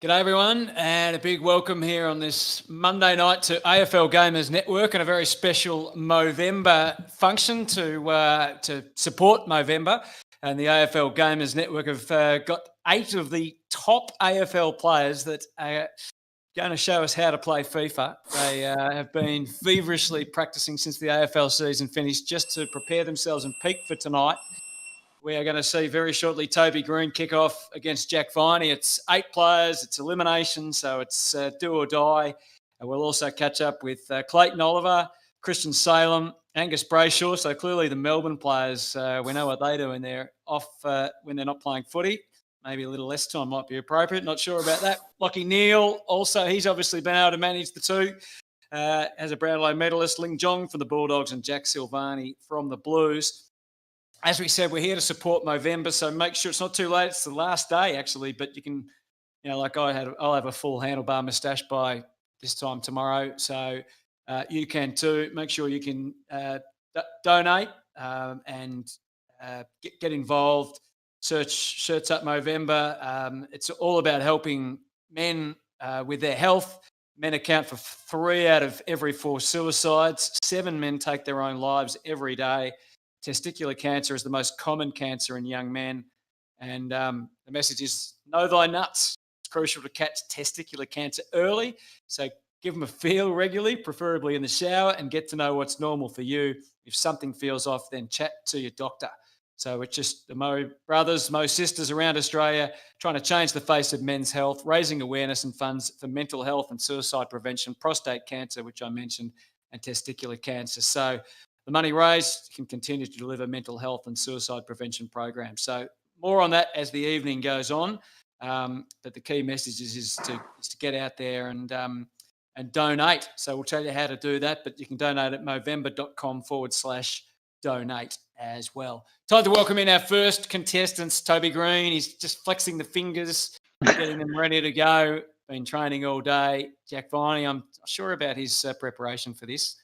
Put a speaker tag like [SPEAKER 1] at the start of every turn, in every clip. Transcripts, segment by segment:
[SPEAKER 1] G'day everyone, and a big welcome here on this Monday night to AFL Gamers Network and a very special Movember function to support Movember. And the AFL Gamers Network have got 8 of the top AFL players that are going to show us how to play FIFA. They have been feverishly practicing since the AFL season finished just to prepare themselves and peak for tonight. We are going to see very shortly Toby Green kick off against Jack Viney. It's 8 players, it's elimination, so it's do or die. And we'll also catch up with Clayton Oliver, Christian Salem, Angus Brayshaw. So clearly the Melbourne players, we know what they do when they're off, when they're not playing footy. Maybe a little less time might be appropriate. Not sure about that. Lockie Neal, also, he's obviously been able to manage the two. As a Brownlow medalist, Ling Jong from the Bulldogs and Jack Silvani from the Blues. As we said, we're here to support Movember, so make sure it's not too late. It's the last day, actually, but you can, like I'll have a full handlebar moustache by this time tomorrow, so you can too. Make sure you can donate and get involved. Search Shirts Up Movember. It's all about helping men with their health. Men account for 3 out of every 4 suicides. 7 men take their own lives every day. Testicular cancer is the most common cancer in young men. And the message is know thy nuts. It's crucial to catch testicular cancer early. So give them a feel regularly, preferably in the shower, and get to know what's normal for you. If something feels off, then chat to your doctor. So it's just the Mo brothers, Mo sisters around Australia trying to change the face of men's health, raising awareness and funds for mental health and suicide prevention, prostate cancer, which I mentioned, and testicular cancer. So the money raised can continue to deliver mental health and suicide prevention programs. So more on that as the evening goes on. But the key message is to get out there and donate. So we'll tell you how to do that, but you can donate at movember.com/donate as well. Time to welcome in our first contestants, Toby Green. He's just flexing the fingers, getting them ready to go. Been training all day. Jack Viney, I'm sure about his preparation for this.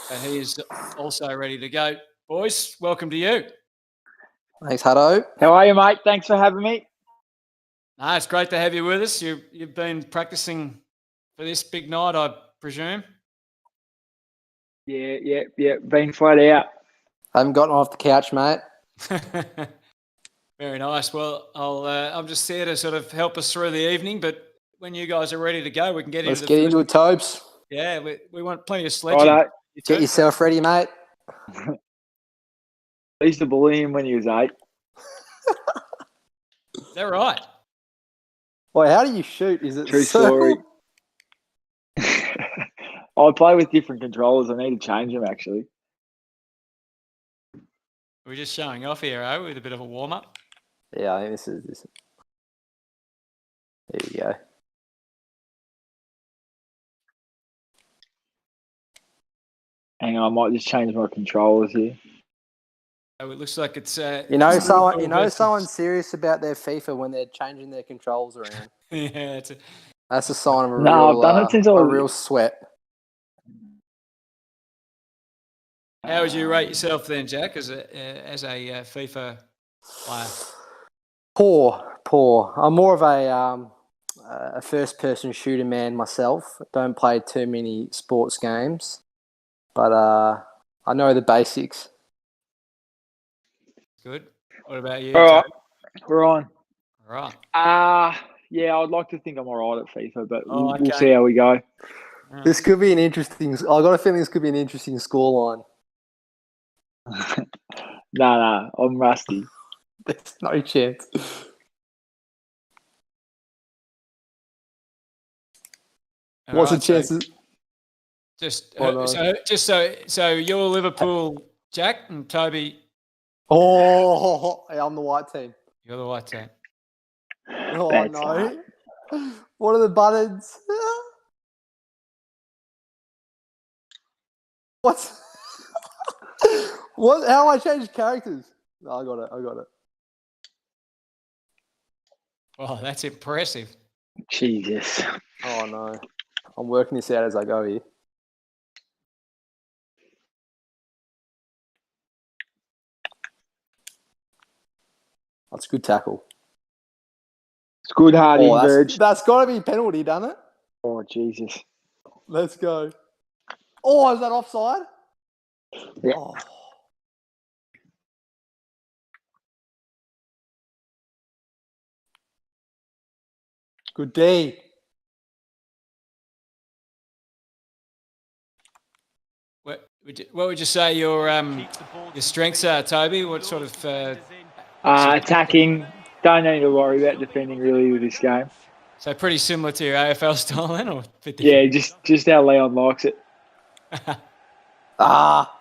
[SPEAKER 1] But he is also ready to go. Boys, welcome to you.
[SPEAKER 2] Thanks, Hutto.
[SPEAKER 3] How are you, mate? Thanks for having me.
[SPEAKER 1] No, it's great to have you with us. You've been practicing for this big night, I presume.
[SPEAKER 3] Yeah. Been flat out.
[SPEAKER 2] I haven't gotten off the couch, mate.
[SPEAKER 1] Very nice. Well, I'm just here to sort of help us through the evening, but when you guys are ready to go, we can get
[SPEAKER 2] into it, Tobes.
[SPEAKER 1] Yeah, we want plenty of sledging.
[SPEAKER 3] Right,
[SPEAKER 2] get yourself ready, mate.
[SPEAKER 3] I used to bully him when he was 8.
[SPEAKER 1] Is that right?
[SPEAKER 2] Well, how do you shoot? Is it
[SPEAKER 3] true story? I play with different controllers. I need to change them, actually.
[SPEAKER 1] We're just showing off here, with a bit of a warm-up.
[SPEAKER 2] Yeah, I think this is. There you go.
[SPEAKER 3] Hang on, I might just change my controllers here.
[SPEAKER 1] Oh, it looks like it's
[SPEAKER 2] someone's serious about their FIFA when they're changing their controls around.
[SPEAKER 1] Yeah,
[SPEAKER 2] that's a sign of a
[SPEAKER 3] I've done it since
[SPEAKER 2] real sweat.
[SPEAKER 1] How would you rate yourself then, Jack, as a FIFA player?
[SPEAKER 2] Poor. I'm more of a first-person shooter man myself. Don't play too many sports games, but I know the basics.
[SPEAKER 1] Good. What about you?
[SPEAKER 3] All right, we're on.
[SPEAKER 1] All right.
[SPEAKER 3] Yeah, I'd like to think I'm all right at FIFA, but
[SPEAKER 1] okay.
[SPEAKER 3] We'll see how we go.
[SPEAKER 2] This could be an interesting. I got a feeling this could be an interesting scoreline.
[SPEAKER 3] Nah, I'm rusty.
[SPEAKER 2] There's no chance. What's the chances?
[SPEAKER 1] So you're Liverpool, Jack, and Toby.
[SPEAKER 2] Oh, I'm the white team.
[SPEAKER 1] You're the white team.
[SPEAKER 2] Oh, that's no. What are the buttons? What? What? How do I change characters? No, I got it.
[SPEAKER 1] Oh, that's impressive.
[SPEAKER 3] Jesus.
[SPEAKER 2] Oh, no. I'm working this out as I go here. That's a good tackle.
[SPEAKER 3] Good hard
[SPEAKER 2] Oh,
[SPEAKER 3] inverge.
[SPEAKER 2] that's got to be penalty, doesn't it?
[SPEAKER 3] Oh, Jesus.
[SPEAKER 2] Let's go. Oh, is that offside?
[SPEAKER 3] Yeah.
[SPEAKER 2] Oh. Good D.
[SPEAKER 1] What would you say your strengths are, Toby? What sort of
[SPEAKER 3] Attacking. Don't need to worry about defending really with this game.
[SPEAKER 1] so pretty similar to your AFL style then, or a bit
[SPEAKER 3] Yeah,
[SPEAKER 1] different?
[SPEAKER 3] just how Leon likes it.
[SPEAKER 2] Ah.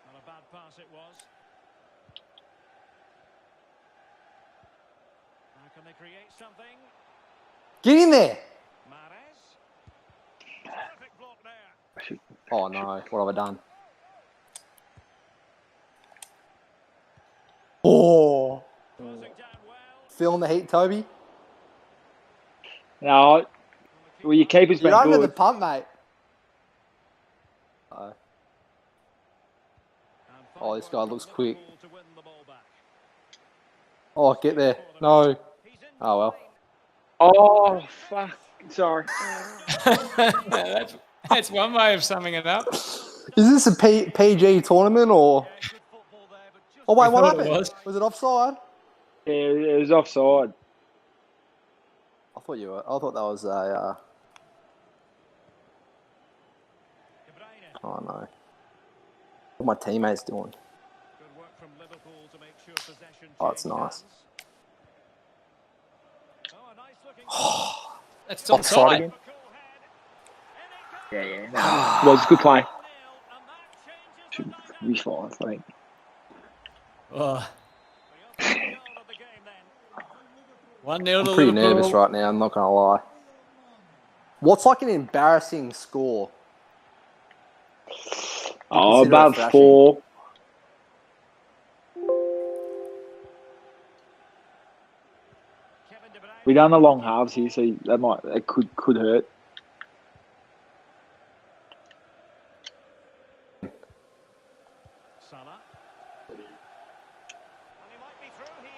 [SPEAKER 4] Not a bad pass it was. How can they create something?
[SPEAKER 2] Get in there.
[SPEAKER 4] Mahrez. Terrific block there.
[SPEAKER 2] Oh, no. What have I done? Oh.
[SPEAKER 4] Closing down well.
[SPEAKER 2] Feeling the heat, Toby?
[SPEAKER 3] No, well, your keeper's
[SPEAKER 2] You're
[SPEAKER 3] been
[SPEAKER 2] under the
[SPEAKER 3] good.
[SPEAKER 2] pump, mate. Oh, this guy looks quick. Oh, get there. No. Oh, well.
[SPEAKER 3] Oh, fuck. Sorry.
[SPEAKER 1] That's one way of summing it up.
[SPEAKER 2] Is this a PG tournament or? Oh, wait, what happened? Was it offside?
[SPEAKER 3] Yeah, it was offside.
[SPEAKER 2] I thought that was a. Oh no! What are my teammates doing? Oh, it's nice.
[SPEAKER 1] That's
[SPEAKER 2] Offside
[SPEAKER 1] offside.
[SPEAKER 2] again.
[SPEAKER 3] Yeah. No. Well, it's a good play. Should be fine, I think.
[SPEAKER 1] Oh. 1-0 to
[SPEAKER 2] I'm pretty
[SPEAKER 1] Liverpool.
[SPEAKER 2] nervous right now. I'm not gonna lie. What's like an embarrassing score?
[SPEAKER 3] Oh,
[SPEAKER 2] Consider it
[SPEAKER 3] about
[SPEAKER 2] thrashing?
[SPEAKER 3] 4. We done the long halves here, so that could hurt.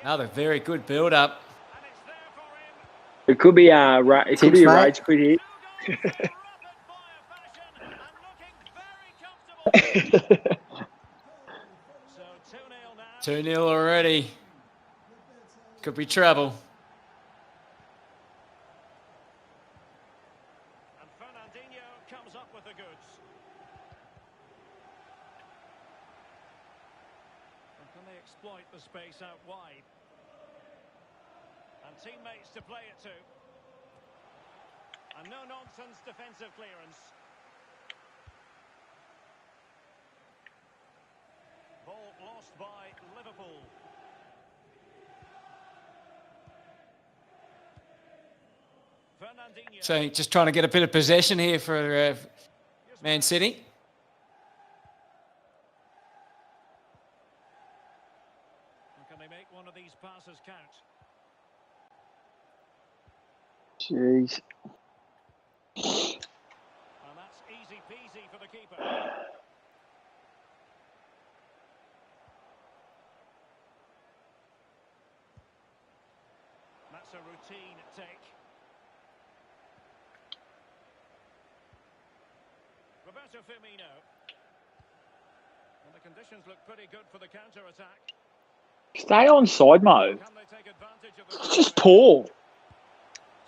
[SPEAKER 1] Another very good build-up.
[SPEAKER 3] It could be a
[SPEAKER 2] Tips,
[SPEAKER 3] rage quit here.
[SPEAKER 1] 2-0 already. Could be trouble.
[SPEAKER 4] And Fernandinho comes up with the goods. And can they exploit the space out wide? And teammates to play it to. And no-nonsense defensive clearance. Ball lost by Liverpool. Fernandinho.
[SPEAKER 1] So just trying to get a bit of possession here for Man City.
[SPEAKER 4] And can they make one of these passes count?
[SPEAKER 3] Jeez.
[SPEAKER 4] And that's easy peasy for the keeper. That's a routine take. Roberto Firmino. And the conditions look pretty good for the counter-attack.
[SPEAKER 3] Stay on side mode.
[SPEAKER 4] Can they take advantage of the
[SPEAKER 3] It's just poor.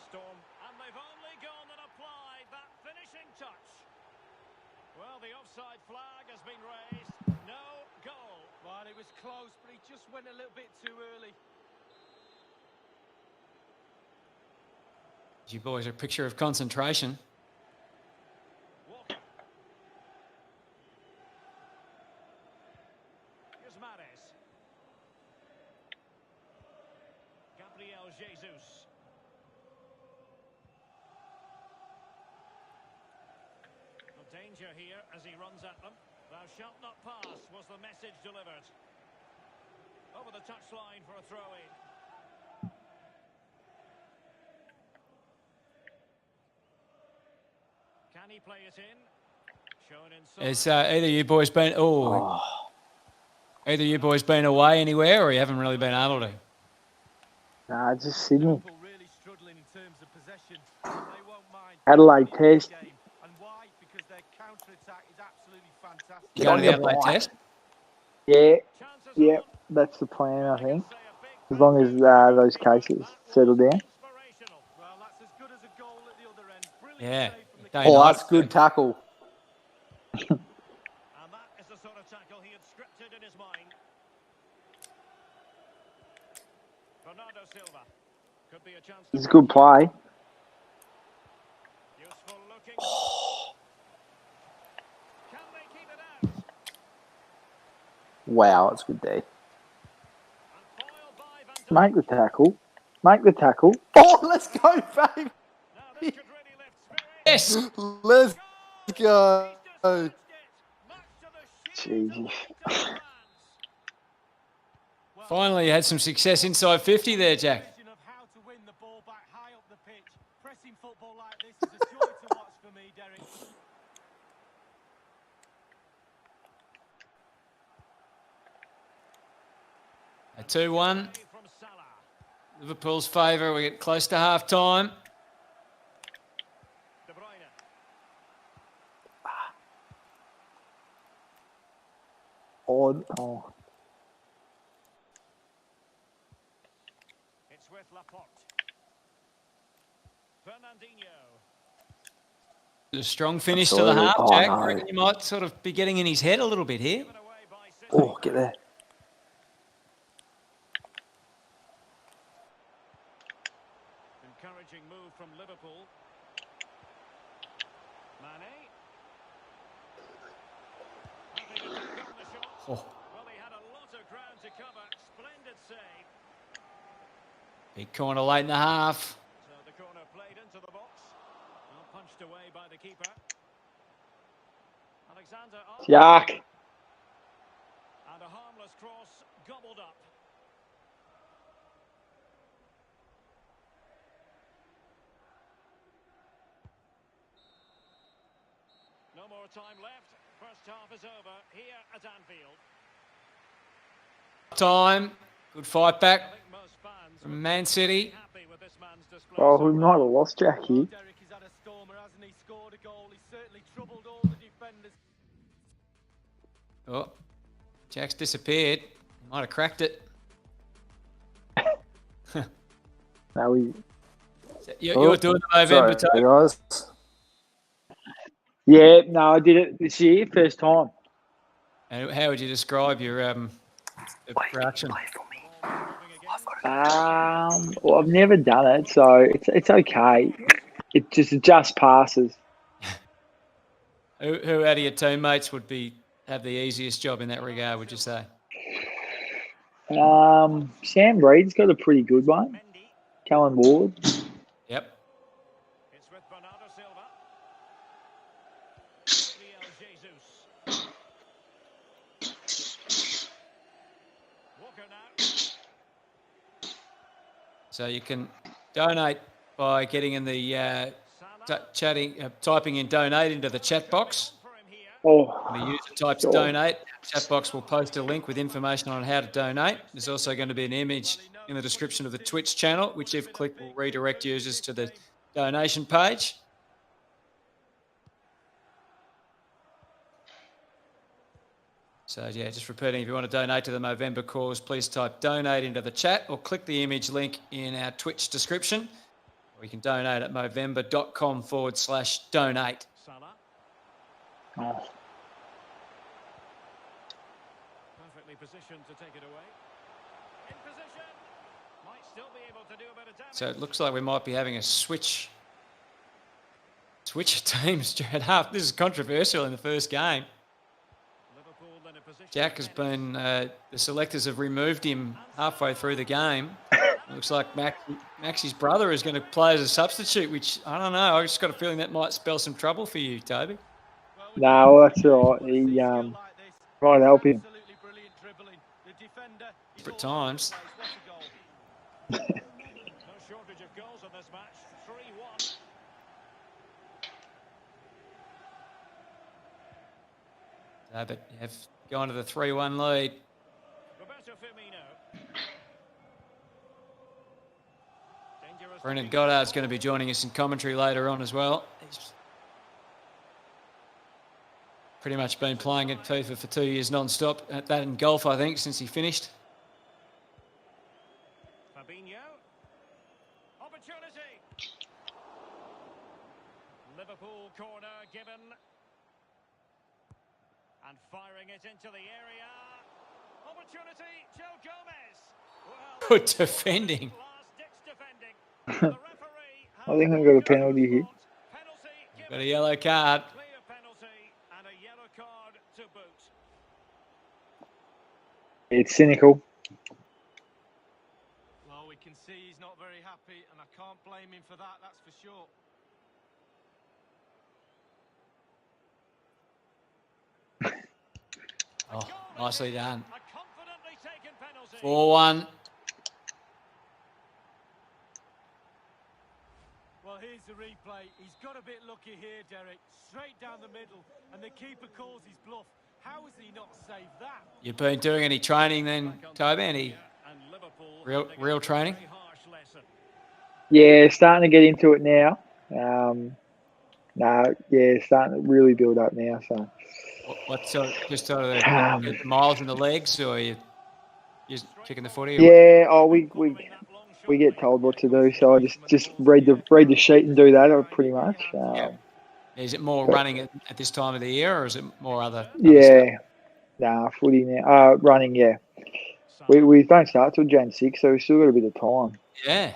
[SPEAKER 4] storm? And they've only gone and applied that finishing touch. Well, the offside flag has been raised. No goal.
[SPEAKER 5] Well, it was close, but he just went a little bit too early.
[SPEAKER 1] You boys are a picture of concentration.
[SPEAKER 4] Walker. Here's Mahrez. Gabriel Jesus. No danger here as he runs at them. Thou shalt not pass was the message delivered. Over the touchline for a throw-in. Can he play it in? Shown inside.
[SPEAKER 1] Has either you boys been either you boys been away anywhere, or you haven't really been able to?
[SPEAKER 3] Nah, just Sydney.
[SPEAKER 5] Liverpool really struggling in terms of possession. They won't mind.
[SPEAKER 3] Adelaide Test.
[SPEAKER 5] Game. And why? Because their counter-attack is absolutely fantastic.
[SPEAKER 1] You going to the Adelaide Test?
[SPEAKER 3] Yeah,
[SPEAKER 4] Chances
[SPEAKER 3] yeah,
[SPEAKER 4] on.
[SPEAKER 3] that's the plan, I think.
[SPEAKER 4] Say a big
[SPEAKER 3] As long as those cases settle down.
[SPEAKER 4] inspirational.
[SPEAKER 5] Well, that's as good as a goal at the other end. Brilliant
[SPEAKER 1] Yeah.
[SPEAKER 5] save from the
[SPEAKER 1] Day
[SPEAKER 2] Oh,
[SPEAKER 1] night.
[SPEAKER 2] that's good tackle.
[SPEAKER 4] And that is the sort of tackle he had scripted in his mind. Bernardo Silva. Could be a chance to
[SPEAKER 3] It's a good play.
[SPEAKER 4] useful looking. Can they keep it out?
[SPEAKER 2] Wow, that's good D.
[SPEAKER 4] And foiled by Van
[SPEAKER 3] Make the tackle. Make the tackle.
[SPEAKER 2] Oh, let's go, baby.
[SPEAKER 4] Now this could really lift spirits.
[SPEAKER 1] Yes.
[SPEAKER 2] Let's go.
[SPEAKER 4] He's dispatched it. Much to the sheer
[SPEAKER 3] Jesus.
[SPEAKER 4] delight of the fans.
[SPEAKER 1] Finally, you had some success inside 50 there, Jack.
[SPEAKER 5] Question of how to win the ball back high up the pitch. Pressing football like this is a joy to watch for me, Derek.
[SPEAKER 1] A 2-1.
[SPEAKER 4] From Salah.
[SPEAKER 1] Liverpool's favour. We get close to half time.
[SPEAKER 4] De Bruyne.
[SPEAKER 3] Odd. Oh.
[SPEAKER 4] It's with Laporte. Fernandinho.
[SPEAKER 1] A strong finish to the
[SPEAKER 2] Absolutely.
[SPEAKER 1] half,
[SPEAKER 2] Oh,
[SPEAKER 1] Jack.
[SPEAKER 2] no.
[SPEAKER 1] I reckon you might sort of be getting in his head a little bit here.
[SPEAKER 4] Given away by City.
[SPEAKER 2] Oh, get there.
[SPEAKER 4] Encouraging move from Liverpool. Mane. Having a take on the shot.
[SPEAKER 1] Oh,
[SPEAKER 4] Well, he had a lot of ground to cover. Splendid save.
[SPEAKER 1] big corner late in the half.
[SPEAKER 4] So the corner played into the box. Well, punched away by the keeper. Alexander Arnold.
[SPEAKER 3] Yuck.
[SPEAKER 4] And a harmless cross gobbled up. No more time left. First half is over here at Anfield.
[SPEAKER 1] Time. Good fight
[SPEAKER 4] I
[SPEAKER 1] back
[SPEAKER 4] think most fans
[SPEAKER 1] from
[SPEAKER 4] would
[SPEAKER 1] Man
[SPEAKER 4] be
[SPEAKER 1] City.
[SPEAKER 4] happy with this man's display.
[SPEAKER 3] Oh,
[SPEAKER 4] so
[SPEAKER 3] we
[SPEAKER 4] far.
[SPEAKER 3] might have lost Jack
[SPEAKER 5] Well,
[SPEAKER 3] here.
[SPEAKER 5] Derek, he's had a stormer, hasn't he? Scored a goal. He's certainly troubled all the defenders.
[SPEAKER 1] Oh, Jack's disappeared. He might have cracked it.
[SPEAKER 3] No, we.
[SPEAKER 1] You're doing the Movember
[SPEAKER 2] Sorry,
[SPEAKER 1] too.
[SPEAKER 2] guys.
[SPEAKER 3] Yeah, no, I did it this year, first time.
[SPEAKER 1] And how would you describe your the production?
[SPEAKER 3] Well, I've never done it, so it's okay. It just passes.
[SPEAKER 1] Who out of your teammates would have the easiest job in that regard? Would you say?
[SPEAKER 3] Sam Reed's got a pretty good one.
[SPEAKER 4] Mendy.
[SPEAKER 3] Callan Ward.
[SPEAKER 1] Yep.
[SPEAKER 4] It's with Bernardo Silva. Gabriel Jesus. Walker now.
[SPEAKER 1] So you can donate by getting in the
[SPEAKER 4] Salah.
[SPEAKER 1] typing in donate into the chat box.
[SPEAKER 4] For him here.
[SPEAKER 3] Oh,
[SPEAKER 1] When the user types
[SPEAKER 3] Sure.
[SPEAKER 1] donate, chat box will post a link with information on how to donate. There's also going to be an image in the description of the Twitch channel, which if clicked will redirect users to the donation page. So yeah, just repeating, if you want to donate to the Movember cause, please type donate into the chat or click the image link in our Twitch description. Or you can donate at movember.com/donate.
[SPEAKER 4] Salah.
[SPEAKER 3] oh.
[SPEAKER 4] Perfectly positioned to take it away. In position. Might still be able to do a bit of damage.
[SPEAKER 1] So it looks like we might be having a switch of teams during half. This is controversial in the first game.
[SPEAKER 4] Liverpool in a position
[SPEAKER 1] Jack has
[SPEAKER 4] to
[SPEAKER 1] been, the selectors have removed him halfway through the game. It looks like Maxie's brother is going to play as a substitute, which I don't know. I just got a feeling that might spell some trouble for you, Toby.
[SPEAKER 3] No, that's all right. He might help him.
[SPEAKER 5] Absolutely brilliant dribbling. The defender is
[SPEAKER 1] At
[SPEAKER 5] all over the
[SPEAKER 1] times.
[SPEAKER 5] place. What a goal.
[SPEAKER 4] No shortage of goals in this match. 3-1.
[SPEAKER 1] But you have gone to the 3-1 lead.
[SPEAKER 4] Roberto Firmino.
[SPEAKER 1] Brendan Goddard's going to be joining us in commentary later on as well. He's pretty much been playing at FIFA for 2 years non-stop. That and golf, I think, since he finished.
[SPEAKER 4] Fabinho. Opportunity. Liverpool corner given. And firing it into the area. Opportunity, Joe Gomez. Well,
[SPEAKER 1] Good defending.
[SPEAKER 3] I think I got a penalty here.
[SPEAKER 1] Got a yellow card.
[SPEAKER 4] Clear penalty and a yellow card to boot.
[SPEAKER 3] It's cynical.
[SPEAKER 5] Well, we can see he's not very happy, and I can't blame him for that, that's for sure.
[SPEAKER 1] Oh, nicely done.
[SPEAKER 4] A confidently taken penalty.
[SPEAKER 1] 4-1.
[SPEAKER 5] Well, here's the replay. He's got a bit lucky here, Derek. Straight down the middle, and the keeper calls his bluff. How has he not saved that?
[SPEAKER 1] You've been doing any training then, Toby? Any real training?
[SPEAKER 3] Yeah, starting to get into it now. Starting to really build up now. So,
[SPEAKER 1] What sort of, just sort of the miles in the legs, or you just kicking the footy?
[SPEAKER 3] yeah. Oh, we get told what to do, so I just read the sheet and do that. Pretty much.
[SPEAKER 1] Yeah. Is it more running at this time of the year, or is it more other
[SPEAKER 3] Yeah.
[SPEAKER 1] stuff?
[SPEAKER 3] Nah, footy now. Running. Yeah. We don't start till Jan 6, so we've still got a bit of time.
[SPEAKER 1] Yeah.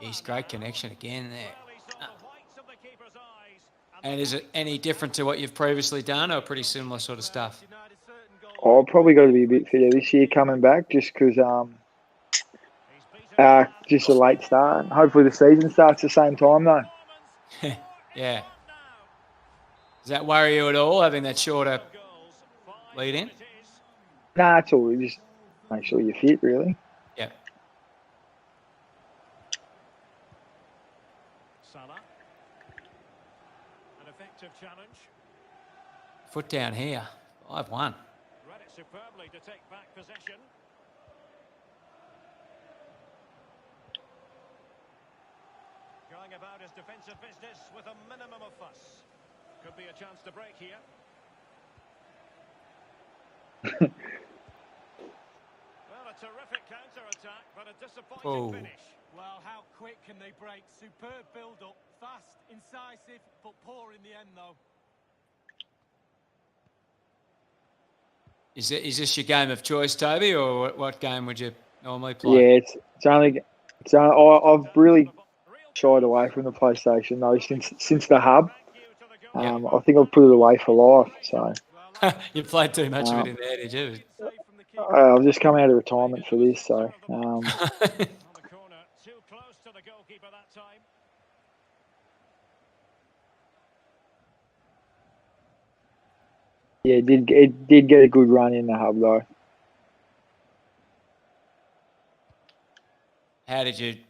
[SPEAKER 1] He's great connection again there. And is it any different to what you've previously done, or pretty similar sort of stuff?
[SPEAKER 3] I'll probably got to be a bit fitter this year coming back, just because just a late start. Hopefully the season starts the same time though.
[SPEAKER 1] Yeah. Does that worry you at all, having that shorter lead in?
[SPEAKER 3] Nah, it's all just make sure you're fit, really.
[SPEAKER 1] Yeah.
[SPEAKER 4] Salah. An effective challenge.
[SPEAKER 1] Foot down here. 5-1.
[SPEAKER 4] Read it superbly to take back possession. Going about his defensive business with a minimum of fuss. Could be a chance to break here. Well, a terrific counter-attack, but a disappointing finish.
[SPEAKER 5] Well, how quick can they break? Superb build-up, fast, incisive, but poor in the end, though.
[SPEAKER 1] Is this your game of choice, Toby, or what game would you normally play?
[SPEAKER 3] Yeah, it's only. I've really shied away from the PlayStation though since the hub. I think I've put it away for life. So
[SPEAKER 1] You played too much of it in there, did you?
[SPEAKER 3] I've just come out of retirement for this. So
[SPEAKER 4] On the corner, too close to the goalkeeper that time.
[SPEAKER 3] yeah, it did get a good run in the hub though.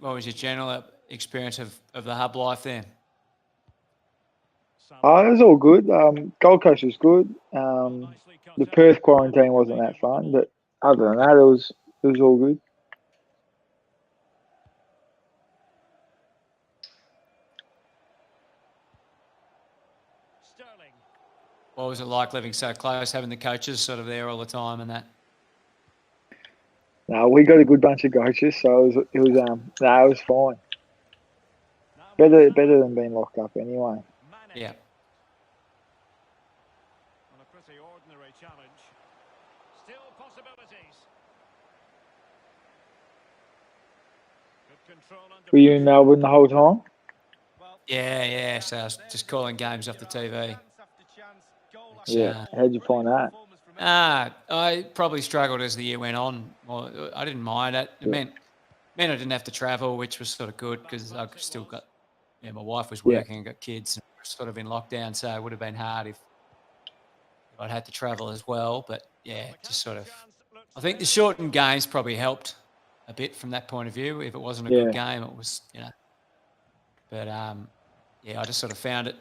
[SPEAKER 1] What was your general experience of the hub life then?
[SPEAKER 3] It was all good. Gold Coast was good. The Perth quarantine wasn't that fun, but other than that, it was all good.
[SPEAKER 4] Sterling.
[SPEAKER 1] What was it like living so close, having the coaches sort of there all the time and that?
[SPEAKER 3] No, we got a good bunch of coaches, so it was fine. Better than being locked up anyway.
[SPEAKER 1] Yeah.
[SPEAKER 4] On a pretty ordinary challenge. Still possibilities. Good control under
[SPEAKER 3] Were you in Melbourne the whole time?
[SPEAKER 1] Yeah. So I was just calling games off the TV.
[SPEAKER 3] Yeah. How'd you find that?
[SPEAKER 1] I probably struggled as the year went on. Well, I didn't mind it. It meant I didn't have to travel, which was sort of good because I still got, my wife was working and got kids, and we're sort of in lockdown, so it would have been hard if I'd had to travel as well. But yeah, just sort of, I think the shortened games probably helped a bit from that point of view. If it wasn't a good game, it was, But I just sort of found it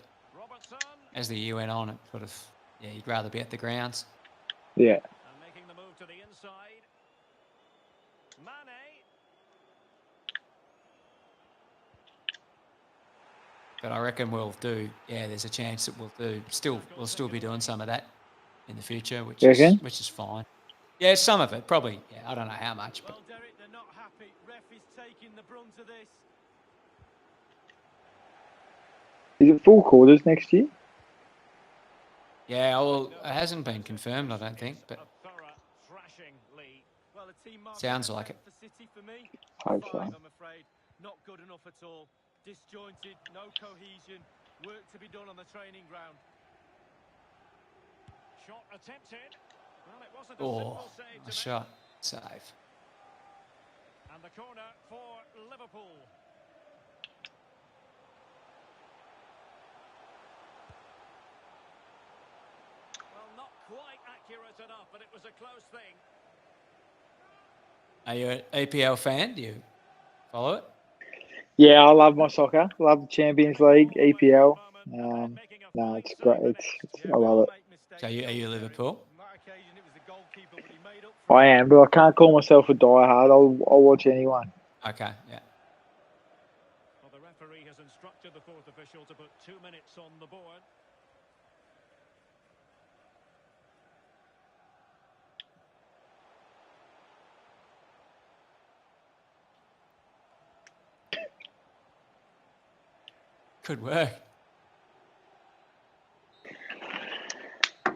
[SPEAKER 1] as the year went on. It sort of, you'd rather be at the grounds.
[SPEAKER 3] Yeah.
[SPEAKER 4] And making the move to the inside. Mane.
[SPEAKER 1] But I reckon we'll do. Yeah, there's a chance that we'll do. We'll still be doing some of that in the future, which
[SPEAKER 3] You
[SPEAKER 1] is
[SPEAKER 3] reckon?
[SPEAKER 1] fine. Yeah, some of it probably. Yeah, I don't know how much, but
[SPEAKER 5] Well, Derek, they're not happy. Ref is taking the brunt of this.
[SPEAKER 3] Is it full quarters next year?
[SPEAKER 1] yeah, well, it hasn't been confirmed, I don't think, but
[SPEAKER 4] A thorough thrashing, Lee.
[SPEAKER 5] Well, a team marking
[SPEAKER 1] Sounds
[SPEAKER 5] out
[SPEAKER 1] like it.
[SPEAKER 5] for City for me.
[SPEAKER 3] Hope
[SPEAKER 5] 5,
[SPEAKER 3] so.
[SPEAKER 5] I'm afraid. Not good enough at all. Disjointed, no cohesion. Work to be done on the training ground.
[SPEAKER 4] Shot attempted. Well, it wasn't a
[SPEAKER 1] oh,
[SPEAKER 4] simple save to
[SPEAKER 1] nice
[SPEAKER 4] make.
[SPEAKER 1] shot, save.
[SPEAKER 4] And the corner for Liverpool. Well, not quite accurate enough, but it was a close thing.
[SPEAKER 1] Are you an EPL fan? Do you follow it?
[SPEAKER 3] Yeah, I love my soccer. Love the Champions League, EPL. No, it's great. I love it.
[SPEAKER 1] So are you Liverpool?
[SPEAKER 5] On that occasion, it was the goalkeeper, but he made up for
[SPEAKER 3] I
[SPEAKER 5] it.
[SPEAKER 3] am, but I can't call myself a diehard. I'll watch anyone.
[SPEAKER 1] Okay, yeah.
[SPEAKER 4] Well, the referee has instructed the fourth official to put 2 minutes on the board.
[SPEAKER 1] Good work.
[SPEAKER 4] The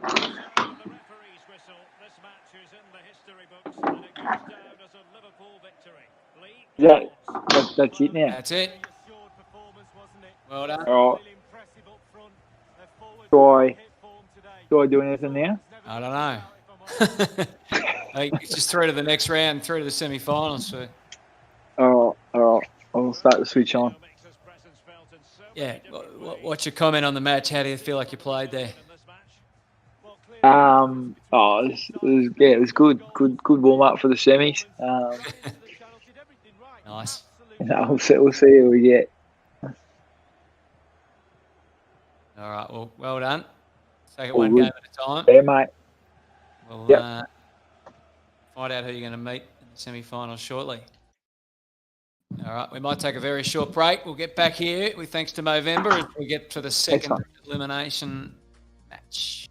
[SPEAKER 4] sound of the referee's whistle. This match is in the history books, and it goes down as a Liverpool victory. Lee,
[SPEAKER 3] That's it now.
[SPEAKER 1] That's it.
[SPEAKER 5] Very assured performance, wasn't it?
[SPEAKER 1] Well done.
[SPEAKER 3] All right.
[SPEAKER 5] Really impressive up front. Their forwards
[SPEAKER 3] Do
[SPEAKER 5] are
[SPEAKER 3] I-
[SPEAKER 5] in hit form today.
[SPEAKER 3] Do I do anything now?
[SPEAKER 1] I don't know. I think it's just through to the next round, through to the semi-finals. So
[SPEAKER 3] All right. I'll start the switch on.
[SPEAKER 4] makes his presence felt in so
[SPEAKER 1] yeah,
[SPEAKER 4] many different ways.
[SPEAKER 1] what's your comment on the match? How do you feel like you played there?
[SPEAKER 4] In this match.
[SPEAKER 5] Well, clearly,
[SPEAKER 3] It was good. Good warm up for the semis.
[SPEAKER 5] ran into the channel, did everything right.
[SPEAKER 1] Nice.
[SPEAKER 5] Absolutely.
[SPEAKER 3] We'll see who we get.
[SPEAKER 1] All right, well done. Take it
[SPEAKER 3] All
[SPEAKER 1] one
[SPEAKER 3] good.
[SPEAKER 1] game at a time.
[SPEAKER 3] Yeah, mate.
[SPEAKER 1] We'll
[SPEAKER 3] Yep.
[SPEAKER 1] find out who you're going to meet in the semi-finals shortly. All right, we might take a very short break. We'll get back here with thanks to Movember as we get to the second
[SPEAKER 3] Excellent.
[SPEAKER 1] elimination match.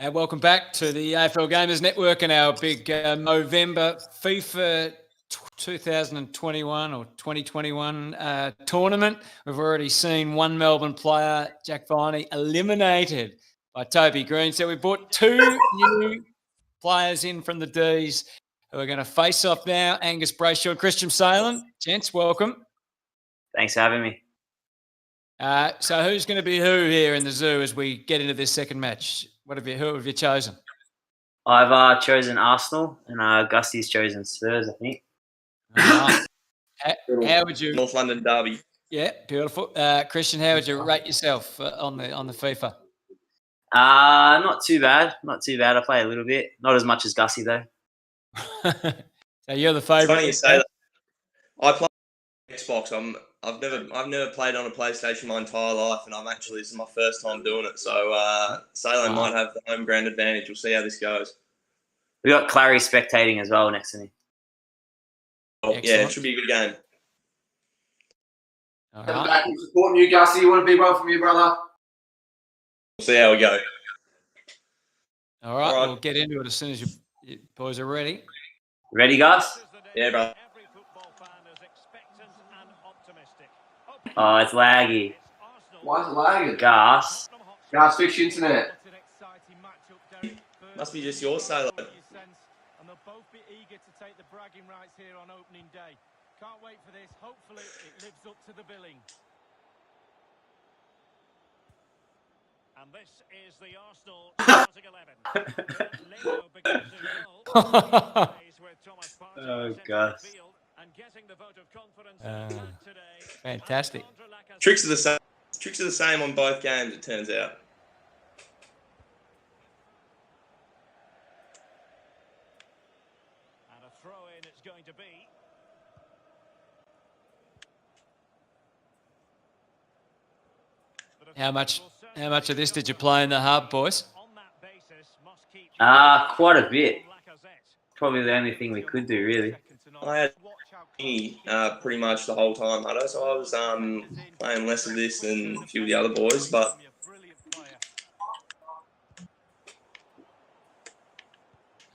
[SPEAKER 1] And welcome back to the AFL Gamers Network and our big Movember FIFA 2021 or 2021 tournament. We've already seen one Melbourne player, Jack Viney, eliminated by Toby Green. So we brought two new players in from the Ds who are going to face off now. Angus Brayshaw and Christian Salem. Gents, welcome.
[SPEAKER 6] Thanks for having me.
[SPEAKER 1] So who's going to be who here in the zoo as we get into this second match? Who have you chosen?
[SPEAKER 6] I've chosen Arsenal, and Gusty's chosen Spurs, I think.
[SPEAKER 1] Right. How would you?
[SPEAKER 7] North London derby.
[SPEAKER 1] Yeah, beautiful. Christian, how would you rate yourself on the FIFA?
[SPEAKER 6] Not too bad. Not too bad. I play a little bit. Not as much as Gusty though.
[SPEAKER 1] So you're the
[SPEAKER 7] It's
[SPEAKER 1] favourite.
[SPEAKER 7] funny you say that. I play Xbox. I've never played on a PlayStation my entire life, and this is my first time doing it. So Salem might have the home ground advantage. We'll see how this goes.
[SPEAKER 6] We got Clary spectating as well next to me.
[SPEAKER 7] Oh, yeah, it should be a good game.
[SPEAKER 1] All
[SPEAKER 8] Coming
[SPEAKER 1] right.
[SPEAKER 8] back and supporting you, Gusty. You want to be well from you, brother?
[SPEAKER 7] We'll see how we go.
[SPEAKER 1] All right.
[SPEAKER 7] All right.
[SPEAKER 1] We'll get into it as soon as you boys are ready.
[SPEAKER 6] Ready, Gus?
[SPEAKER 7] Yeah, bro.
[SPEAKER 4] Every football fan is expectant and optimistic.
[SPEAKER 6] Oh, it's laggy.
[SPEAKER 8] Why is it lagging?
[SPEAKER 6] Gus.
[SPEAKER 8] Gus, fix your internet.
[SPEAKER 7] Must be just your Salem.
[SPEAKER 5] And they'll both be eager to take the bragging rights here on opening day. Can't wait for this. Hopefully it lives up to the billing.
[SPEAKER 4] And this is the Arsenal starting 11. Leo begins in goal.
[SPEAKER 6] Oh, Gus.
[SPEAKER 4] And getting the vote of confidence today.
[SPEAKER 1] Fantastic.
[SPEAKER 7] Tricks are the same. Tricks are the same on both games. It turns out.
[SPEAKER 4] And a throw in it's going to be.
[SPEAKER 1] How much of this did you play in the hub, boys?
[SPEAKER 6] Quite a bit. Probably the only thing we could do, really.
[SPEAKER 7] I had pretty much the whole time, Hutto, so I was playing less of this than a few of the other boys, but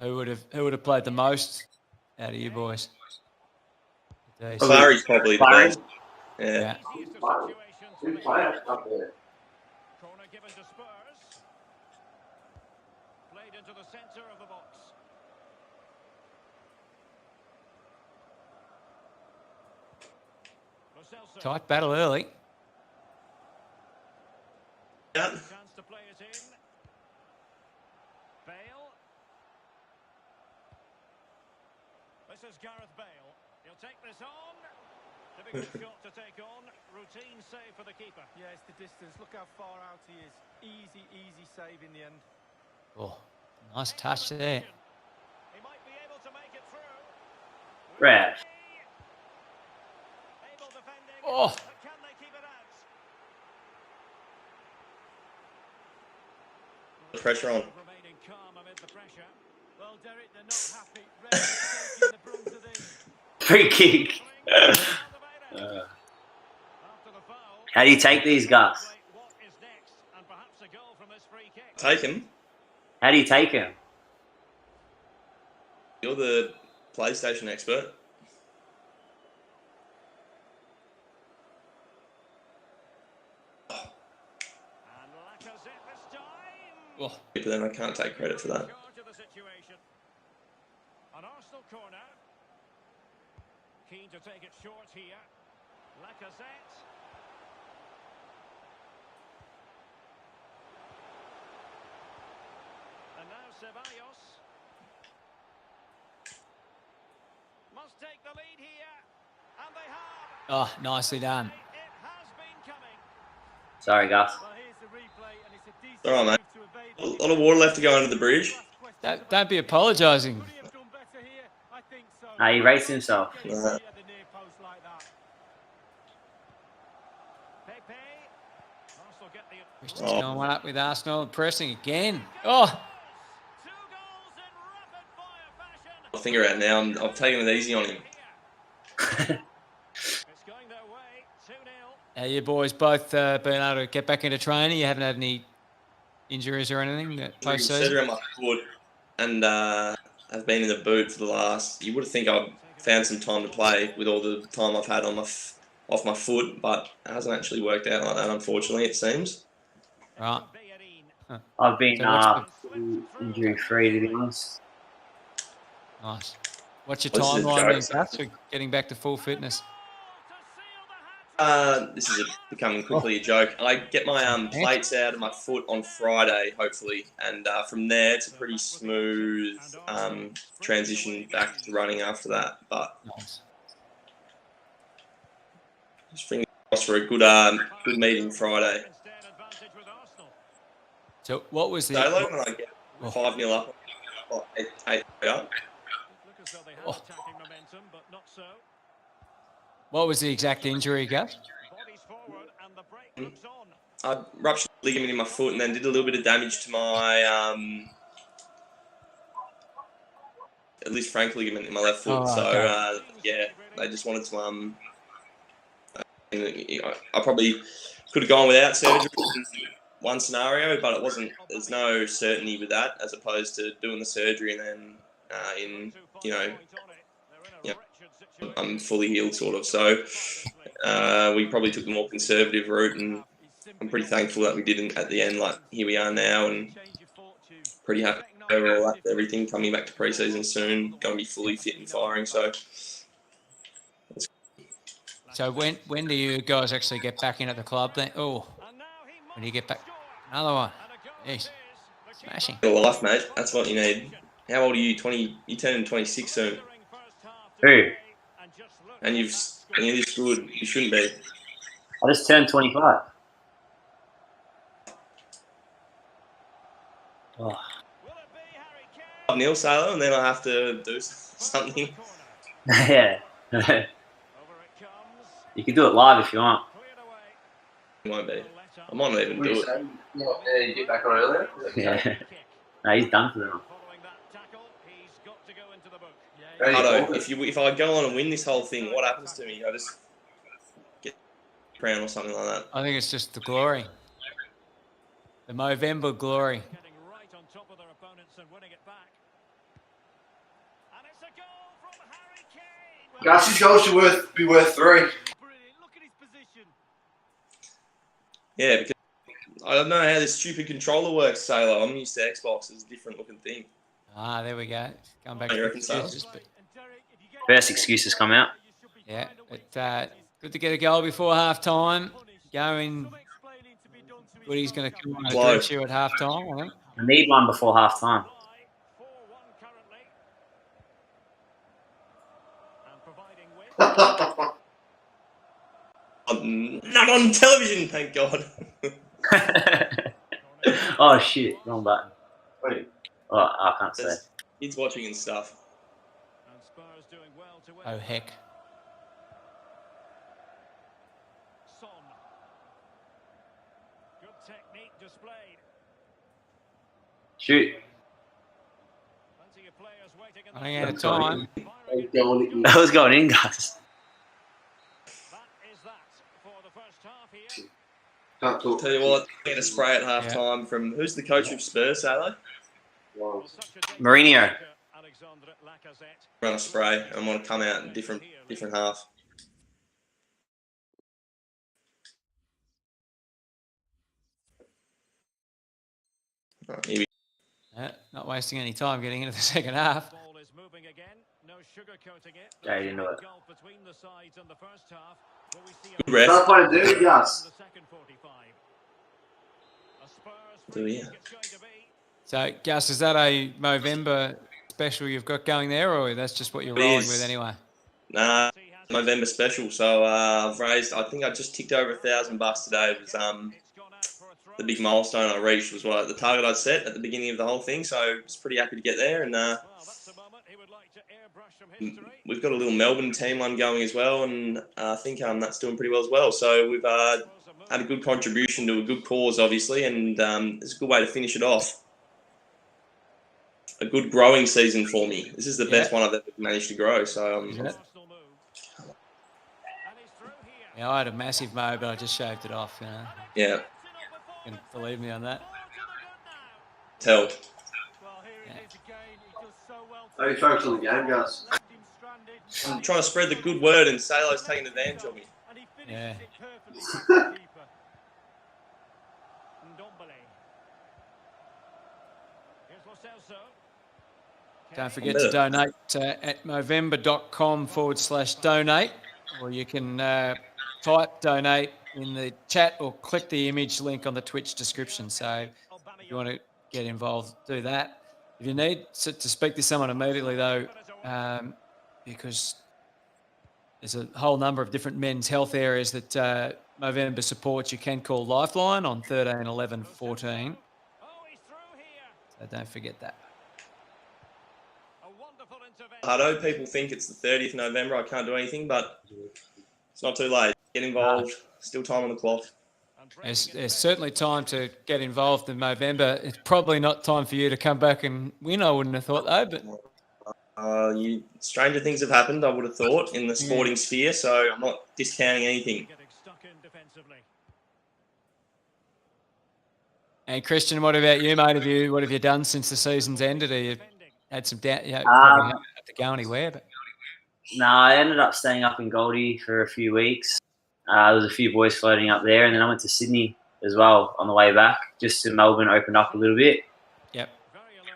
[SPEAKER 1] Who would have played the most out of you boys?
[SPEAKER 7] Clary's probably the
[SPEAKER 6] Clary?
[SPEAKER 7] best. Yeah.
[SPEAKER 8] Good player up there.
[SPEAKER 4] Corner given to Spurs. Played into the centre of the box.
[SPEAKER 1] Tight battle early.
[SPEAKER 7] Yeah.
[SPEAKER 4] Chance to play it in. Bale. This is Gareth Bale. He'll take this on. Difficult shot to take on. Routine save for the keeper.
[SPEAKER 5] Yeah, it's the distance. Look how far out he is. Easy save in the end.
[SPEAKER 1] Oh, nice touch there.
[SPEAKER 4] He might be able to make it through.
[SPEAKER 6] Ref.
[SPEAKER 4] Able defending.
[SPEAKER 1] Oh.
[SPEAKER 4] But can they keep it out?
[SPEAKER 7] The pressure on.
[SPEAKER 4] Remaining calm amid the pressure.
[SPEAKER 5] Well, Derek, they're not happy. Ready to take the brunt of this.
[SPEAKER 6] Free kick. How do you take these, Gus?
[SPEAKER 4] What is next? And perhaps a goal from this free kick.
[SPEAKER 7] Take him.
[SPEAKER 6] How do you take him?
[SPEAKER 7] You're the PlayStation expert.
[SPEAKER 4] And Lacazette this time.
[SPEAKER 1] Oh.
[SPEAKER 7] But then I can't take credit for that.
[SPEAKER 4] Charge of the situation. An Arsenal corner. Keen to take it short here. Lacazette. And now Ceballos. Must take the lead here. And they have.
[SPEAKER 1] Oh, nicely done.
[SPEAKER 4] It has been coming.
[SPEAKER 6] Sorry, Gus.
[SPEAKER 5] Well, here's the replay, and it's a decent
[SPEAKER 7] All right, mate.
[SPEAKER 5] move to evade
[SPEAKER 7] A lot of water left to go under the bridge.
[SPEAKER 1] Don't be apologising.
[SPEAKER 5] Could he have done better here? I think so.
[SPEAKER 6] He rates himself.
[SPEAKER 5] Get it
[SPEAKER 7] Uh-huh.
[SPEAKER 5] at the near post like that.
[SPEAKER 4] Pepe. Arsenal get the
[SPEAKER 1] Christian's going one up with Arsenal and pressing again. Oh,
[SPEAKER 4] 2 goals in rapid fire fashion.
[SPEAKER 7] I'll figure out now. I've taken it easy on him.
[SPEAKER 4] It's going their way. 2-0.
[SPEAKER 1] you boys both been able to get back into training? You haven't had any injuries or anything that
[SPEAKER 7] Surgery
[SPEAKER 1] post-season?
[SPEAKER 7] on my foot, and I've been in the boot for the last. You would have think I've found some time to play with all the time I've had on off my foot, but it hasn't actually worked out like that. Unfortunately, it seems.
[SPEAKER 1] Right. Huh.
[SPEAKER 6] I've been
[SPEAKER 1] So what's
[SPEAKER 6] injury free, to be honest.
[SPEAKER 1] Nice. What's your
[SPEAKER 7] Well, this is a
[SPEAKER 1] timeline then,
[SPEAKER 7] joke.
[SPEAKER 1] Gus, for getting back to full fitness?
[SPEAKER 7] This is becoming quickly a joke. I get my plates out of my foot on Friday, hopefully, and from there it's a pretty smooth transition back to running after that. But
[SPEAKER 1] Nice.
[SPEAKER 7] just fingers crossed for a good meeting Friday.
[SPEAKER 1] So what was the...
[SPEAKER 7] Solo when I get 5-0 up, or 8 up.
[SPEAKER 1] Oh. What was the exact injury, Gus?
[SPEAKER 7] I ruptured the ligament in my foot and then did a little bit of damage to my at least frank ligament in my left foot.
[SPEAKER 1] Oh,
[SPEAKER 7] yeah, they just wanted to I probably could have gone without surgery in one scenario, but it wasn't. There's no certainty with that, as opposed to doing the surgery and then I'm fully healed, sort of. So we probably took the more conservative route, and I'm pretty thankful that we didn't at the end. Like, here we are now, and pretty happy overall after everything. Coming back to pre-season soon, going to be fully fit and firing. So
[SPEAKER 1] when do you guys actually get back into the club then? Oh, when do you get back? Another one. Jeez. Smashing.
[SPEAKER 7] your life, mate. That's what you need. How old are you? 20. You turn 26 soon.
[SPEAKER 6] Who?
[SPEAKER 7] And you're this good. You shouldn't be.
[SPEAKER 6] I just turned 25. Oh.
[SPEAKER 7] 5-0 Sailor, and then I have to do something.
[SPEAKER 6] Yeah. You can do it live if you want.
[SPEAKER 7] It won't be. I might not even do it.
[SPEAKER 8] You get back on earlier?
[SPEAKER 6] Yeah. No, he's done for them.
[SPEAKER 7] Hardo, if I go on and win this whole thing, what happens to me? I just get a crown or something like that.
[SPEAKER 1] I think it's just the glory. The Movember glory.
[SPEAKER 8] Gus's goal should be worth 3.
[SPEAKER 7] Yeah, because I don't know how this stupid controller works, Sailor. I'm used to Xbox. It's a different looking thing.
[SPEAKER 1] Ah, there we go. Going back
[SPEAKER 7] You
[SPEAKER 1] to
[SPEAKER 7] reckon so?
[SPEAKER 1] excuses, but
[SPEAKER 6] First excuses come out.
[SPEAKER 1] yeah, good to get a goal before half time. Going, Woody's going to come on and address you at half time, I think.
[SPEAKER 6] I need one before half time.
[SPEAKER 7] Not on television, thank God.
[SPEAKER 6] Oh shit, wrong button. Wait. Oh, I can't say.
[SPEAKER 7] There's kids watching and stuff.
[SPEAKER 1] Oh, heck.
[SPEAKER 6] Shoot.
[SPEAKER 1] Running out of time.
[SPEAKER 6] That was going in, guys.
[SPEAKER 8] Can't talk.
[SPEAKER 7] Tell you what, I'm going to spray at half time from who's the coach of Spurs, Sailor?
[SPEAKER 6] Mourinho.
[SPEAKER 7] Run a spray and want to come out in different half. Right, here we
[SPEAKER 1] Yeah, not wasting any time getting into the second half.
[SPEAKER 6] Straight into it.
[SPEAKER 7] good ref.
[SPEAKER 8] That's what I do, Gus.
[SPEAKER 1] So, Gus, is that a Movember special you've got going there, or that's just what you're
[SPEAKER 7] It
[SPEAKER 1] rolling
[SPEAKER 7] is.
[SPEAKER 1] with anyway?
[SPEAKER 7] Nah, November special. So I've raised. I think I just ticked over $1,000 today. It was the big milestone I reached was what the target I'd set at the beginning of the whole thing. So I was pretty happy to get there, and we've got a little Melbourne team one going as well, and I think that's doing pretty well as well. So we've had a good contribution to a good cause, obviously, and it's a good way to finish it off. A good growing season for me. This is the best one I've ever managed to grow. So
[SPEAKER 1] yeah, I had a massive mow, but I just shaved it off. You know.
[SPEAKER 7] Yeah.
[SPEAKER 1] You can believe me on that.
[SPEAKER 7] Tell.
[SPEAKER 5] Well, here it is again. He does so well
[SPEAKER 8] How you focus on the game, Gus?
[SPEAKER 5] left him stranded.
[SPEAKER 7] I'm trying to spread the good word, and Salo's taking advantage of me.
[SPEAKER 5] And he finishes
[SPEAKER 1] Yeah.
[SPEAKER 5] it perfectly past the keeper. Ndombele. Here's Lo Celso.
[SPEAKER 1] Don't forget to donate at movember.com/donate, or you can type donate in the chat or click the image link on the Twitch description. So if you want to get involved, do that. If you need to speak to someone immediately, though, because there's a whole number of different men's health areas that Movember supports, you can call Lifeline on 13 11 14.
[SPEAKER 5] Oh, he's through here.
[SPEAKER 1] So don't forget that.
[SPEAKER 5] A wonderful intervention.
[SPEAKER 7] Hardo, people think it's the 30th of November. I can't do anything, but it's not too late. Get involved. Still time on the clock.
[SPEAKER 1] There's certainly time to get involved in Movember. It's probably not time for you to come back and win, I wouldn't have thought, though. But
[SPEAKER 7] Stranger things have happened, I would have thought, in the sporting sphere, so I'm not discounting anything.
[SPEAKER 5] Getting stuck in defensively.
[SPEAKER 1] And Christian, what about you, mate? What have you done since the season's ended? Have you had some doubt? Probably haven't had to go anywhere, but
[SPEAKER 6] No, I ended up staying up in Goldie for a few weeks. There was a few boys floating up there, and then I went to Sydney as well on the way back, just to Melbourne, opened up a little bit.
[SPEAKER 1] Yep.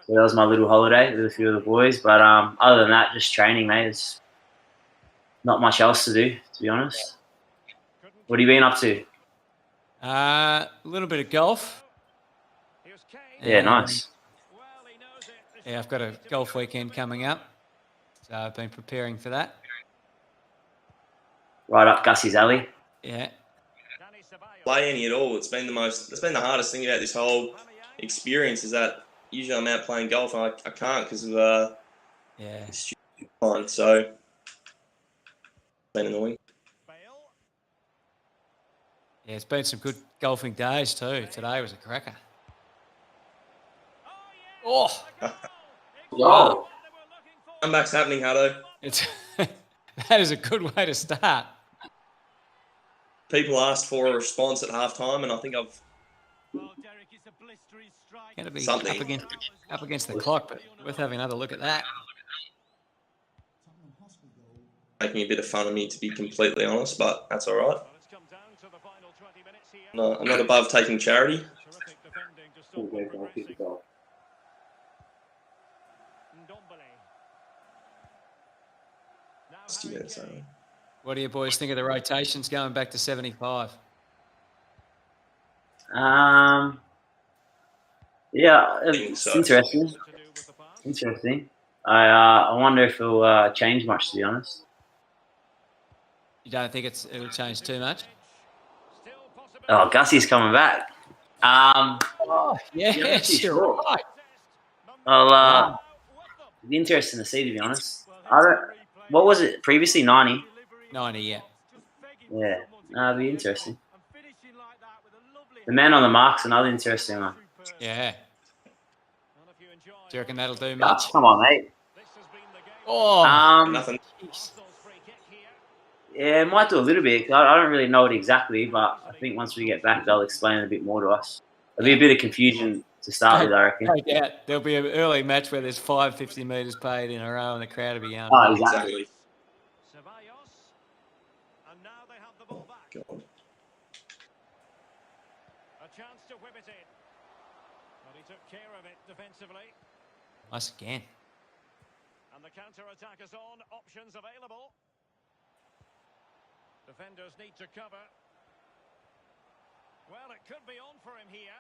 [SPEAKER 6] So that was my little holiday with a few of the boys. But other than that, just training, mate. There's not much else to do, to be honest. What have you been up to?
[SPEAKER 1] a little bit of golf.
[SPEAKER 5] Here's Kane.
[SPEAKER 6] Yeah,
[SPEAKER 1] Um,
[SPEAKER 6] nice.
[SPEAKER 5] Well, he knows it. This
[SPEAKER 1] Yeah, I've got a golf weekend coming up, so I've been preparing for that.
[SPEAKER 6] Right up Gussie's alley.
[SPEAKER 1] Yeah.
[SPEAKER 5] Danny Ceballos.
[SPEAKER 7] Play any at all. It's been the hardest thing about this whole experience is that usually I'm out playing golf and I can't because of
[SPEAKER 1] Yeah.
[SPEAKER 7] stupid line. So it's been annoying.
[SPEAKER 5] Bale.
[SPEAKER 1] Yeah, it's been some good golfing days too. Today was a cracker.
[SPEAKER 5] Oh, yeah.
[SPEAKER 1] Oh,
[SPEAKER 8] Yo.
[SPEAKER 5] They were looking for.
[SPEAKER 7] Comeback's happening, Hardo.
[SPEAKER 1] it's that is a good way to start.
[SPEAKER 7] People asked for a response at halftime, and I think I've
[SPEAKER 5] Well, Derek, it's a blistering strike.
[SPEAKER 1] Going to be
[SPEAKER 7] Something.
[SPEAKER 1] up against the clock, but worth having another look at that.
[SPEAKER 7] making a bit of fun of me, to be completely honest, but that's all right.
[SPEAKER 5] Well, it's come down to the final 20 minutes here.
[SPEAKER 7] No, I'm not above taking charity.
[SPEAKER 5] Terrific defending to stop
[SPEAKER 8] Cool game,
[SPEAKER 5] them
[SPEAKER 8] I'll keep
[SPEAKER 5] progressing.
[SPEAKER 8] it going.
[SPEAKER 5] Ndombele. Now
[SPEAKER 7] Just a
[SPEAKER 5] Harry
[SPEAKER 7] minute, so.
[SPEAKER 5] Kane.
[SPEAKER 1] What do you boys think of the rotations going back to 75?
[SPEAKER 6] Yeah,
[SPEAKER 7] think
[SPEAKER 6] it's
[SPEAKER 7] so.
[SPEAKER 6] interesting.
[SPEAKER 5] To do with the pass.
[SPEAKER 6] Interesting. I wonder if it'll change much, to be honest.
[SPEAKER 1] You don't think it'll change too much?
[SPEAKER 5] Still possible.
[SPEAKER 6] Oh, Gussie's coming back.
[SPEAKER 1] Oh, yes,
[SPEAKER 6] actually
[SPEAKER 1] you're
[SPEAKER 6] sure.
[SPEAKER 1] right.
[SPEAKER 6] I'll be interesting to see, to be honest. What was it previously? 90.
[SPEAKER 1] 90, yeah.
[SPEAKER 6] Yeah, that'd be interesting. The man on the mark's another interesting one.
[SPEAKER 1] Yeah. Do you reckon that'll do much?
[SPEAKER 6] Come on, mate.
[SPEAKER 1] Oh,
[SPEAKER 7] Nothing.
[SPEAKER 6] Yeah, it might do a little bit. I don't really know it exactly, but I think once we get back, they'll explain it a bit more to us. There'll be a bit of confusion to start with, I reckon.
[SPEAKER 1] no doubt. There'll be an early match where there's 5 50 metres paid in a row and the crowd will be going.
[SPEAKER 6] Oh,
[SPEAKER 7] Exactly.
[SPEAKER 5] Ceballos. And now they have the ball back.
[SPEAKER 7] God.
[SPEAKER 5] A chance to whip it in. Well, he took care of it defensively.
[SPEAKER 1] Nice again.
[SPEAKER 5] And the counter-attack is on. Options available. Defenders need to cover. Well, it could be on for him here.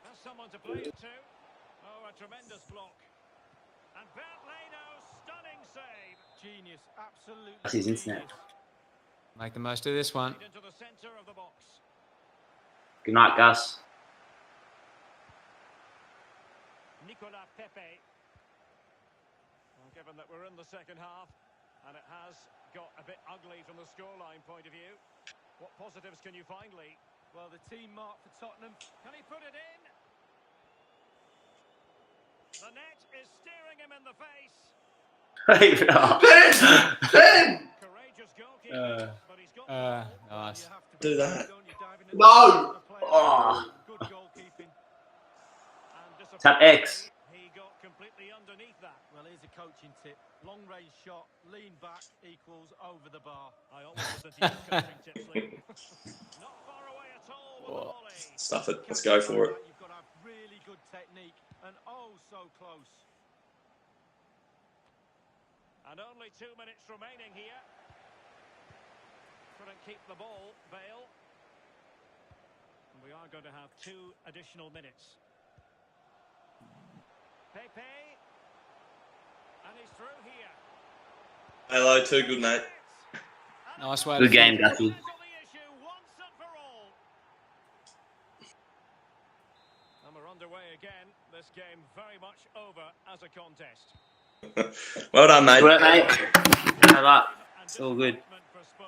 [SPEAKER 5] Has someone to play it to. Oh, a tremendous block. And Bert Leno, stunning save. Genius, absolutely.
[SPEAKER 6] That's his internet.
[SPEAKER 1] Make the most of this one.
[SPEAKER 5] Right into the centre of the box.
[SPEAKER 6] Good night, Gus.
[SPEAKER 5] Nicola Pepe. Well, given that we're in the second half, and it has got a bit ugly from the scoreline point of view, what positives can you find, Lee? Well, the team mark for Tottenham. Can he put it in? The net is staring him in the face.
[SPEAKER 8] Ben!
[SPEAKER 5] Courageous goalkeeper, but he's got the ball.
[SPEAKER 1] Nice.
[SPEAKER 7] Do that.
[SPEAKER 8] No!
[SPEAKER 6] Oh.
[SPEAKER 5] Good goalkeeping.
[SPEAKER 6] Tap X.
[SPEAKER 4] He got completely underneath that.
[SPEAKER 9] Well, here's a coaching tip. Long range shot, lean back equals over the bar.
[SPEAKER 4] I always listen to your coaching tips, Lee. Not far away at all with the volley.
[SPEAKER 7] Stuff it. Let's go for it.
[SPEAKER 9] You've got to have really good technique and oh so close.
[SPEAKER 4] And only 2 minutes remaining here. Couldn't keep the ball, Bale. And we are going to have 2 additional minutes. Pepe. And he's through here.
[SPEAKER 7] Hello, too good, mate.
[SPEAKER 1] Nice way.
[SPEAKER 6] Good game, Ducky.
[SPEAKER 4] And we're underway again. This game very much over as a contest.
[SPEAKER 7] Well done, mate.
[SPEAKER 6] Good work, mate. Good luck. It's all good.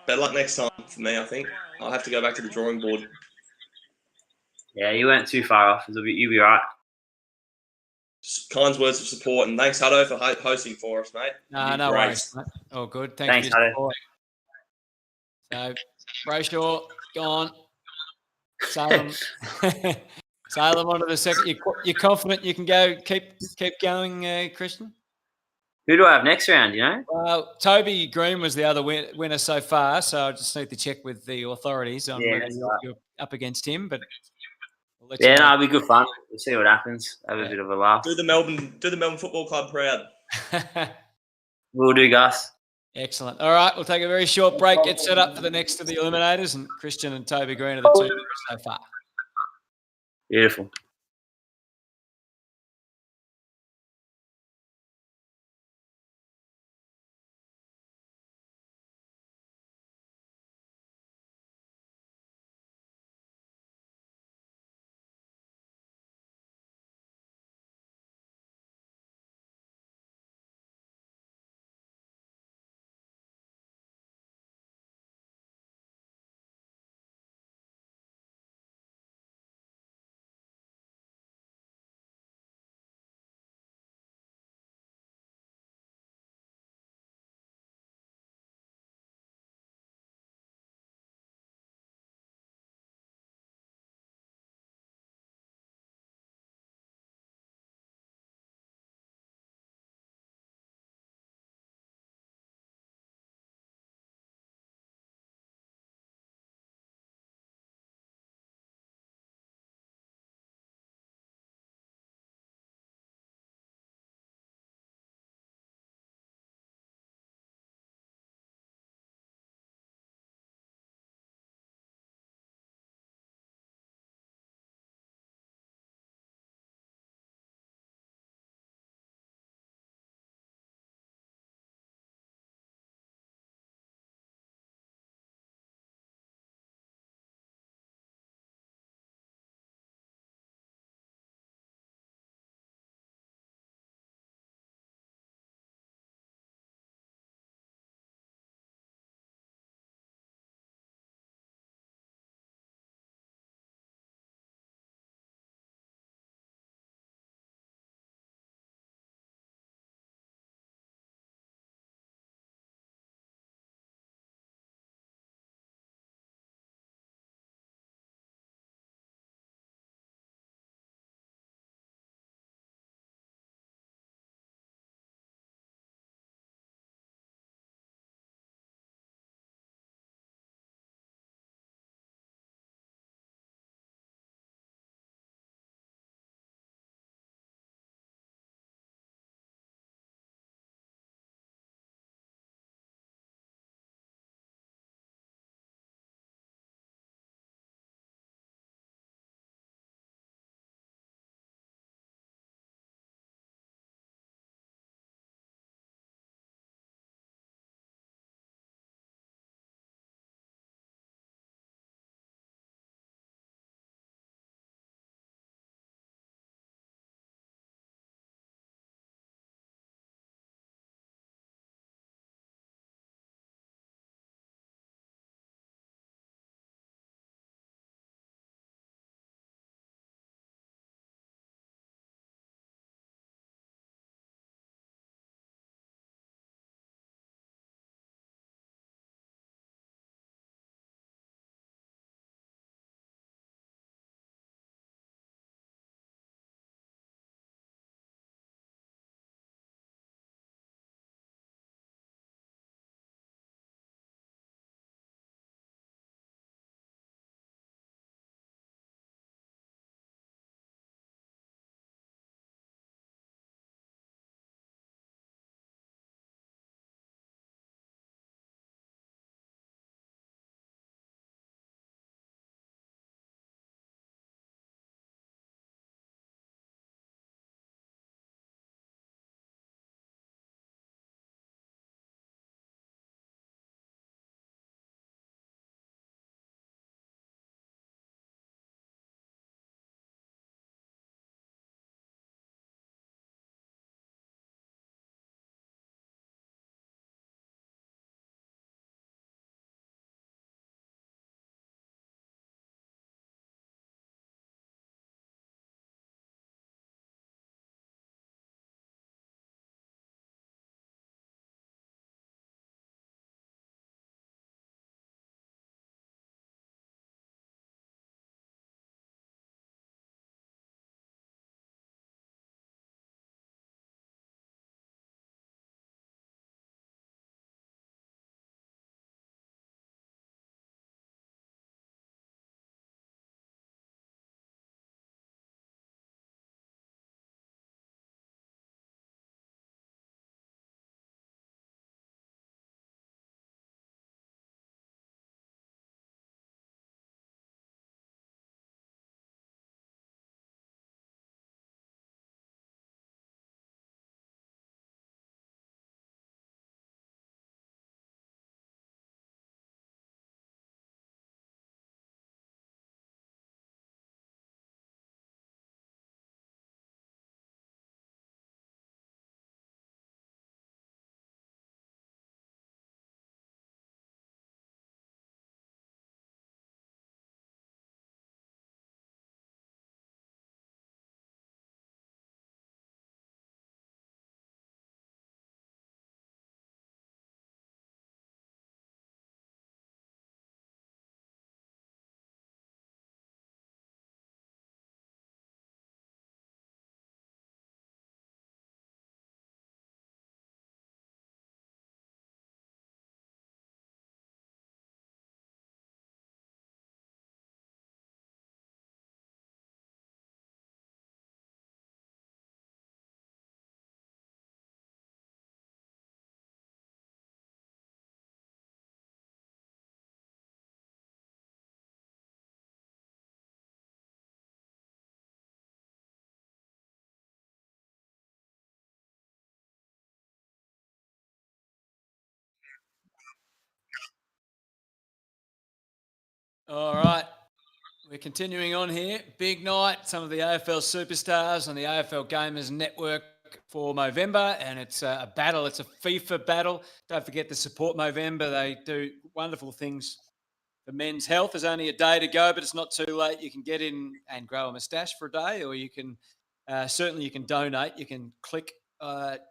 [SPEAKER 7] Better luck next time for me, I think. I'll have to go back to the drawing board.
[SPEAKER 6] Yeah, you weren't too far off. You'll be all right.
[SPEAKER 7] Kind words of support, and thanks, Hutto, for hosting for us, mate.
[SPEAKER 1] No
[SPEAKER 7] Great.
[SPEAKER 1] worries, mate. All good.
[SPEAKER 6] Thanks,
[SPEAKER 1] for your
[SPEAKER 6] Hutto.
[SPEAKER 1] support. So, Brayshaw, gone. Salem. Salem onto the second. You're confident you can go keep going, Christian?
[SPEAKER 6] Who do I have next round, you know?
[SPEAKER 1] Well, Toby Green was the other winner so far, so I just need to check with the authorities on whether
[SPEAKER 6] that's right.
[SPEAKER 1] you're up against him. But we'll let
[SPEAKER 6] Yeah,
[SPEAKER 1] you know.
[SPEAKER 6] no, it'll be good fun. We'll see what happens. Have a bit of a laugh.
[SPEAKER 7] Do the Melbourne Football Club proud.
[SPEAKER 6] We'll do, Gus.
[SPEAKER 1] Excellent. All right, we'll take a very short break, get set up for the next of the Eliminators, and Christian and Toby Green are the 2 winners so far.
[SPEAKER 6] Beautiful.
[SPEAKER 1] All right. We're continuing on here. Big night. Some of the AFL superstars on the AFL Gamers Network for Movember, and it's a battle. It's a FIFA battle. Don't forget to support Movember. They do wonderful things for men's health. There's only a day to go, but it's not too late. You can get in and grow a moustache for a day, or you can certainly you can donate. You can click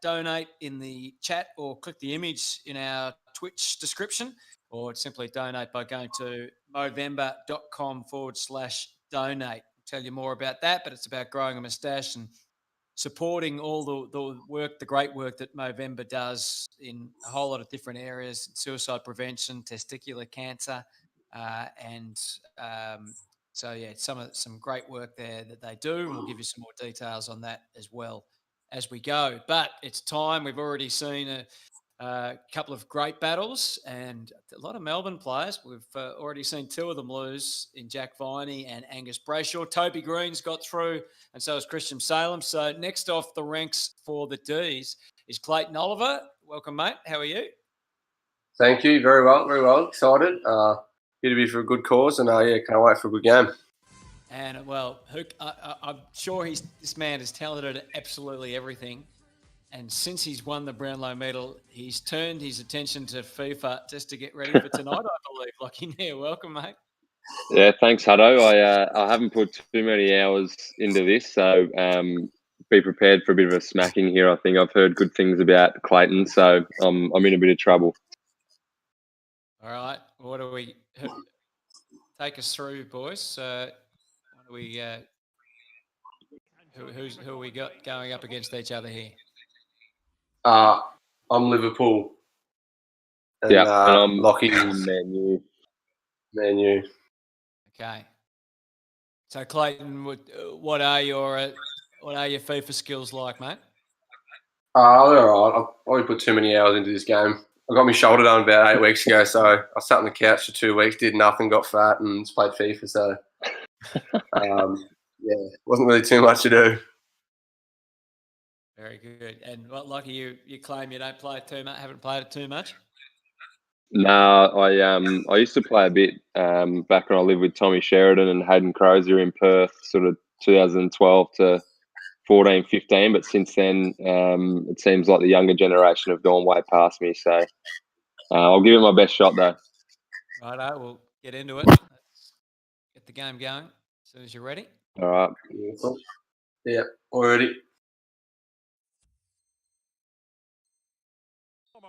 [SPEAKER 1] donate in the chat, or click the image in our Twitch description, or simply donate by going to movember.com/donate. I'll tell you more about that, but it's about growing a moustache and supporting all the work, the great work that Movember does in a whole lot of different areas: suicide prevention, testicular cancer, and so yeah, some great work there that they do, and we'll give you some more details on that as well as we go. But it's time. We've already seen a couple of great battles and a lot of Melbourne players. We've already seen two of them lose in Jack Viney and Angus Brayshaw. Toby Green's got through, and so has Christian Salem. So next off the ranks for the Ds is Clayton Oliver. Welcome, mate. How are you?
[SPEAKER 8] Thank you. Very well. Very well. Excited. Here to be for a good cause, and yeah, can't wait for a good game.
[SPEAKER 1] And well, I'm sure this man is talented at absolutely everything. And since he's won the Brownlow medal, he's turned his attention to FIFA just to get ready for tonight, I believe. Lockie Near, welcome, mate.
[SPEAKER 10] Yeah, thanks, Hutto. I haven't put too many hours into this, so be prepared for a bit of a smacking here. I think I've heard good things about Clayton, so I'm in a bit of trouble.
[SPEAKER 1] All right. What do we take us through, boys? What do we? Who we got going up against each other here?
[SPEAKER 8] I'm Liverpool. And,
[SPEAKER 10] and I'm
[SPEAKER 8] Lockie's
[SPEAKER 10] Man U.
[SPEAKER 1] Okay. So Clayton, what are your FIFA skills like, mate?
[SPEAKER 8] they're all right. I've probably put too many hours into this game. I got my shoulder done about 8 weeks ago, so I sat on the couch for 2 weeks, did nothing, got fat, and just played FIFA. So, yeah, wasn't really too much to do.
[SPEAKER 1] Very good. And what, Lockie, you claim you don't play too much, haven't played it too much?
[SPEAKER 10] No, I used to play a bit back when I lived with Tommy Sheridan and Hayden Crozier in Perth, sort of 2012 to 14, 15. But since then, it seems like the younger generation have gone way past me. So I'll give it my best shot, though.
[SPEAKER 1] Righto, we'll get into it. Let's get the game going as soon as you're ready.
[SPEAKER 10] All right.
[SPEAKER 8] Yeah, already.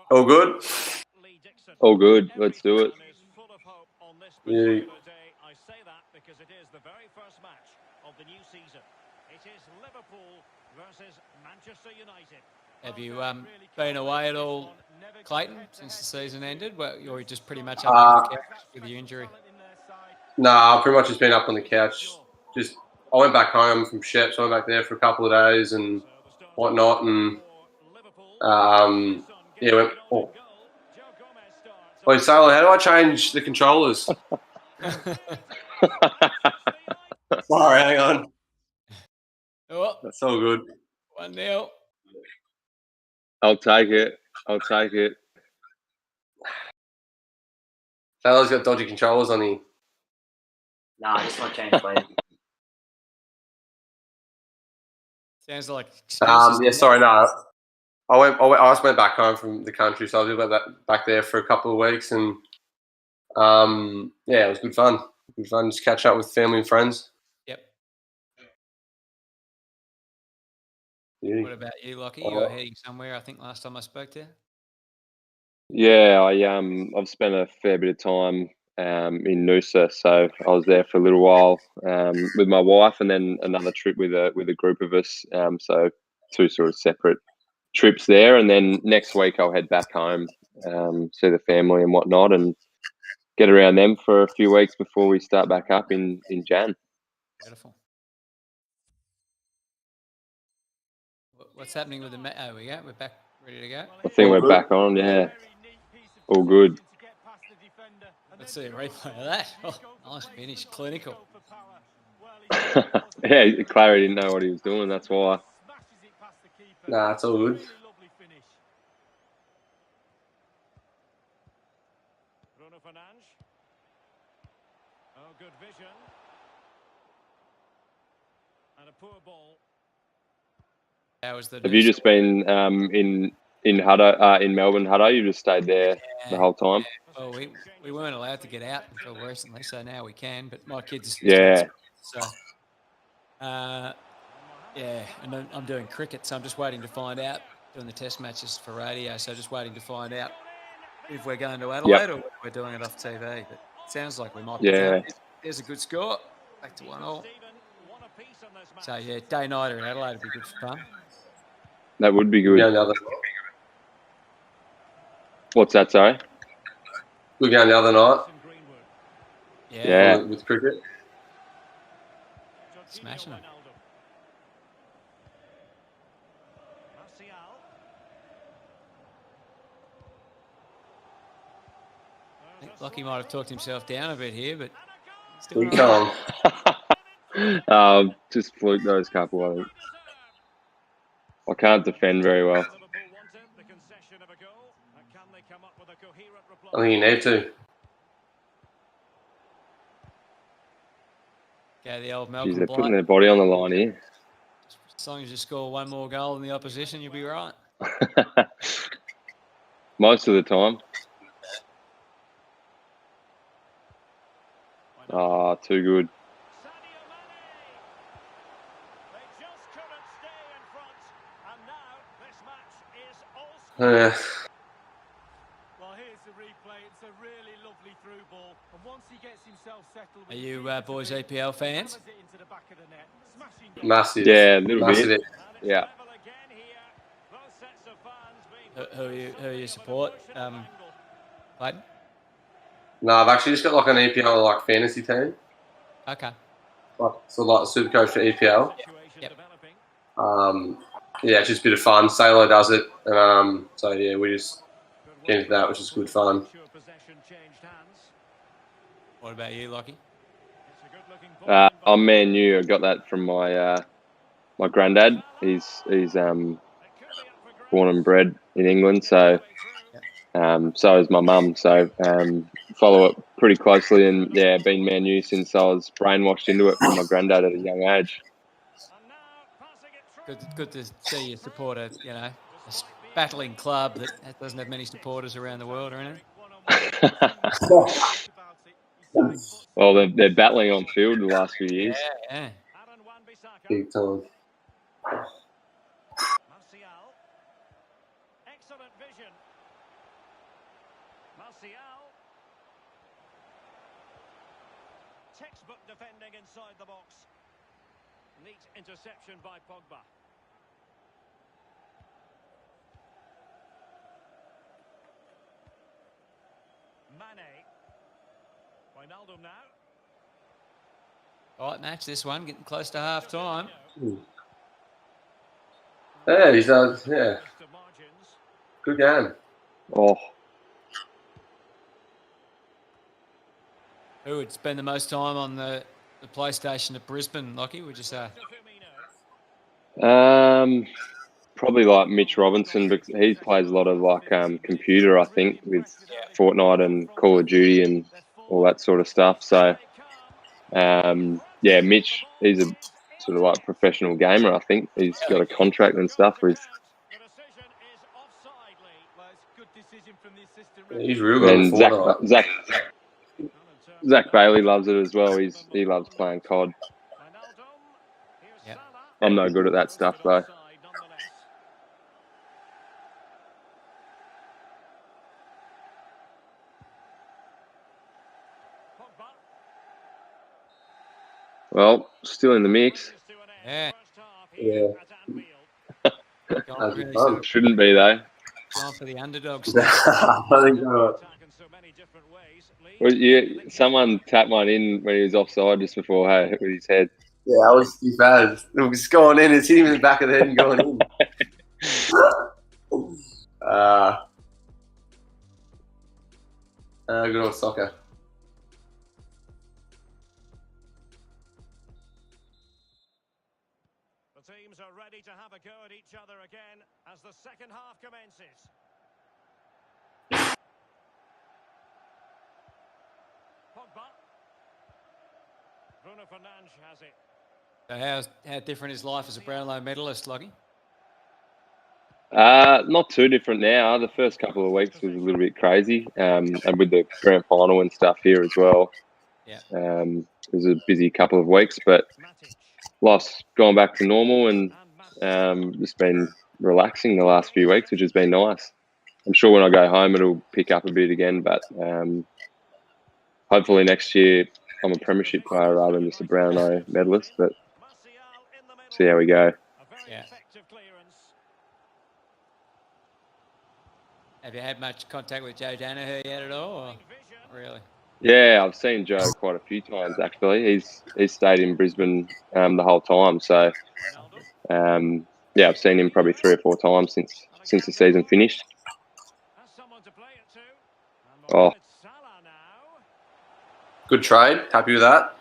[SPEAKER 8] All good?
[SPEAKER 10] All good. Let's do it.
[SPEAKER 8] Yeah.
[SPEAKER 4] I say that because it is the very first match of the new season. It is Liverpool versus Manchester United.
[SPEAKER 1] Have you been away at all, Clayton, since the season ended? Well, you're just pretty much up on the couch with your injury.
[SPEAKER 8] Nah, I've pretty much just been up on the couch. I went back home from Sheps. I went back there for a couple of days and whatnot, and yeah. Wait, Sailor, how do I change the controllers? Sorry, hang on.
[SPEAKER 1] Oh,
[SPEAKER 8] That's all good.
[SPEAKER 1] 1-0.
[SPEAKER 10] I'll take it.
[SPEAKER 8] Sailor's got dodgy controllers on him.
[SPEAKER 6] Nah, I just want to change players.
[SPEAKER 1] Sounds like excuses.
[SPEAKER 8] Yeah, sorry, no. I just went back home from the country, so I was back there for a couple of weeks, and yeah, it was good fun. Good fun, just catch up with family and friends.
[SPEAKER 1] Yep.
[SPEAKER 8] Yeah.
[SPEAKER 1] What about you, Lockie? You were heading somewhere, I think, last time I spoke to you.
[SPEAKER 10] Yeah, I've spent a fair bit of time in Noosa, so I was there for a little while with my wife, and then another trip with a group of us. So two sort of separate trips there, and then next week I'll head back home, see the family and whatnot, and get around them for a few weeks before we start back up in Jan.
[SPEAKER 1] Beautiful. What's happening with the oh, we're back, ready to go.
[SPEAKER 10] I think we're back on. Yeah, all good.
[SPEAKER 1] Let's see a replay of that. Oh, nice finish, clinical.
[SPEAKER 10] Yeah, Clary didn't know what he was doing. That's why.
[SPEAKER 8] Nah, it's all good.
[SPEAKER 5] good vision. And a poor ball.
[SPEAKER 1] That was the
[SPEAKER 10] Have you just been in Hutto, in Melbourne, Hutto? You just stayed there the whole time?
[SPEAKER 1] Well, we weren't allowed to get out until recently, so now we can. But my kids,
[SPEAKER 10] Yeah.
[SPEAKER 1] so yeah, and I'm doing cricket, so I'm just waiting to find out. Doing the test matches for radio, so just waiting to find out if we're going to Adelaide or whether we're doing it off TV. But it sounds like we might be going. There's a good score, back to 1-1. So yeah, day nighter in Adelaide would be good for fun.
[SPEAKER 10] That would be good.
[SPEAKER 8] We're going the other night.
[SPEAKER 10] What's that, sorry?
[SPEAKER 8] We're going the other night.
[SPEAKER 10] Yeah.
[SPEAKER 8] With cricket.
[SPEAKER 1] Smashing them. I think Lockie might have talked himself down a bit here, but still
[SPEAKER 10] just fluke those couple, I think. I can't defend very well.
[SPEAKER 8] I think you need to.
[SPEAKER 1] Okay, the old
[SPEAKER 10] Jeez,
[SPEAKER 1] Malcolm
[SPEAKER 10] they're
[SPEAKER 1] Blight.
[SPEAKER 10] putting their body on the line here.
[SPEAKER 1] As long as you score one more goal than the opposition, you'll be right.
[SPEAKER 10] Most of the time. Ah, too good.
[SPEAKER 9] Well, here's the replay. It's a really lovely through ball, and once he gets himself settled.
[SPEAKER 1] Are you boys EPL fans?
[SPEAKER 8] Massive.
[SPEAKER 10] Yeah, a little
[SPEAKER 8] Massive.
[SPEAKER 10] bit. Yeah.
[SPEAKER 1] Who you support? Clayton?
[SPEAKER 8] No, I've actually just got like an EPL like fantasy team.
[SPEAKER 1] Okay.
[SPEAKER 8] So like super coach for EPL.
[SPEAKER 1] Yep.
[SPEAKER 8] Yeah, it's just a bit of fun. Salo does it, and so yeah, we just get into that, which is good fun.
[SPEAKER 1] What about you, Lockie?
[SPEAKER 10] I'm Man U. I got that from my my granddad. He's born and bred in England, so so is my mum. So follow it pretty closely, and yeah, been Man U since I was brainwashed into it from my granddad at a young age.
[SPEAKER 1] Good to see you support a battling club that doesn't have many supporters around the world or anything.
[SPEAKER 10] Well, they're battling on field the last few years.
[SPEAKER 1] Yeah.
[SPEAKER 8] Big time.
[SPEAKER 5] Excellent vision. Martial. Textbook defending inside the box. Neat interception by Pogba. Mane. Wijnaldum now.
[SPEAKER 1] All right, match this one, getting close to half time.
[SPEAKER 8] Yeah, he's yeah. Good game.
[SPEAKER 10] Oh.
[SPEAKER 1] Who would spend the most time on the PlayStation at Brisbane, Lockie, would you say?
[SPEAKER 10] Probably like Mitch Robinson, because he plays a lot of like computer, I think, with Fortnite and Call of Duty and all that sort of stuff. So, yeah, Mitch, he's a sort of like professional gamer, I think. He's got a contract and stuff with.
[SPEAKER 8] He's real good.
[SPEAKER 10] And Zach Bailey loves it as well. He loves playing COD.
[SPEAKER 1] Yep.
[SPEAKER 10] I'm no good at that stuff though. Well, still in the mix.
[SPEAKER 1] Yeah.
[SPEAKER 8] Yeah.
[SPEAKER 10] Shouldn't be though.
[SPEAKER 1] Going for the underdogs.
[SPEAKER 8] I think so.
[SPEAKER 10] Well, someone tapped mine in when he was offside just before, hey, with his head.
[SPEAKER 8] Yeah, I was too bad. It was going in. It's hitting him in the back of the head and going in. Good on soccer.
[SPEAKER 5] The teams are ready to have a go at each other again as the second half commences. Pogba. Bruno Fernandes has it.
[SPEAKER 1] So how different is life as a Brownlow medalist, Lockie?
[SPEAKER 10] Not too different now. The first couple of weeks was a little bit crazy, and with the grand final and stuff here as well.
[SPEAKER 1] Yeah.
[SPEAKER 10] It was a busy couple of weeks, but life's gone back to normal, and just been relaxing the last few weeks, which has been nice. I'm sure when I go home, it'll pick up a bit again, but hopefully next year I'm a premiership player rather than just a Brownlow medalist. But see how we go.
[SPEAKER 1] Yeah. Have you had much contact with Joe Danaher yet at all? Or not really?
[SPEAKER 10] Yeah, I've seen Joe quite a few times actually. He's stayed in Brisbane the whole time, so yeah, I've seen him probably 3 or 4 times since the season finished. Oh,
[SPEAKER 8] Good trade. Happy with that.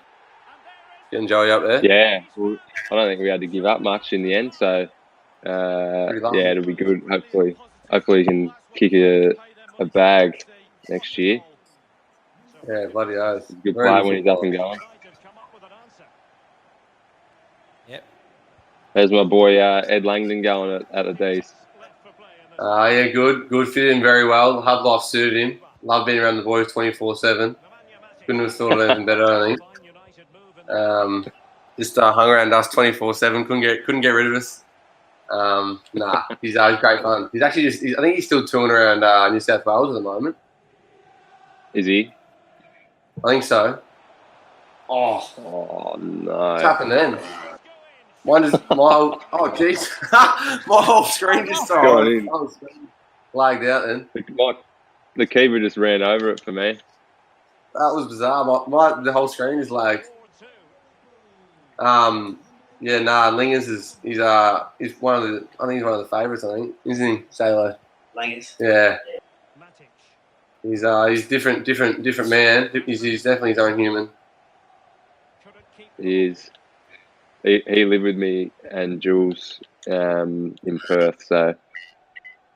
[SPEAKER 8] Getting Joey up there.
[SPEAKER 10] yeah. Well, I don't think we had to give up much in the end, so yeah, it'll be good. Hopefully he can kick a bag next year.
[SPEAKER 8] Yeah, bloody oath.
[SPEAKER 10] He's a good player when he's up and going.
[SPEAKER 1] Yep.
[SPEAKER 10] There's my boy Ed Langdon going at the D's.
[SPEAKER 8] Yeah, good. Good. Fit in very well. Hub life suited him. Love being around the boys 24/7. Couldn't have thought of anything better, I think. Just hung around us 24/7. Couldn't get rid of us. Nah, he's great fun. He's actually I think he's still touring around New South Wales at the moment.
[SPEAKER 10] Is he?
[SPEAKER 8] I think so.
[SPEAKER 10] Oh no!
[SPEAKER 8] What's happened then? Oh jeez, my whole screen just lagged out then.
[SPEAKER 10] The keeper just ran over it for me.
[SPEAKER 8] That was bizarre. The whole screen is lagged. Yeah, nah. Lingers he's one of the. I think he's one of the favourites. I think, isn't he, Salo?
[SPEAKER 6] Langers.
[SPEAKER 8] Yeah. He's different man. He's definitely his own human.
[SPEAKER 10] He is. He lived with me and Jules in Perth, so.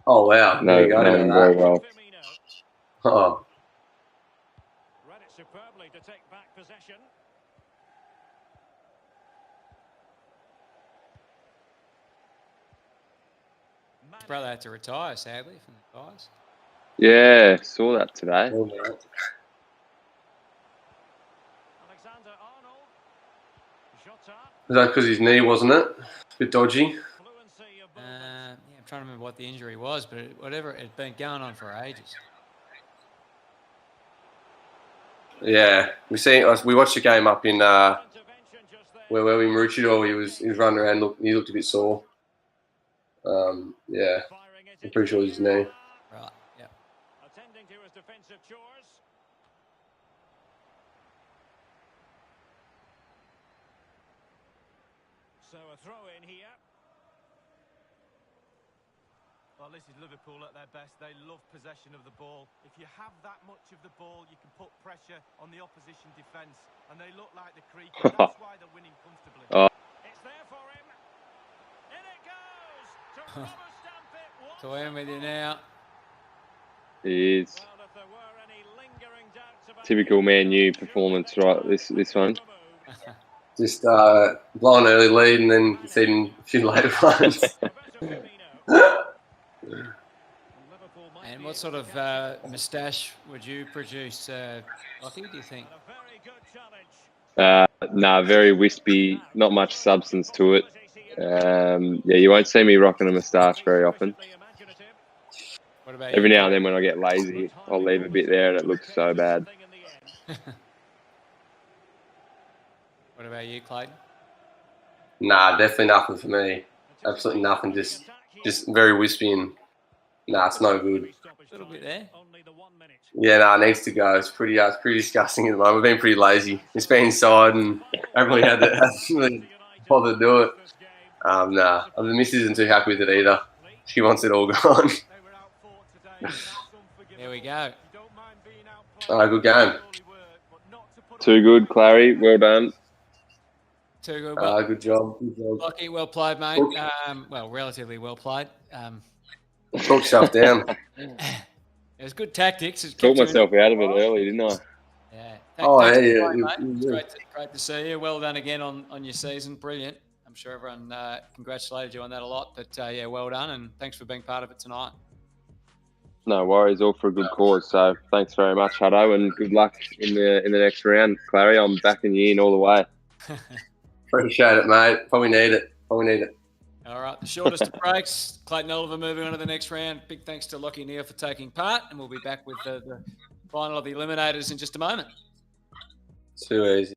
[SPEAKER 8] Oh wow!
[SPEAKER 10] Know him very well.
[SPEAKER 8] Oh.
[SPEAKER 5] Read it superbly to take back possession.
[SPEAKER 1] His brother had to retire, sadly, from the guys.
[SPEAKER 10] Yeah, saw that today.
[SPEAKER 8] Oh,
[SPEAKER 5] Alexander Arnold. Jota.
[SPEAKER 8] Was that because his knee, wasn't it? A bit dodgy.
[SPEAKER 1] Yeah, I'm trying to remember what the injury was, but whatever, it had been going on for ages.
[SPEAKER 8] Yeah, we watched the game up in where we Maroochydore. He was running around. He looked a bit sore. Yeah, I'm pretty sure it was his knee.
[SPEAKER 1] Right. Yeah.
[SPEAKER 5] Attending to his defensive chores. So a throw in here.
[SPEAKER 9] Well, this is Liverpool at their best. They love possession of the ball. If you have that much of the ball, you can put pressure on the opposition defence. And they look like the creek. That's why they're winning comfortably.
[SPEAKER 5] It's there for him. In it goes. To rubber stamp it.
[SPEAKER 1] So I'm with you now.
[SPEAKER 10] He is.
[SPEAKER 5] Well, if there were any lingering doubts about
[SPEAKER 10] Typical Man U performance, right? This one.
[SPEAKER 8] Just blowing an early lead and then conceding a few later ones.
[SPEAKER 1] And what sort of moustache would you produce, Lockie, do you think?
[SPEAKER 10] Very wispy, not much substance to it. Yeah, you won't see me rocking a moustache very often.
[SPEAKER 1] What about
[SPEAKER 10] Every
[SPEAKER 1] you?
[SPEAKER 10] now and then when I get lazy, I'll leave a bit there and it looks so bad.
[SPEAKER 1] What about you, Clayton?
[SPEAKER 8] Nah, definitely nothing for me. Absolutely nothing. Just very wispy and nah, it's no good.
[SPEAKER 1] A little bit there.
[SPEAKER 8] Yeah, nah, it needs to go. It's pretty disgusting at the moment. We've been pretty lazy. Just been inside and haven't really bothered to do it. Nah, the missus isn't too happy with it either. She wants it all gone.
[SPEAKER 1] There we go.
[SPEAKER 8] Good game.
[SPEAKER 10] Too good, Clary. Well done.
[SPEAKER 1] Too good. Well,
[SPEAKER 8] Good job. Good job.
[SPEAKER 1] Lockie, well played, mate. Well, relatively well played.
[SPEAKER 8] Talk yourself down.
[SPEAKER 1] It was good tactics. It
[SPEAKER 10] Talked
[SPEAKER 1] kept you in-
[SPEAKER 10] myself out of it early, didn't I?
[SPEAKER 1] Yeah.
[SPEAKER 8] Oh,
[SPEAKER 1] Thanks
[SPEAKER 8] yeah,
[SPEAKER 1] for playing,
[SPEAKER 8] yeah.
[SPEAKER 1] mate. It's great to see you. Well done again on your season. Brilliant. I'm sure everyone congratulated you on that a lot. But yeah, well done, and thanks for being part of it tonight.
[SPEAKER 10] No worries, all for a good cause. So thanks very much, Hutto, and good luck in the next round, Clary. I'm backing you in all the way.
[SPEAKER 8] Appreciate it, mate. Probably need it.
[SPEAKER 1] All right, the shortest of breaks. Clayton Oliver moving on to the next round. Big thanks to Lockie Neal for taking part, and we'll be back with the final of the Eliminators in just a moment.
[SPEAKER 8] Too easy.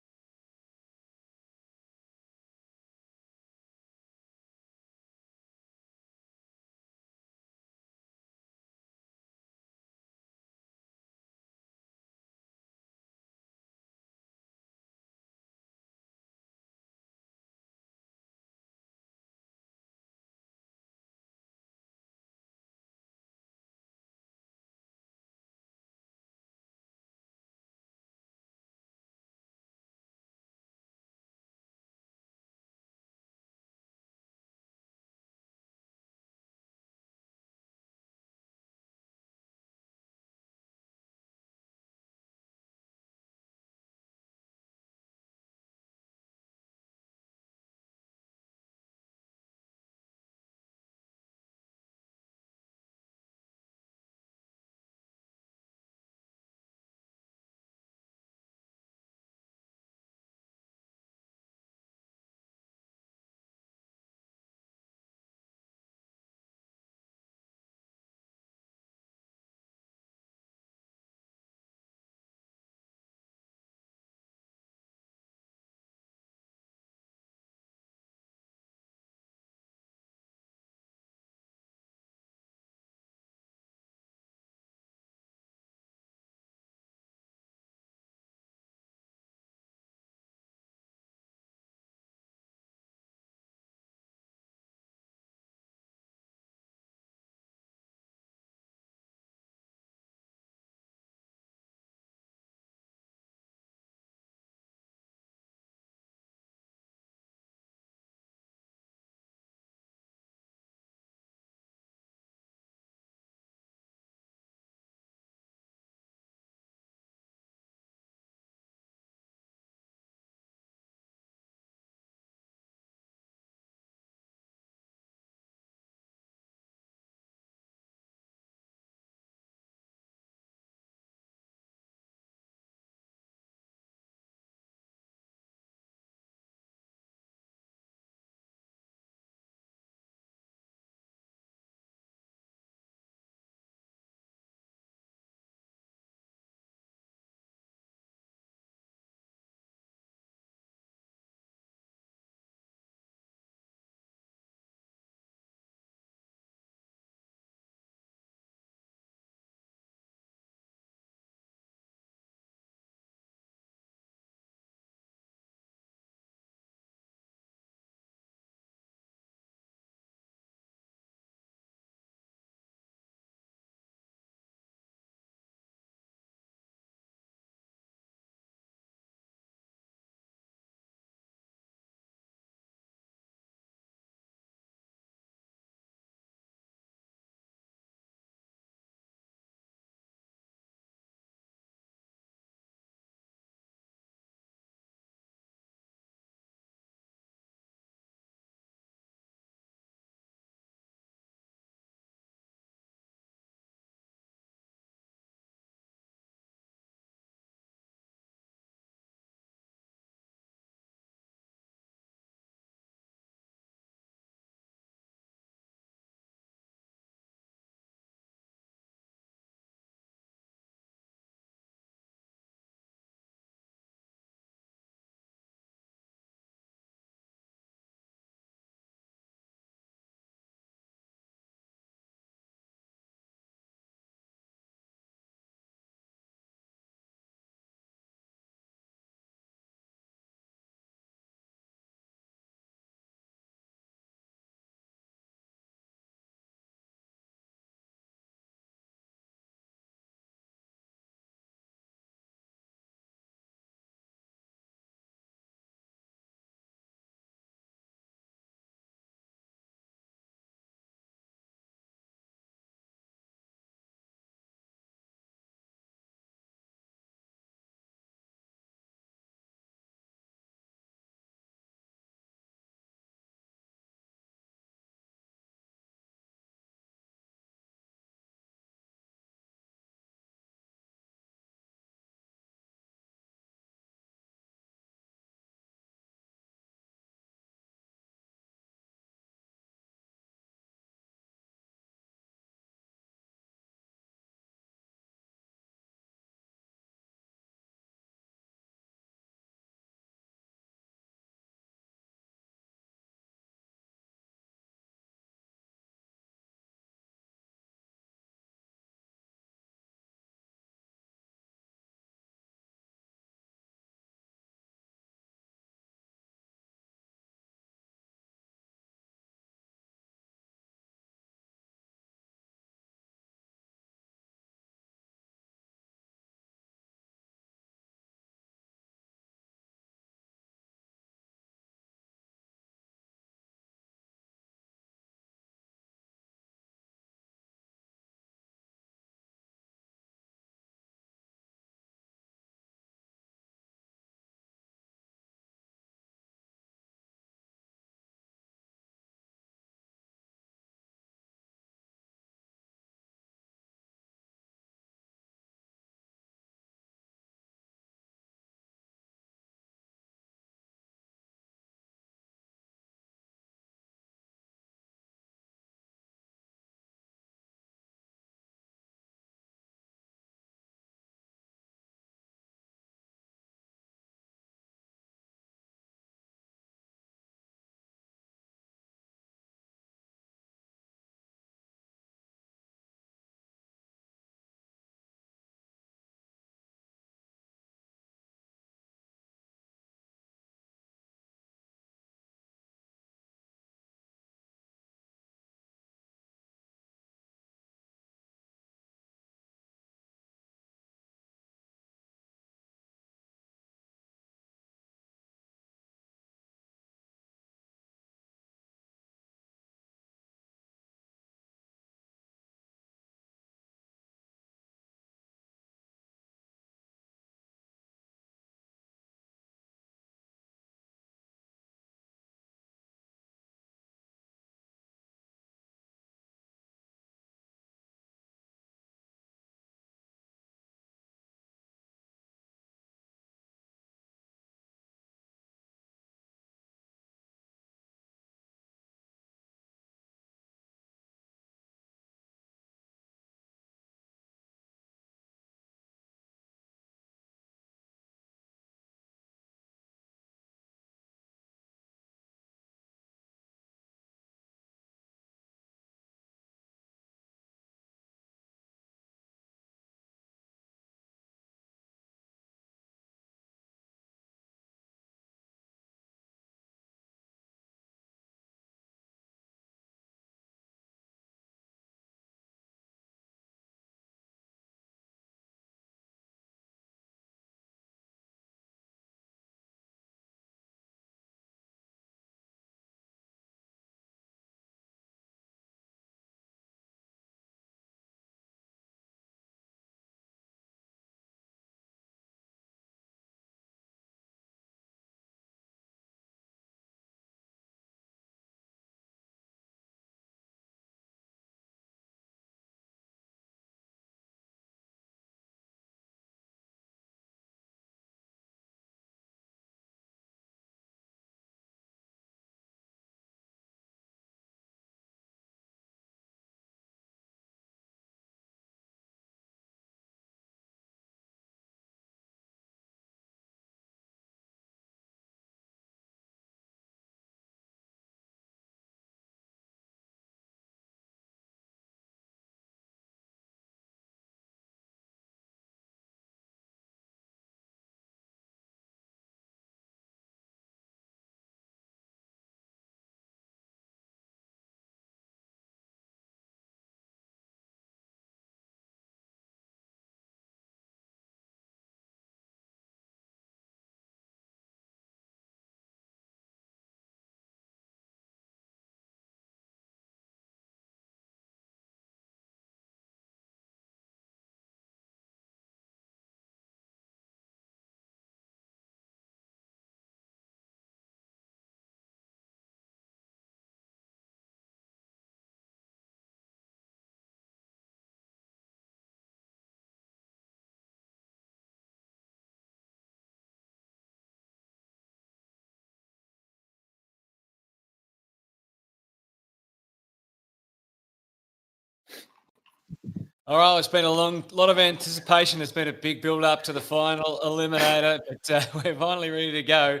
[SPEAKER 1] All right, it's been a lot of anticipation. It's been a big build-up to the final eliminator, but we're finally ready to go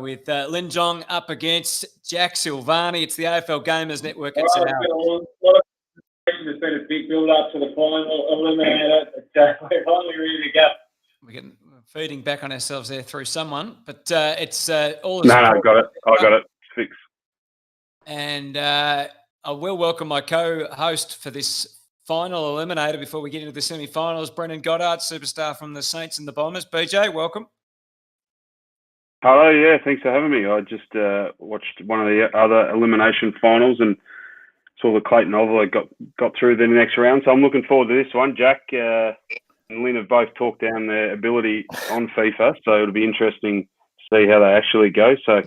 [SPEAKER 1] with Lin Jong up against Jack Silvani. It's the AFL Gamers Network. It's
[SPEAKER 11] There's been a big build-up to the final eliminator, but we're finally ready to go.
[SPEAKER 1] We're feeding back on ourselves there through someone, but it's all.
[SPEAKER 11] No, I got it. Fixed.
[SPEAKER 1] And I will welcome my co-host for this final eliminator before we get into the semi-finals, Brendan Goddard, superstar from the Saints and the Bombers. BJ, welcome.
[SPEAKER 11] Hello, yeah, thanks for having me. I just watched one of the other elimination finals and saw the Clayton Oval got through the next round. So I'm looking forward to this one. Jack and Lynn have both talked down their ability on FIFA, so it'll be interesting to see how they actually go. So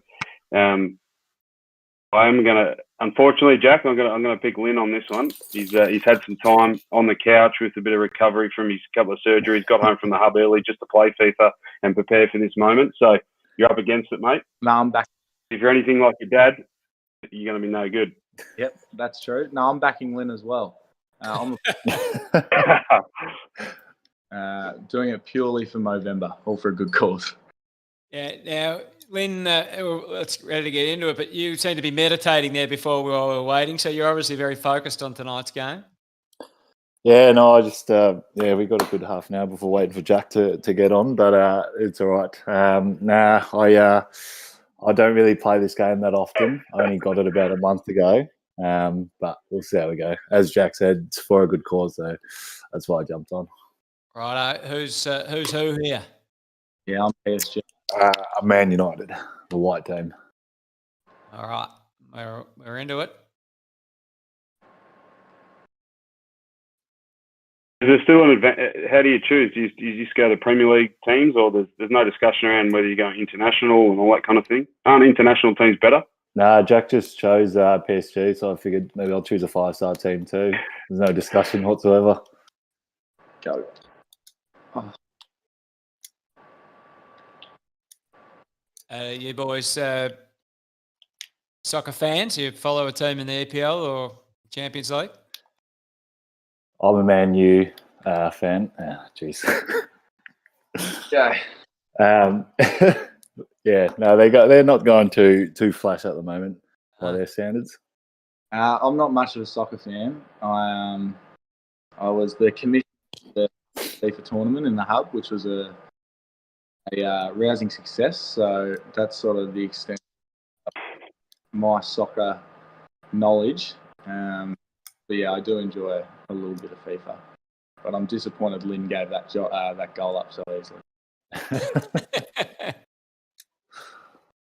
[SPEAKER 11] I'm gonna, unfortunately, Jack, I'm gonna pick Lynn on this one. He's had some time on the couch with a bit of recovery from his couple of surgeries. Got home from the hub early just to play FIFA and prepare for this moment. So you're up against it, mate.
[SPEAKER 12] No, I'm back.
[SPEAKER 11] If you're anything like your dad, you're gonna be no good.
[SPEAKER 12] Yep, that's true. No, I'm backing Lynn as well. I'm doing it purely for Movember, all for a good cause.
[SPEAKER 1] Yeah. Now, Lynn, let's ready to get into it. But you seem to be meditating there before we were waiting, so you're obviously very focused on tonight's game.
[SPEAKER 13] Yeah, no, I just we got a good half an hour before waiting for Jack to get on, but it's all right. I don't really play this game that often. I only got it about a month ago, but we'll see how we go. As Jack said, it's for a good cause, so that's why I jumped on.
[SPEAKER 1] Right, who's who here?
[SPEAKER 12] Yeah, I'm PSG.
[SPEAKER 13] Man United, the white team.
[SPEAKER 1] All right, we're into it.
[SPEAKER 11] Is there still an advantage? How do you choose? Do you just go to Premier League teams, or there's no discussion around whether you're going international and all that kind of thing? Aren't international teams better?
[SPEAKER 13] Nah, Jack just chose PSG, so I figured maybe I'll choose a 5-star team too. There's no discussion whatsoever.
[SPEAKER 12] Go.
[SPEAKER 1] You boys soccer fans? You follow a team in the EPL or Champions League?
[SPEAKER 13] I'm a Man U fan. Jeez.
[SPEAKER 12] Yeah.
[SPEAKER 13] Yeah. No, they're not going too flash at the moment by their standards.
[SPEAKER 12] I'm not much of a soccer fan. I was the commissioner of the FIFA tournament in the hub, which was a rousing success. So that's sort of the extent of my soccer knowledge. But yeah, I do enjoy a little bit of FIFA. But I'm disappointed Lynn gave that goal up so easily.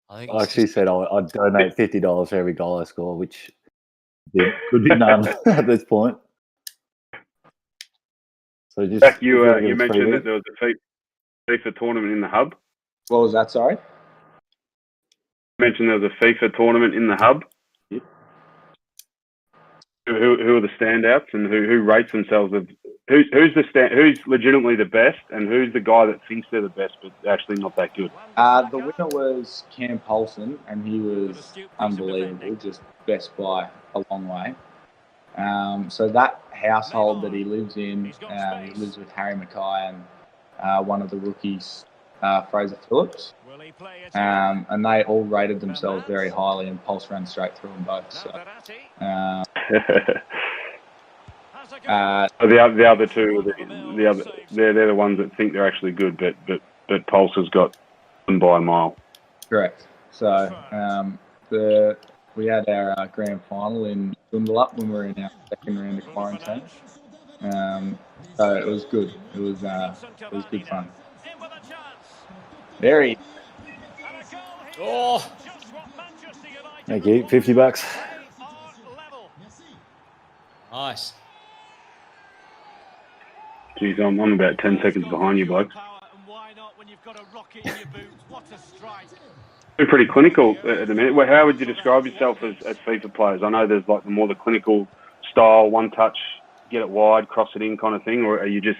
[SPEAKER 13] I actually said I'd donate $50 for every goal I score, which could be none at this point. So just
[SPEAKER 11] Jack, you mentioned that there was a FIFA tournament in the hub.
[SPEAKER 12] What was that? Sorry.
[SPEAKER 11] You mentioned there was a FIFA tournament in the hub.
[SPEAKER 12] Yep.
[SPEAKER 11] Who are the standouts and who rates themselves? Who's legitimately the best and who's the guy that thinks they're the best but actually not that good?
[SPEAKER 12] The winner was Cam Polson, and he was unbelievable, just best by a long way. So that household that he lives in, he lives with Harry Mackay and one of the rookies, Fraser Phillips. And they all rated themselves very highly, and Pulse ran straight through them both. So,
[SPEAKER 11] the other two, they're the ones that think they're actually good, but Pulse has got them by a mile.
[SPEAKER 12] Correct. So we had our grand final in Joondalup when we were in our second round of quarantine. So it was good. It was good fun. Very.
[SPEAKER 1] Oh.
[SPEAKER 13] Thank you. $50.
[SPEAKER 1] Nice.
[SPEAKER 11] Geez, I'm about 10 seconds behind you, blokes. You're pretty clinical at the minute. Well, how would you describe yourself as FIFA players? I know there's like the clinical style, one touch, get it wide, cross it in kind of thing, or are you just,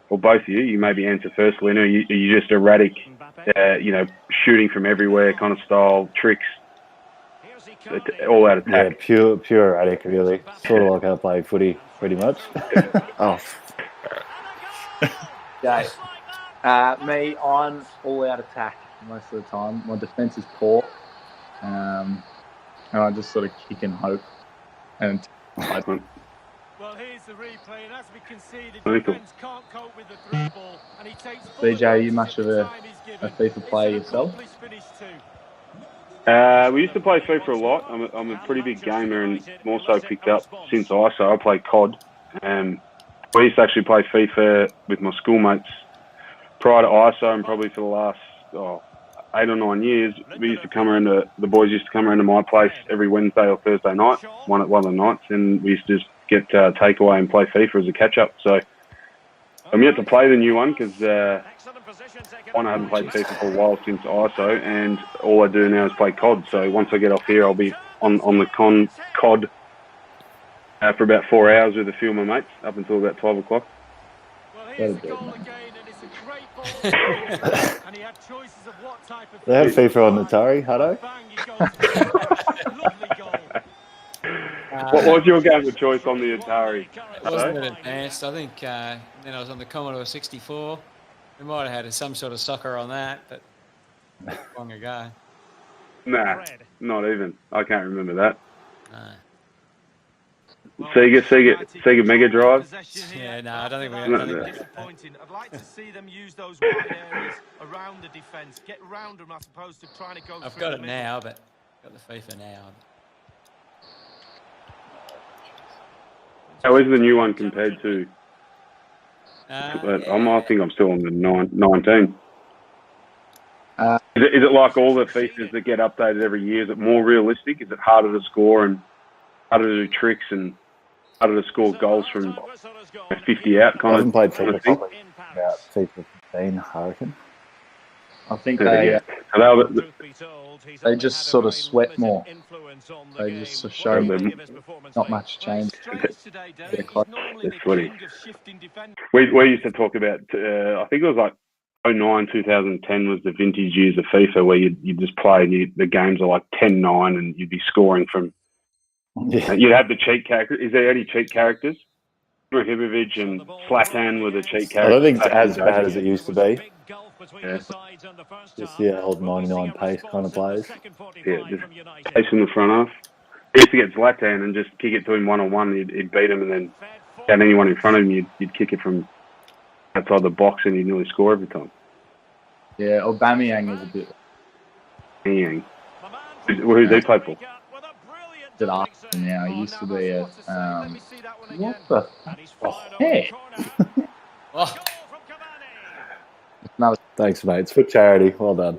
[SPEAKER 11] or both of you maybe answer first, Lynn, are you just erratic, shooting from everywhere kind of style, tricks, all out of tack?
[SPEAKER 13] Yeah, pure erratic, really. Sort of like how I play footy. pretty much. Oh,
[SPEAKER 12] Okay. Me, I'm all out attack most of the time. My defence is poor. And I just sort of kick and hope. And
[SPEAKER 9] Well, here's the replay, and as we can see, the defence can't cope with the through ball, and he takes full
[SPEAKER 12] BJ, are you
[SPEAKER 9] advantage
[SPEAKER 12] much
[SPEAKER 9] of
[SPEAKER 12] of
[SPEAKER 9] the
[SPEAKER 12] a
[SPEAKER 9] time he's given.
[SPEAKER 12] FIFA player
[SPEAKER 9] It's an
[SPEAKER 12] yourself?
[SPEAKER 9] accomplished finish too.
[SPEAKER 11] We used to play FIFA a lot. I'm a pretty big gamer and more so picked up since ISO. I play COD. We used to actually play FIFA with my schoolmates prior to ISO, and probably for the last 8 or 9 years, we used to come around the boys used to come around to my place every Wednesday or Thursday night, one of the nights, and we used to just get takeaway and play FIFA as a catch-up. So I'm yet to play the new one because I haven't played FIFA for a while since ISO, and all I do now is play COD. So once I get off here, I'll be on the COD for about 4 hours with a few of my mates up until about 12 o'clock.
[SPEAKER 9] Well, here's the goal again, and it's a great ball. And he had choices of what type of...
[SPEAKER 13] they have FIFA on Atari, Hutto?
[SPEAKER 9] Lovely goal.
[SPEAKER 11] What was your game of choice on the Atari?
[SPEAKER 1] It wasn't advanced. I think then I was on the Commodore 64. We might have had some sort of soccer on that, but long ago.
[SPEAKER 11] Nah, not even. I can't remember that.
[SPEAKER 1] No.
[SPEAKER 11] Sega Mega Drive.
[SPEAKER 1] Yeah, no, I don't think we
[SPEAKER 9] I'd like to see them use those wide areas around the defence. Get round them as opposed to trying to go
[SPEAKER 1] I've
[SPEAKER 9] through
[SPEAKER 1] got
[SPEAKER 9] the
[SPEAKER 1] it
[SPEAKER 9] middle.
[SPEAKER 1] now, but got the FIFA now.
[SPEAKER 11] How is the new one compared to? I think I'm still on the 19. Is it like all the features that get updated every year? Is it more realistic? Is it harder to score and harder to do tricks and harder to score goals from 50 out?
[SPEAKER 13] I haven't played FIFA probably about FIFA 15, I reckon.
[SPEAKER 12] I think
[SPEAKER 11] they
[SPEAKER 12] just sort of sweat more. They just show them not much change.
[SPEAKER 11] They're sweaty. We used to talk about, I think it was like 2009, 2010 was the vintage years of FIFA where you just play and the games are like 10-9 and you'd be scoring from...
[SPEAKER 13] Yeah.
[SPEAKER 11] You'd have the cheat characters. Is there any cheat characters? Rahibovic and Zlatan were the cheat characters.
[SPEAKER 13] I don't think it's as bad as it used to be.
[SPEAKER 11] Yeah.
[SPEAKER 13] Just the old 99 pace kind of players.
[SPEAKER 11] Yeah, just chase in the front half. He used to get Zlatan and just kick it to him one-on-one. He'd beat him, and then had anyone in front of him, you'd kick it from outside the box and he'd nearly score every time.
[SPEAKER 12] Yeah, Aubameyang was a bit...
[SPEAKER 11] Aubameyang. Who's he play for?
[SPEAKER 12] At Arsenal now. He used to be at... what the heck?
[SPEAKER 13] Oh. Thanks, mate. It's for charity. Well done.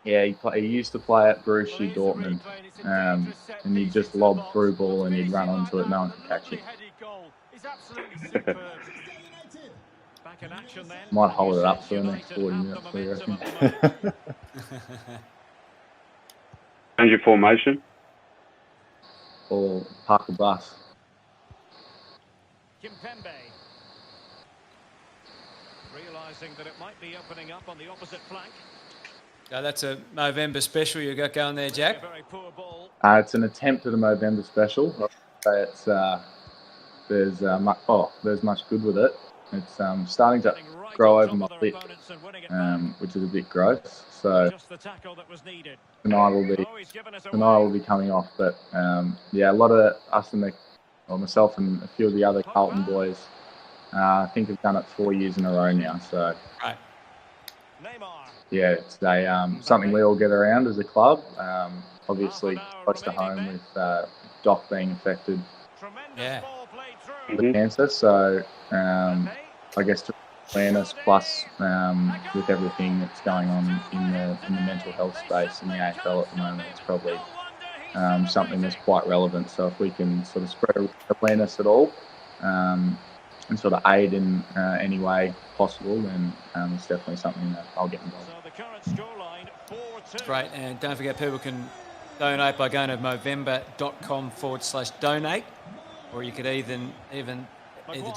[SPEAKER 12] Yeah, he used to play at Borussia Dortmund, and he'd just lob through ball and he'd run onto it. No one could catch it. Might hold it up for the next 40 minutes, what do you reckon?
[SPEAKER 11] Change your formation?
[SPEAKER 12] Or park the bus.
[SPEAKER 5] Realising that it might be opening up on the opposite flank.
[SPEAKER 1] That's a Movember special you got going there, Jack.
[SPEAKER 12] It's an attempt at a Movember special. It's there's much good with it. It's starting to grow over my lip, which is a bit gross. So tonight will be coming off. But yeah, a lot of us myself and a few of the other Carlton boys, I think have done it 4 years in a row now. So yeah, it's something we all get around as a club. Obviously close to home with Doc being affected with cancer. So I guess to awareness plus with everything that's going on in the mental health space in the AFL at the moment, it's probably something that's quite relevant. So if we can sort of spread awareness at all and sort of aid in any way possible, then it's definitely something that I'll get involved.
[SPEAKER 1] Great, and don't forget people can donate by going to movember.com/donate, or you could even do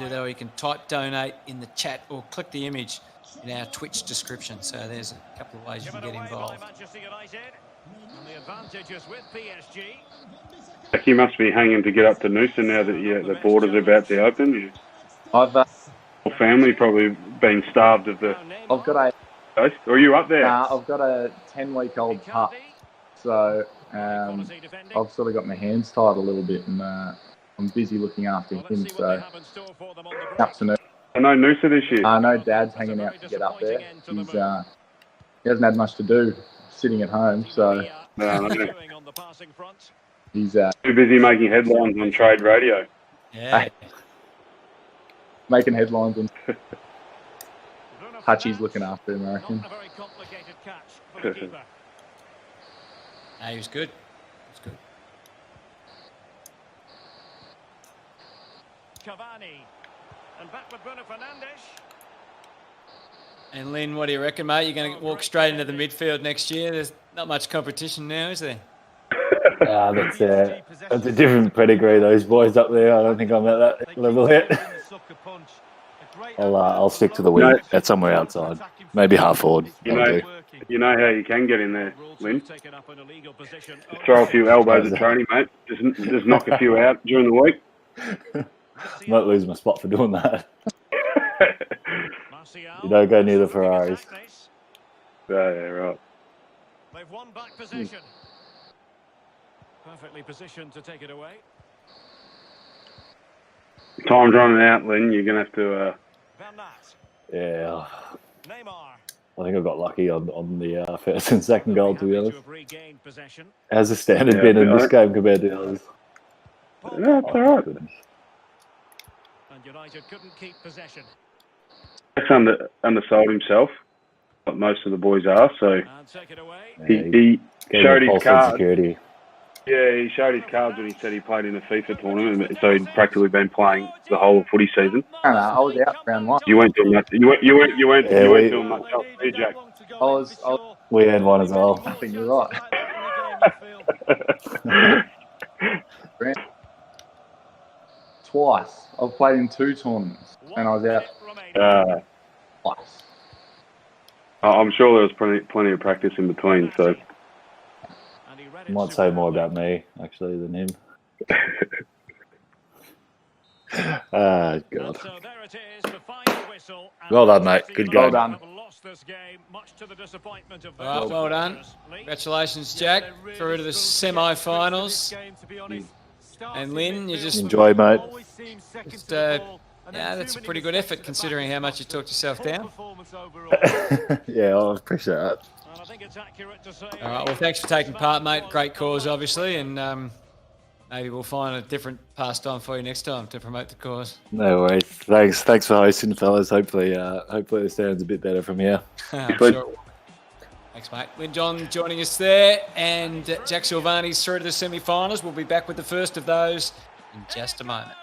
[SPEAKER 1] that, or you can type donate in the chat or click the image in our Twitch description. So there's a couple of ways you can get involved.
[SPEAKER 5] And the advantage is with PSG.
[SPEAKER 11] You must be hanging to get up to Noosa now that the borders are about to open.
[SPEAKER 12] I've
[SPEAKER 11] Your family probably been starved of the
[SPEAKER 12] I've got a
[SPEAKER 11] coast. Or are you up there?
[SPEAKER 12] I've got a 10-week-old pup, so I've sort of got my hands tied a little bit, and I'm busy looking after him. So afternoon.
[SPEAKER 11] I know Noosa this year.
[SPEAKER 12] I know Dad's hanging out to get up there. He hasn't had much to do, sitting at home, so he's
[SPEAKER 11] too busy making headlines on trade radio.
[SPEAKER 1] Yeah.
[SPEAKER 12] Making headlines and Hutchie's looking after him, I reckon.
[SPEAKER 1] He was good. He was good.
[SPEAKER 5] Cavani. And back with Bruno Fernandes.
[SPEAKER 1] And Lynn, what do you reckon, mate? You're going to walk straight into the midfield next year? There's not much competition now, is there?
[SPEAKER 13] That's a different pedigree, those boys up there. I don't think I'm at that level yet. I'll stick to the wing at somewhere outside. Maybe half forward.
[SPEAKER 11] You know how you can get in there, Lynn? Just throw a few elbows at Tony, mate. Just knock a few out during the week.
[SPEAKER 13] Might lose my spot for doing that. You don't go near the Ferraris.
[SPEAKER 11] Yeah, right.
[SPEAKER 5] They've won back possession. Perfectly positioned to take it away.
[SPEAKER 11] Time's running out, Lynn. You're going to have to...
[SPEAKER 13] Yeah. I think I got lucky on the first and second goal, to be honest. How's the standard been in this game compared to the others?
[SPEAKER 11] No, it's all right.
[SPEAKER 5] And United couldn't keep possession.
[SPEAKER 11] Jack's undersold himself, like most of the boys are, so he showed his cards.
[SPEAKER 13] Security.
[SPEAKER 11] Yeah, he showed his cards when he said he played in a FIFA tournament, so he'd practically been playing the whole of footy season.
[SPEAKER 12] I was out round one.
[SPEAKER 11] You weren't doing that. You weren't doing much else, did you, Jack?
[SPEAKER 13] We had one as well.
[SPEAKER 12] I think you're right. Twice. I've played in 2 tournaments, and I was out twice.
[SPEAKER 11] I'm sure there was plenty of practice in between, so...
[SPEAKER 13] Might say more about me, actually, than him. God. Well done, mate. Good game.
[SPEAKER 12] Well done.
[SPEAKER 1] Well done. Congratulations, Jack. Through to the semi-finals. And Lynn, you just...
[SPEAKER 13] Enjoy, mate.
[SPEAKER 1] Yeah, that's a pretty good effort considering how much you talked yourself down.
[SPEAKER 13] Yeah, I appreciate that.
[SPEAKER 1] All right, well, thanks for taking part, mate. Great cause, obviously, and maybe we'll find a different pastime for you next time to promote the cause.
[SPEAKER 13] No worries. Thanks for hosting, fellas. Hopefully the sound's a bit better from here.
[SPEAKER 1] I'm sure. Thanks, mate. Lynn John joining us there, and Jack Silvani's through to the semi-finals. We'll be back with the first of those in just a moment.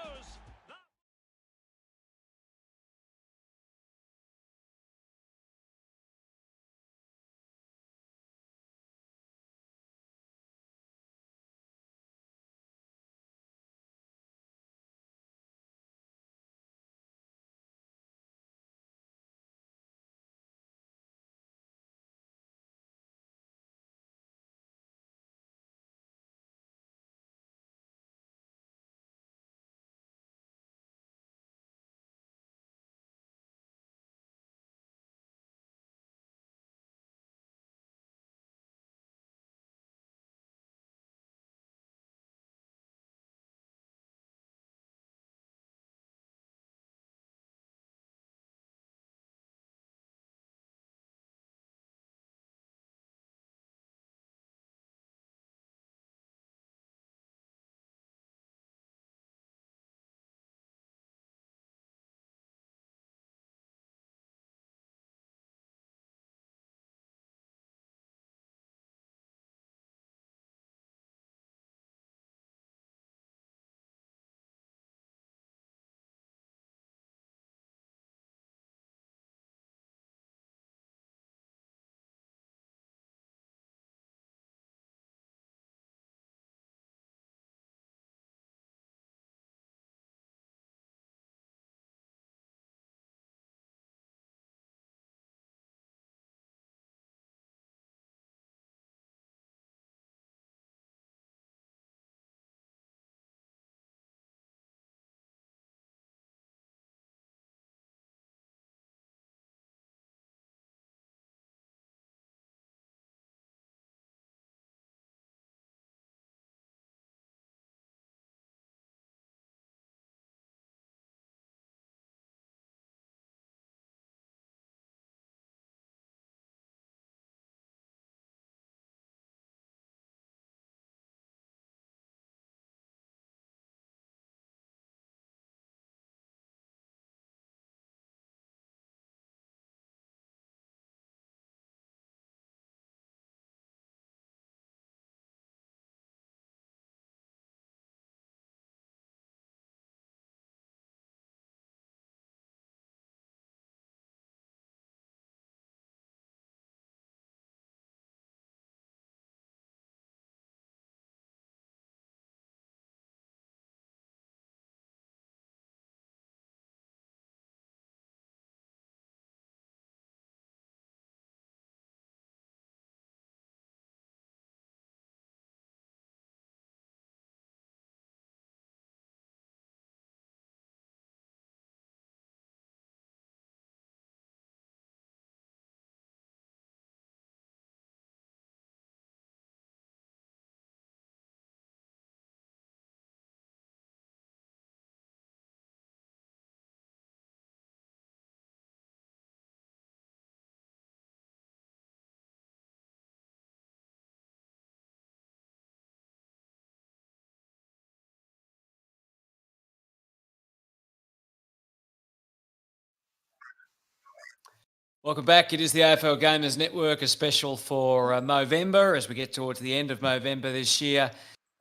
[SPEAKER 1] Welcome back. It is the AFL Gamers Network, a special for Movember as we get towards the end of Movember this year.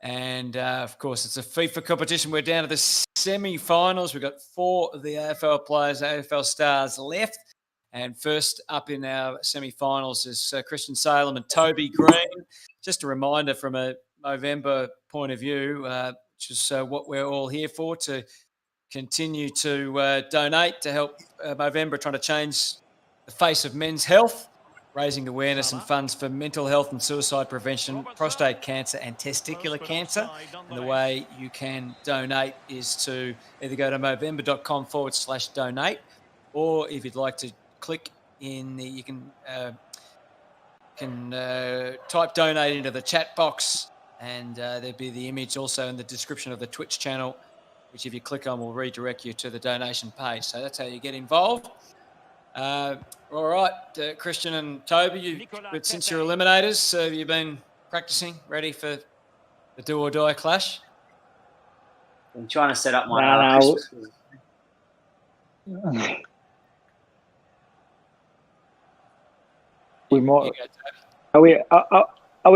[SPEAKER 1] And of course, it's a FIFA competition. We're down to the semi-finals. We've got 4 of the AFL players, AFL stars left. And first up in our semi-finals is Christian Salem and Toby Green. Just a reminder from a Movember point of view, which is what we're all here for, to continue to donate to help Movember trying to change the face of men's health, raising awareness and funds for mental health and suicide prevention, prostate cancer and testicular cancer. And the way you can donate is to either go to movember.com/donate, or if you'd like to click in you can type donate into the chat box, and there'll be the image also in the description of the Twitch channel, which if you click on will redirect you to the donation page. So that's how you get involved. All right, Christian and Toby, since you're eliminators, have you been practicing, ready for the do or die clash?
[SPEAKER 6] I'm trying to set up my Christmas.
[SPEAKER 3] We might. Are we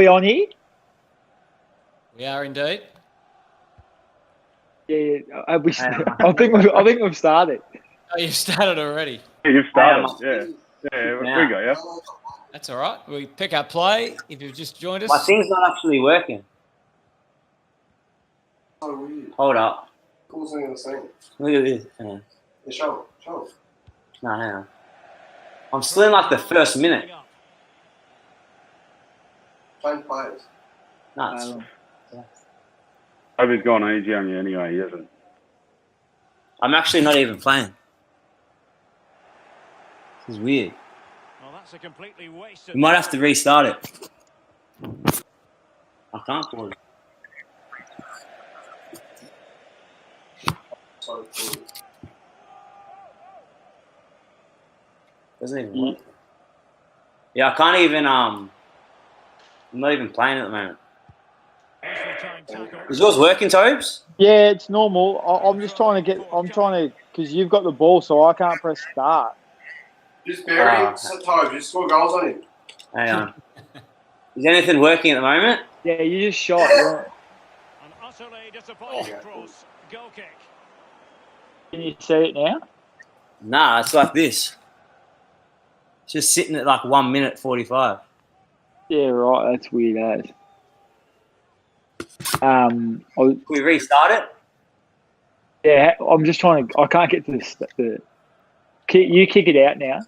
[SPEAKER 3] on here?
[SPEAKER 1] We are indeed.
[SPEAKER 3] Yeah. I think we've started.
[SPEAKER 1] Oh, you've started already.
[SPEAKER 11] Yeah, you've started. Yeah, we got you.
[SPEAKER 1] That's all right. We pick up play if you've just joined us.
[SPEAKER 6] My thing's not actually working.
[SPEAKER 8] So weird.
[SPEAKER 6] Hold up.
[SPEAKER 8] Pull something in the same.
[SPEAKER 6] Look at this.
[SPEAKER 8] Yeah, show.
[SPEAKER 6] No, hang on. I'm still in like the first minute.
[SPEAKER 8] Change players.
[SPEAKER 6] Nuts.
[SPEAKER 11] Toby's gone easy on you anyway, he hasn't.
[SPEAKER 6] I'm actually not even playing. This is weird.
[SPEAKER 4] Well, that's a completely wasted.
[SPEAKER 6] We might have to restart it. I can't pause it.
[SPEAKER 8] So cool.
[SPEAKER 6] Doesn't even work. Yeah, I can't even I'm not even playing at the moment. Is yours working, Tobes?
[SPEAKER 3] Yeah, it's normal. I'm just trying to because you've got the ball, so I can't press start.
[SPEAKER 8] Just bury him, Toby. Just score goals on him.
[SPEAKER 6] Hang on. Is anything working at the moment?
[SPEAKER 3] Yeah, you just shot. Yeah.
[SPEAKER 4] An utterly disappointing cross. Goal kick.
[SPEAKER 3] Can you see it now?
[SPEAKER 6] Nah, it's like this. It's just sitting at like 1 minute 45.
[SPEAKER 3] Yeah, right. That's weird, as.
[SPEAKER 6] Can we restart it?
[SPEAKER 3] Yeah, I'm just trying to. I can't get to the. You kick it out now.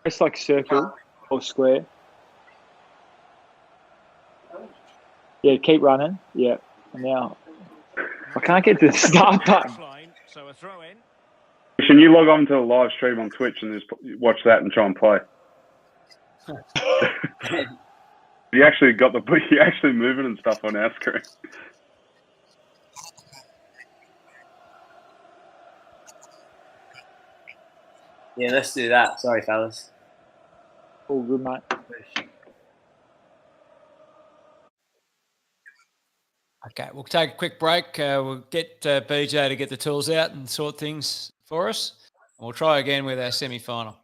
[SPEAKER 3] It's like circle or square. Yeah, keep running. Yeah. Now I can't get to the start button.
[SPEAKER 4] So a throw in.
[SPEAKER 11] Can you log on to the live stream on Twitch and just watch that and try and play? You actually got you actually moving and stuff on our screen.
[SPEAKER 6] Yeah, let's do that. Sorry, fellas.
[SPEAKER 3] All good, mate.
[SPEAKER 1] Okay, we'll take a quick break. We'll get BJ to get the tools out and sort things for us. And we'll try again with our semi-final.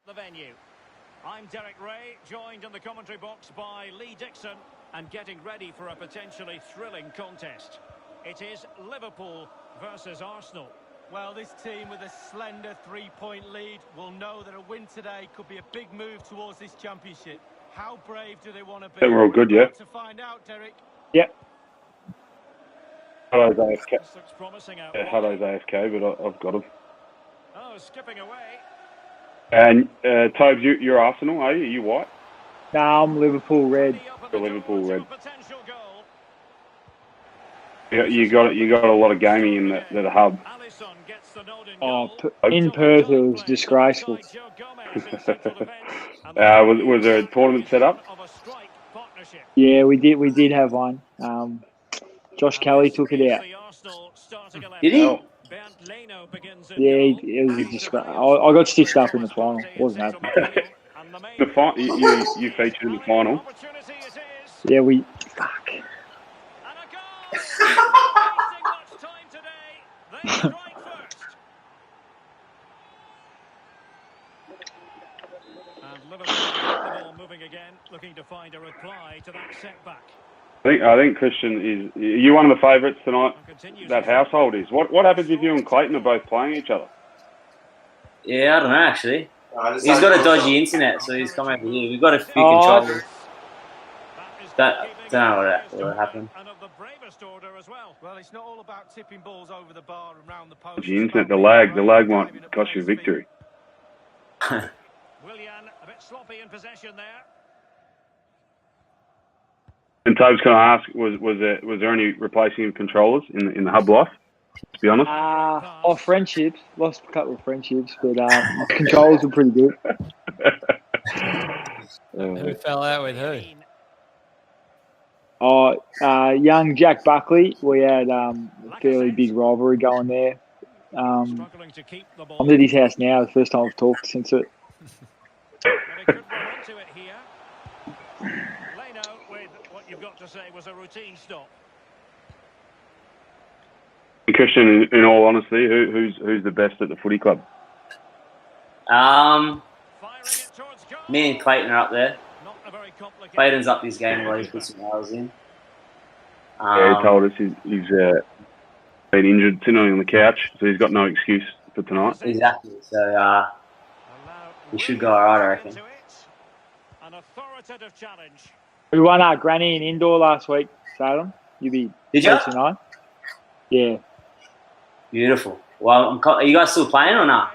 [SPEAKER 4] The venue. I'm Derek Ray, joined in the commentary box by Lee Dixon, and getting ready for a potentially thrilling contest. It is Liverpool versus Arsenal.
[SPEAKER 9] Well, this team with a slender 3-point lead will know that a win today could be a big move towards this championship. How brave do they want to be?
[SPEAKER 11] I think we're all good, yeah?
[SPEAKER 9] To find out, Derek.
[SPEAKER 3] Yep.
[SPEAKER 11] Hello's AFK.
[SPEAKER 4] This looks promising out
[SPEAKER 11] Yeah,
[SPEAKER 4] wide.
[SPEAKER 11] hello's AFK, but I've got him.
[SPEAKER 4] Oh, skipping away.
[SPEAKER 11] And Tobes, you're Arsenal, are you? Are you white?
[SPEAKER 3] Nah, I'm Liverpool red.
[SPEAKER 11] You're Liverpool red.
[SPEAKER 4] Potential goal.
[SPEAKER 11] Yeah, you got a lot of gaming in the hub.
[SPEAKER 4] Alisson gets the nod in
[SPEAKER 3] Oh,
[SPEAKER 4] goal.
[SPEAKER 3] in Perth it was disgraceful.
[SPEAKER 4] Joe Gomez in central defence.
[SPEAKER 11] Was there a tournament set up?
[SPEAKER 4] Of a strike partnership.
[SPEAKER 3] Yeah, we did have one. Josh Kelly took it out.
[SPEAKER 4] The Arsenal starting 11.
[SPEAKER 6] Did he?
[SPEAKER 4] Bernd Leno begins in
[SPEAKER 3] Yeah,
[SPEAKER 4] goal.
[SPEAKER 3] it was a disgrace. I got stitched up in the final. Wasn't happy.
[SPEAKER 4] And the main
[SPEAKER 11] You featured in the final.
[SPEAKER 4] opportunity it is.
[SPEAKER 3] Yeah, we. Fuck.
[SPEAKER 4] And a goal. Not wasting much time today. They strike first. And Liverpool get the ball moving again, looking to find a reply to that setback.
[SPEAKER 11] I think Christian is. Are you one of the favourites tonight? That household is. What happens if you and Clayton are both playing each other?
[SPEAKER 6] Yeah, I don't know actually. He's got a dodgy internet, so he's come over here. We've got a few controllers. Don't know what happened.
[SPEAKER 4] And of the bravest order as well.
[SPEAKER 9] Well, it's not all about tipping balls over the bar and round the post.
[SPEAKER 11] The internet, the lag might cost you a victory.
[SPEAKER 4] Willian, a bit sloppy in possession there.
[SPEAKER 11] And Tobes, can I ask, was there any replacing of controllers in the hub life? To be honest.
[SPEAKER 3] Friendships. Lost a couple of friendships, but controls were pretty good.
[SPEAKER 1] Who fell out with who?
[SPEAKER 3] Young Jack Buckley. We had a fairly big rivalry going there. I'm at his house now. The first time I've talked since it.
[SPEAKER 4] But he could run onto it here. Leno with what you've got to say was a routine stop.
[SPEAKER 11] Christian, in all honesty, who's the best at the footy club?
[SPEAKER 6] Me and Clayton are up there. Clayton's up his game while he's put some hours in.
[SPEAKER 11] Yeah, he told us he's been injured, sitting on the couch, so he's got no excuse for tonight.
[SPEAKER 6] Exactly. So we should go alright, I reckon.
[SPEAKER 4] An authoritative challenge.
[SPEAKER 3] We won our granny in indoor last week, Salem.
[SPEAKER 6] Did you?
[SPEAKER 3] Tonight. Yeah.
[SPEAKER 6] Beautiful. Well, are you guys still playing or not?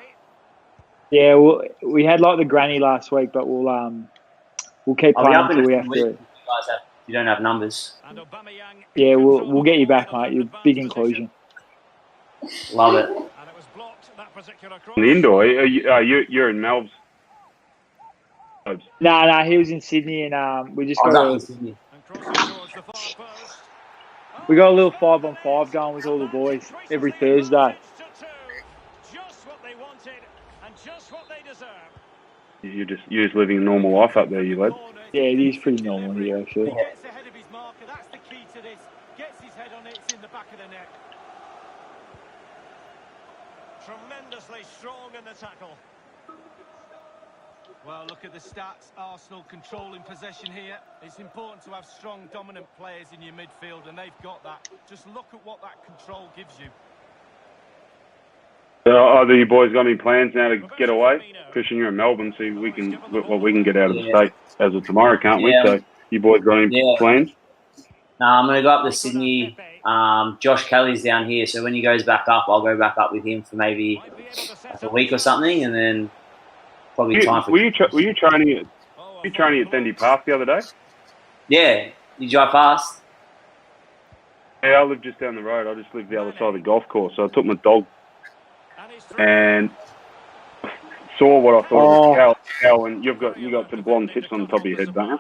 [SPEAKER 3] Yeah, we had like the granny last week, but we'll keep playing until we have to.
[SPEAKER 6] You don't have numbers.
[SPEAKER 3] Yeah, we'll get you back, mate. You're a big inclusion.
[SPEAKER 6] Love it.
[SPEAKER 11] In the indoor, you're in Melb's.
[SPEAKER 3] No, he was in Sydney, and we just got we got a little 5-on-5 going with all the boys every Thursday.
[SPEAKER 4] Just what they wanted and just what they deserve.
[SPEAKER 11] You're just living a normal life up there, you lad.
[SPEAKER 3] Yeah, it is pretty normal here, actually.
[SPEAKER 9] Gets ahead of his marker. That's the key to this. Gets his head on it. It's in the back of the net.
[SPEAKER 4] Tremendously strong in the tackle.
[SPEAKER 9] Well, look at the stats. Arsenal controlling possession here. It's important to have strong, dominant players in your midfield, and they've got that. Just look at what that control gives you.
[SPEAKER 11] Are you boys got any plans now to get away? Christian, you're in Melbourne, so we can get out of the state as of tomorrow, can't we? So you boys got any plans?
[SPEAKER 6] No, I'm going to go up to Sydney. Josh Kelly's down here, so when he goes back up, I'll go back up with him for maybe a week or something, and then probably time for.
[SPEAKER 11] Were you training at Dendy Park the other day?
[SPEAKER 6] Yeah, you drive past.
[SPEAKER 11] Yeah, I live just down the road. I just live the other side of the golf course, so I took my dog and saw what I thought was cow, and you got the blonde tips on the top of your head, don't you?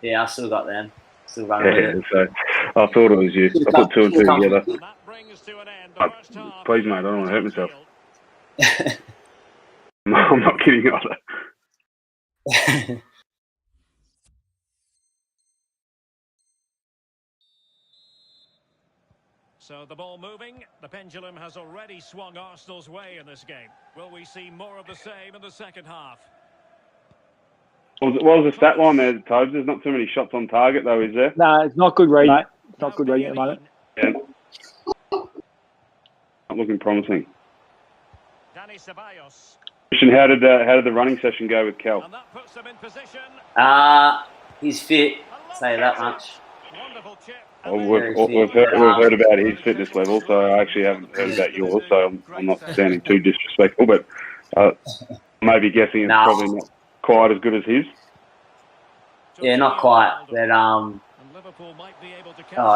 [SPEAKER 6] Yeah, I still got them. Still running.
[SPEAKER 11] So I thought it was you. I put two and two together. Please, mate, I don't want to hurt myself. I'm not kidding either.
[SPEAKER 4] So the ball moving. The pendulum has already swung Arsenal's way in this game. Will we see more of the same in the second half?
[SPEAKER 11] What was the stat line there, Tobes? There's not too many shots on target, though, is there?
[SPEAKER 3] No, it's not good reading, mate. It's not good reading at the moment.
[SPEAKER 11] Yeah. Not looking promising.
[SPEAKER 4] Danny Ceballos.
[SPEAKER 11] Christian, how did the running session go with Kel?
[SPEAKER 4] And that puts them in position.
[SPEAKER 6] He's fit. Say that much.
[SPEAKER 4] Wonderful chip.
[SPEAKER 11] Well, we've heard about his fitness level, so I actually haven't heard about yours, so I'm not sounding too disrespectful, but maybe guessing it's probably not quite as good as his.
[SPEAKER 6] Yeah, not quite. But oh,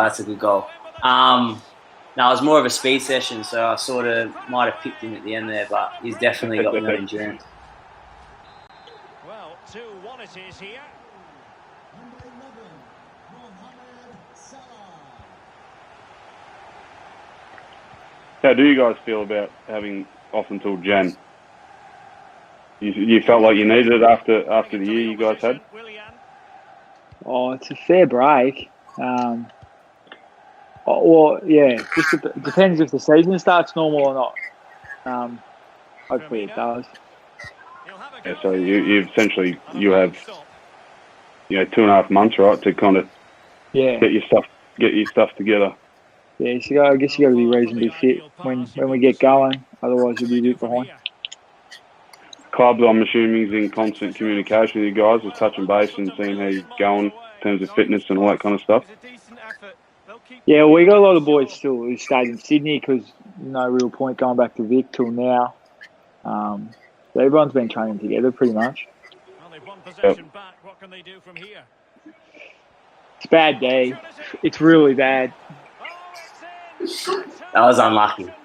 [SPEAKER 6] that's a good goal. No, it was more of a speed session, so I sort of might have picked him at the end there, but he's definitely got me on endurance.
[SPEAKER 4] Well, 2-1 it is here.
[SPEAKER 11] How do you guys feel about having off until Jan? You felt like you needed it after the year you guys had?
[SPEAKER 3] Oh, it's a fair break. Well, yeah, just it depends if the season starts normal or not. Hopefully it does.
[SPEAKER 11] Yeah, so you essentially have 2.5 months, right, to kind of get your stuff together.
[SPEAKER 3] Yeah, so I guess you got to be reasonably fit when we get going. Otherwise, you'll be a bit behind.
[SPEAKER 11] Clubs, I'm assuming, is in constant communication with you guys, just touching base and seeing how you're going in terms of fitness and all that kind of stuff.
[SPEAKER 3] Yeah, well, we got a lot of boys still who stayed in Sydney because no real point going back to Vic till now. So everyone's been training together pretty much.
[SPEAKER 11] Yep.
[SPEAKER 4] What can they do from here?
[SPEAKER 3] It's bad day. It's really bad.
[SPEAKER 6] That was unlucky.
[SPEAKER 4] Well,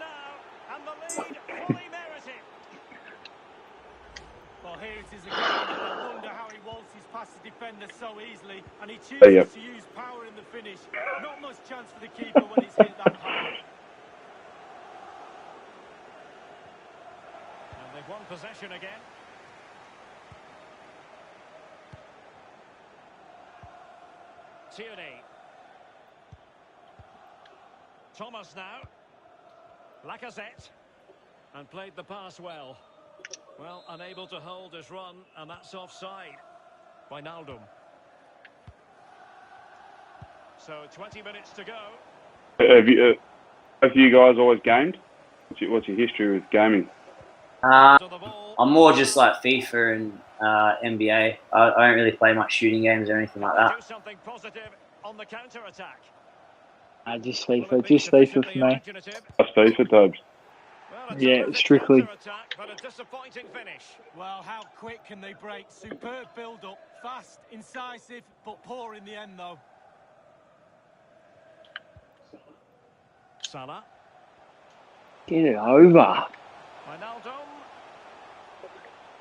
[SPEAKER 4] here it is again. I wonder how he waltzes past the defender so easily, and he chooses to use power in the finish. Not much chance for the keeper when it's hit that hard. And they've won possession again. Tierney. Thomas now. Lacazette. And played the pass well. Well, unable to hold his run, and that's offside. Wijnaldum. So 20 minutes to go.
[SPEAKER 11] Have you guys always gamed? What's your history with gaming?
[SPEAKER 6] I'm more just like FIFA and NBA. I don't really play much shooting games or anything like that.
[SPEAKER 4] Do something positive on the counter attack.
[SPEAKER 3] Just FIFA for me.
[SPEAKER 11] Just FIFA, Tobes.
[SPEAKER 3] Yeah, strictly.
[SPEAKER 4] But a disappointing finish. Well, how quick can they break? Superb build-up, fast, incisive, but poor in the end, though. Salah.
[SPEAKER 3] Get it over.
[SPEAKER 4] Wijnaldum.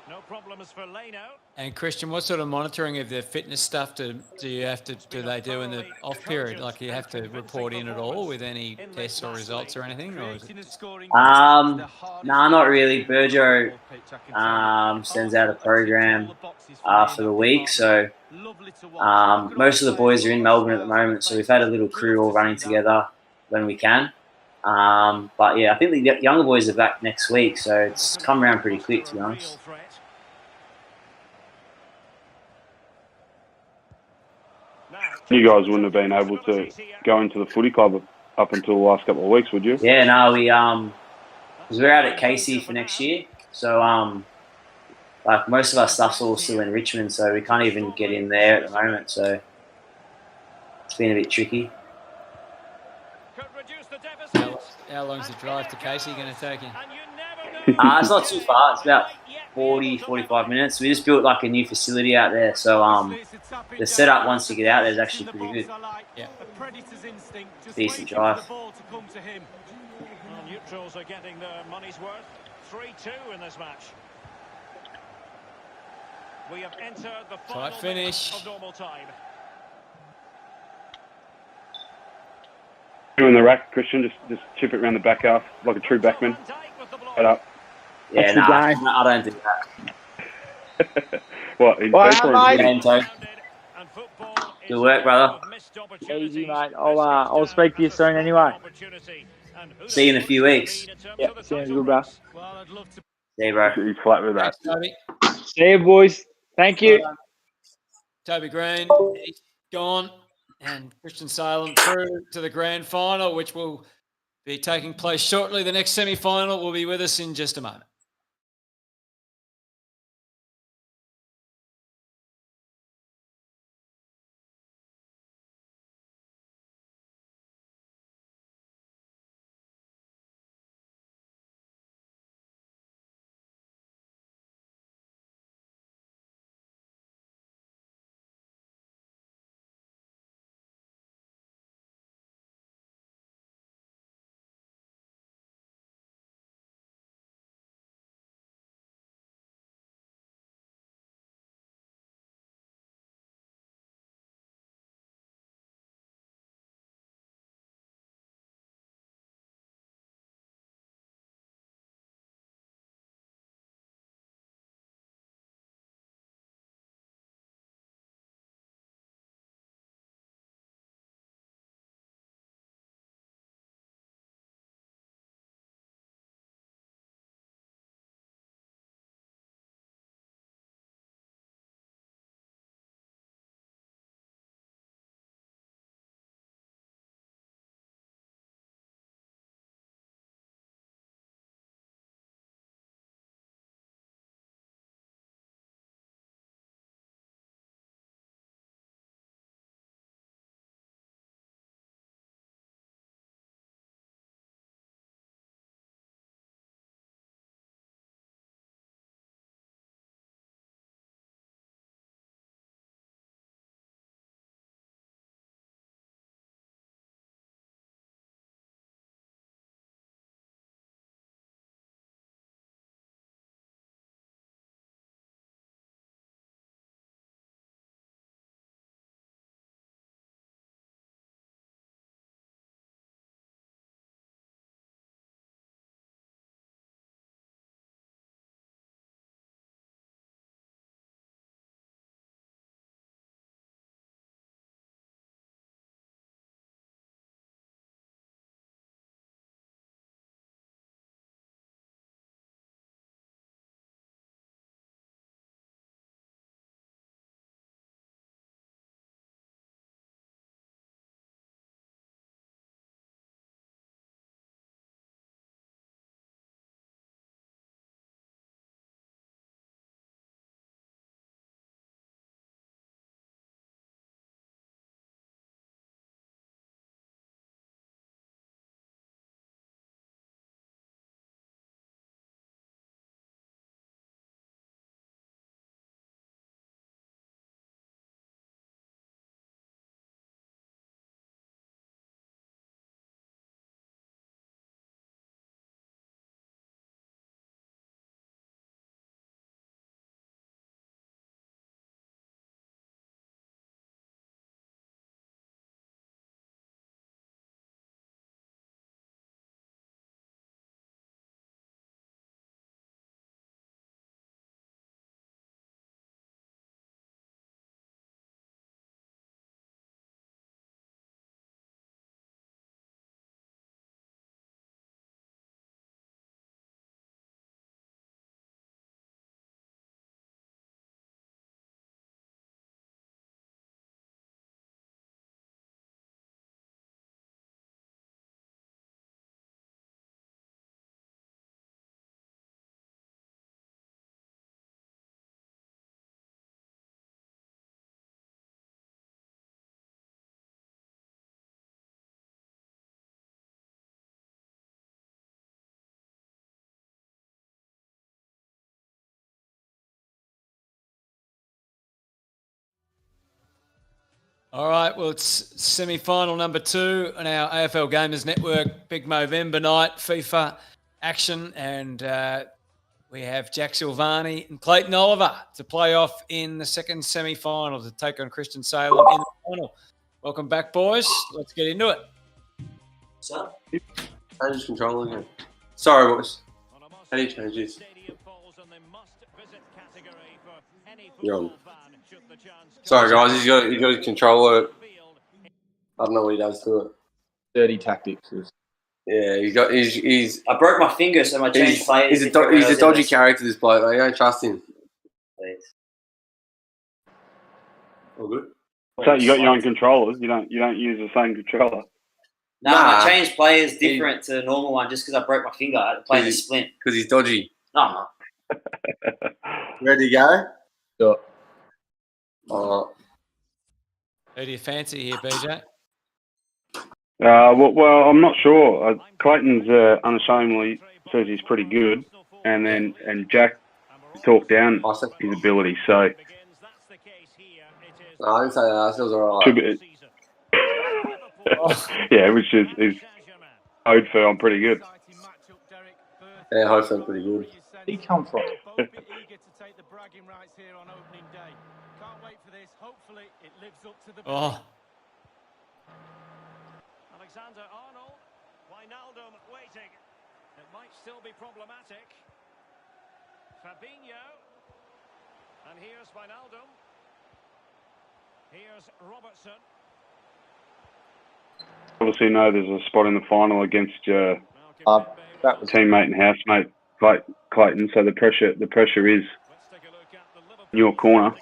[SPEAKER 4] No problems for Leno.
[SPEAKER 1] And Christian, what sort of monitoring of their fitness stuff do they do in the off period? Like, do you have to report in at all with any tests or results or anything, or is it just...
[SPEAKER 6] Nah, not really. Burjo sends out a program for the week, so most of the boys are in Melbourne at the moment, so we've had a little crew all running together when we can. But yeah, I think the younger boys are back next week, so it's come around pretty quick, to be honest.
[SPEAKER 11] You guys wouldn't have been able to go into the footy club up until the last couple of weeks, would you?
[SPEAKER 6] Yeah, no, because we're out at Casey for next year, so like most of our stuff's all still in Richmond, so we can't even get in there at the moment, so it's been a bit tricky.
[SPEAKER 1] How long's the drive to Casey going to take you?
[SPEAKER 6] It's not too far. It's about 40, 45 minutes. We just built like a new facility out there, so the setup once you get out there is actually pretty good.
[SPEAKER 1] Yeah.
[SPEAKER 6] Decent drive.
[SPEAKER 4] Well, neutrals are getting their money's worth. 3-2 in this match. We have entered the final
[SPEAKER 1] finish
[SPEAKER 4] of normal time.
[SPEAKER 11] In the rack, Christian, just chip it around the back half like a true backman. Head up.
[SPEAKER 6] Yeah, no, I don't do that.
[SPEAKER 11] What? In FIFA or in
[SPEAKER 6] Game, good work, brother.
[SPEAKER 3] Easy, mate. I'll speak to you soon anyway.
[SPEAKER 6] See you in a few weeks.
[SPEAKER 3] Yeah, sounds good, bro.
[SPEAKER 6] See you, bro.
[SPEAKER 11] He's flat with that.
[SPEAKER 3] See you, boys. Thank you.
[SPEAKER 1] Toby Green, he's gone. And Christian Salem through to the grand final, which will be taking place shortly. The next semi-final will be with us in just a moment. All right, well, it's semi-final number 2 on our AFL Gamers Network, big Movember night, FIFA action, and we have Jack Silvani and Clayton Oliver to play off in the second semi-final to take on Christian Salem in the final. Welcome back, boys. Let's get into it.
[SPEAKER 8] What's up? Change control again. Sorry, boys. How do you change this? You're on. Sorry, guys. He's got his controller. I don't know what he does to it.
[SPEAKER 12] Dirty tactics.
[SPEAKER 8] Yeah, he's.
[SPEAKER 6] I broke my finger, so my change players.
[SPEAKER 8] He's a dodgy character, this bloke. I don't trust him.
[SPEAKER 6] Please.
[SPEAKER 8] All good.
[SPEAKER 11] So you got your own controllers. You don't use the same controller.
[SPEAKER 6] No, I changed players different to the normal one just because I broke my finger. I had to play the splint.
[SPEAKER 8] Because he's dodgy.
[SPEAKER 6] No, I'm not.
[SPEAKER 8] Ready to go?
[SPEAKER 12] Sure.
[SPEAKER 1] Who do you fancy here, BJ?
[SPEAKER 11] Well, I'm not sure. Clayton's unashamedly says he's pretty good, and Jack talked down his ability. So
[SPEAKER 8] no, I didn't say that. It was all right.
[SPEAKER 11] Yeah, which is code for I'm pretty good.
[SPEAKER 8] Yeah, hopefully I'm pretty good.
[SPEAKER 12] Where did he come from?
[SPEAKER 1] Oh.
[SPEAKER 4] Alexander Arnold, Wijnaldum waiting. It might still be problematic. Fabinho. And here's Wijnaldum. Here's Robertson.
[SPEAKER 11] Obviously, know there's a spot in the final against your teammate and housemate Clayton. So the pressure is in your corner.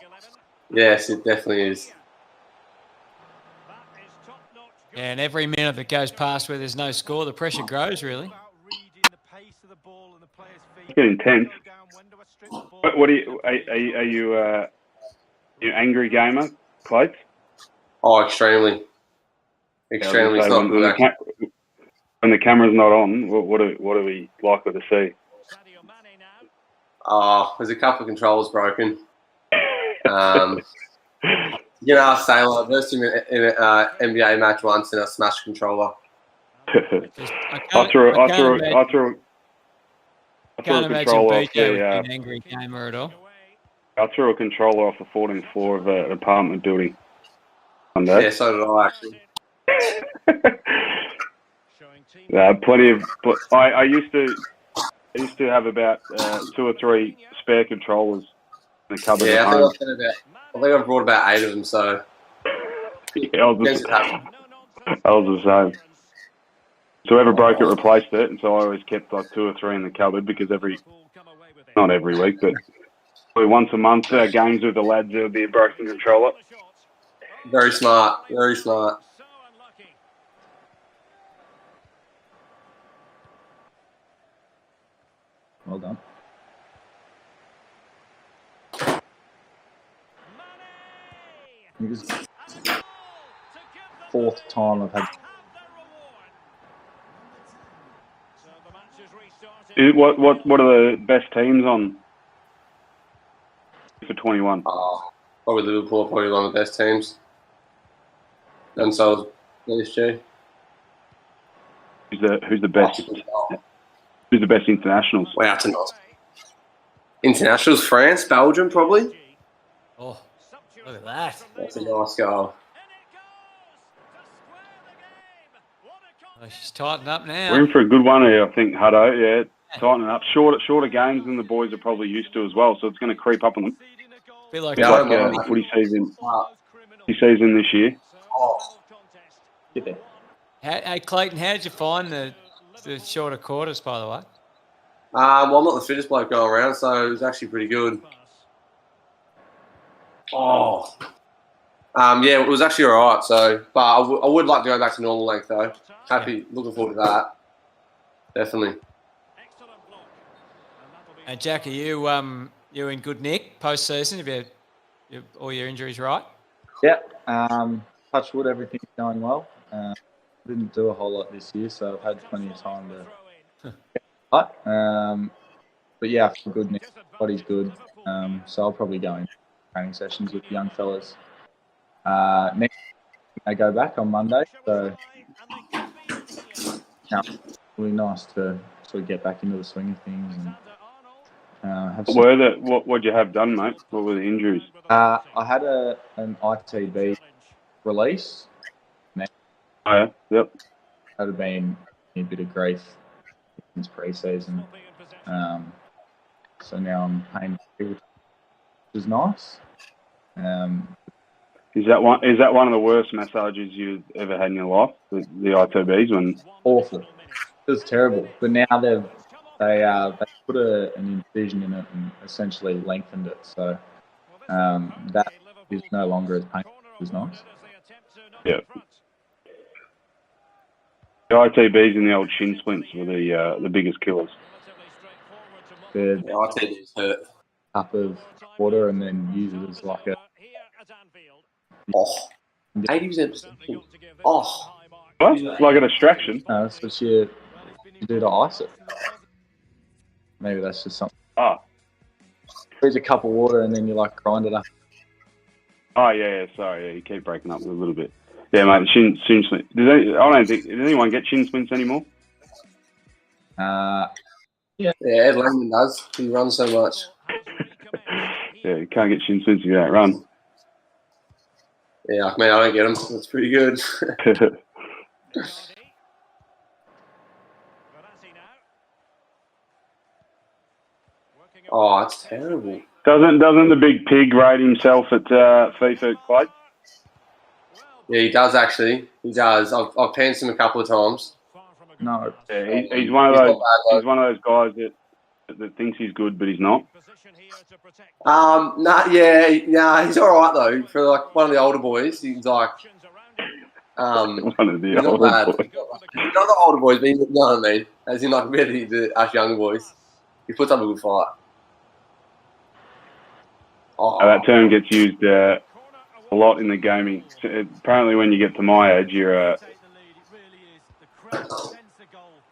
[SPEAKER 8] Yes, it definitely is.
[SPEAKER 1] Yeah, and every minute that goes past where there's no score, the pressure grows, really.
[SPEAKER 11] It's getting intense. What are you angry gamer, Clates?
[SPEAKER 8] Oh, extremely. Extremely. It's not good,
[SPEAKER 11] when the camera's not on, what are we likely to see?
[SPEAKER 8] There's a couple of controls broken. You know, Sailor versed him in an NBA match once in a smash controller.
[SPEAKER 1] I can't imagine BJ an angry gamer at all.
[SPEAKER 11] I threw a controller off the 14th floor of an apartment building one day.
[SPEAKER 8] Yeah, so did I actually.
[SPEAKER 11] Plenty of. I used to have about 2 or 3 spare controllers in the cupboard at home.
[SPEAKER 8] I think I brought about 8 of them. So
[SPEAKER 11] yeah, I was the same. So whoever broke it replaced it, and so I always kept like 2 or 3 in the cupboard because not every week, but probably once a month, games with the lads, there would be a broken controller.
[SPEAKER 8] Very smart. Very smart.
[SPEAKER 12] Well done. This is the 4th time I've had.
[SPEAKER 11] What are the best teams on for 21?
[SPEAKER 8] Probably Liverpool are probably one of the best teams. And so is PSG.
[SPEAKER 11] Who's the best? Who's the best internationals?
[SPEAKER 8] Wow, it's a nice. Internationals, France, Belgium, probably.
[SPEAKER 1] Oh, look at that.
[SPEAKER 8] That's a nice goal.
[SPEAKER 1] Oh, she's tightened up now.
[SPEAKER 11] We're in for a good one here, I think, Hutto. Yeah, tightening up. Shorter games than the boys are probably used to as well, so it's going to creep up on them.
[SPEAKER 1] Feel like
[SPEAKER 11] footy season this year.
[SPEAKER 12] Get there.
[SPEAKER 1] Hey, Clayton, how did you find the shorter quarters, by the way?
[SPEAKER 8] Well, I'm not the fittest bloke going around, so it was actually pretty good. Yeah, it was actually all right. So, but I would like to go back to normal length though. Looking forward to that. Definitely.
[SPEAKER 1] And Jack, are you in good nick post season? Have you all your injuries right?
[SPEAKER 12] Yeah. Touch wood, everything's going well. Didn't do a whole lot this year, so I've had plenty of time to get right. But yeah, I feel good nick. Body's good. So I'll probably go in training sessions with the young fellas. Next I go back on Monday, so it'll be nice to sort of get back into the swing of things and have some...
[SPEAKER 11] What'd you have done, mate? What were the injuries?
[SPEAKER 12] I had an ITB release.
[SPEAKER 11] Oh, yeah? Yep.
[SPEAKER 12] That had been a bit of grief since pre-season. So now I'm pain-free, which is nice.
[SPEAKER 11] Is that one of the worst massages you've ever had in your life? The ITBs when
[SPEAKER 12] awful. It was terrible. But now they put an incision in it and essentially lengthened it. So that is no longer as painful as nice.
[SPEAKER 11] Yeah. The ITBs and the old shin splints were the biggest killers.
[SPEAKER 12] The
[SPEAKER 8] ITBs hurt.
[SPEAKER 12] cup of water and then use it as like a
[SPEAKER 8] 80%. Oh.
[SPEAKER 11] What? Like a distraction?
[SPEAKER 12] no, that's what you do to ice it. Maybe that's just something.
[SPEAKER 11] Oh.
[SPEAKER 12] Use a cup of water and then you like grind it up.
[SPEAKER 11] Oh, yeah, sorry. Yeah, you keep breaking up a little bit. Yeah, mate, shin splints. Does anyone get shin splints anymore?
[SPEAKER 12] Yeah.
[SPEAKER 8] Yeah, Ed Langdon does. He runs so much.
[SPEAKER 11] Yeah, you can't get shin splints if you don't run.
[SPEAKER 8] Yeah, I mean, I don't get them. That's pretty good. Oh, it's terrible.
[SPEAKER 11] Doesn't the big pig rate himself at FIFA, Clay?
[SPEAKER 8] Yeah, he does actually. He does. I've pantsed him a couple of times.
[SPEAKER 12] No.
[SPEAKER 11] Yeah, he's one of those. He's one of those guys that thinks he's good, but he's not.
[SPEAKER 8] Nah, he's all right though. For like one of the older boys, he's like,
[SPEAKER 11] One of the
[SPEAKER 8] he's not
[SPEAKER 11] older
[SPEAKER 8] bad.
[SPEAKER 11] boys.
[SPEAKER 8] Not the older boys, but you know what I mean. As in like compared to us younger boys, he puts up a good fight. Oh,
[SPEAKER 11] That term gets used a lot in the gaming. So apparently, when you get to my age, your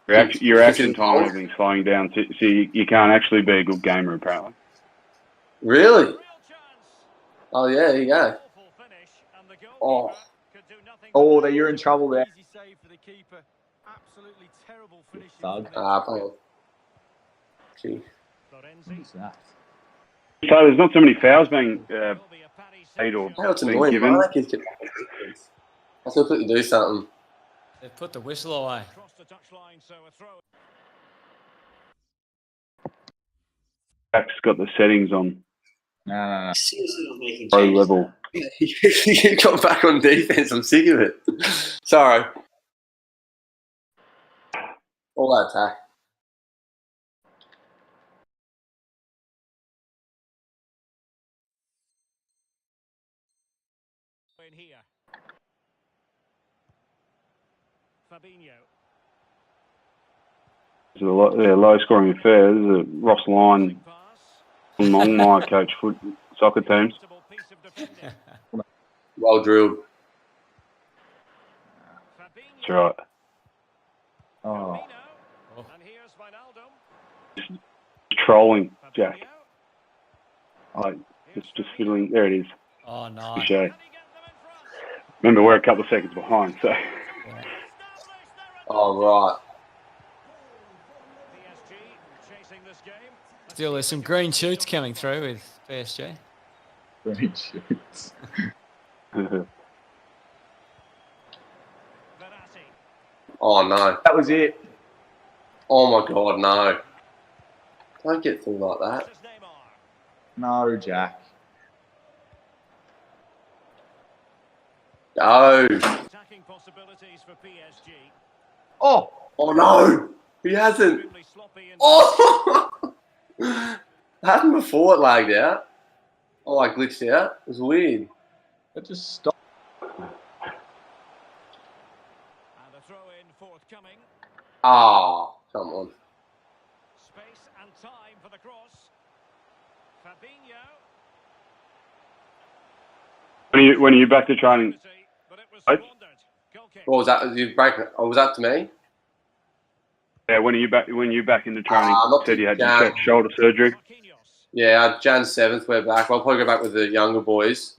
[SPEAKER 11] reaction time and everything's slowing down, so you can't actually be a good gamer. Apparently.
[SPEAKER 8] Really? Oh yeah, there you go.
[SPEAKER 12] Oh, you're in trouble there. Thug.
[SPEAKER 8] Gee.
[SPEAKER 12] Who's that?
[SPEAKER 11] So there's not so many fouls being paid or
[SPEAKER 8] That's
[SPEAKER 11] being
[SPEAKER 8] annoying.
[SPEAKER 11] given.
[SPEAKER 8] I have to quickly do something.
[SPEAKER 1] They've put the whistle away.
[SPEAKER 11] Jack's got the settings on
[SPEAKER 12] No.
[SPEAKER 11] pro level.
[SPEAKER 8] You got back on defense. I'm sick of it. Sorry. All that attack.
[SPEAKER 4] In here. Fabinho.
[SPEAKER 11] It's a low scoring affair. This is a Ross Lyon, Longmire coach soccer teams.
[SPEAKER 8] Well drilled.
[SPEAKER 11] That's right.
[SPEAKER 12] Oh.
[SPEAKER 4] And here's Wijnaldum.
[SPEAKER 11] Trolling, Jack. Just fiddling. There it is.
[SPEAKER 1] Oh, nice.
[SPEAKER 11] Touché. Remember, we're a couple of seconds behind, so.
[SPEAKER 1] Yeah.
[SPEAKER 8] Oh, right.
[SPEAKER 1] Still, there's some green shoots coming through with PSG.
[SPEAKER 12] Green shoots.
[SPEAKER 8] Oh, no.
[SPEAKER 12] That was it.
[SPEAKER 8] Oh, my God, no. Don't get through like that.
[SPEAKER 12] No, Jack.
[SPEAKER 8] No.
[SPEAKER 4] Attacking possibilities for PSG.
[SPEAKER 12] Oh.
[SPEAKER 8] Oh, no. He hasn't. Oh. That happened before it lagged out. Oh, I glitched out. It was weird.
[SPEAKER 12] It just stopped.
[SPEAKER 4] And the throw in forthcoming.
[SPEAKER 8] Ah, come on.
[SPEAKER 4] Space and time for the cross. Fabinho.
[SPEAKER 11] When are you back to training?
[SPEAKER 8] What was that? Was you breaking? Oh, was that to me?
[SPEAKER 11] Yeah, when are you back? When you back into training?
[SPEAKER 8] Not
[SPEAKER 11] Said you had your
[SPEAKER 8] Jan.
[SPEAKER 11] shoulder surgery.
[SPEAKER 8] Yeah, Jan 7th, we're back. I'll probably go back with the younger boys,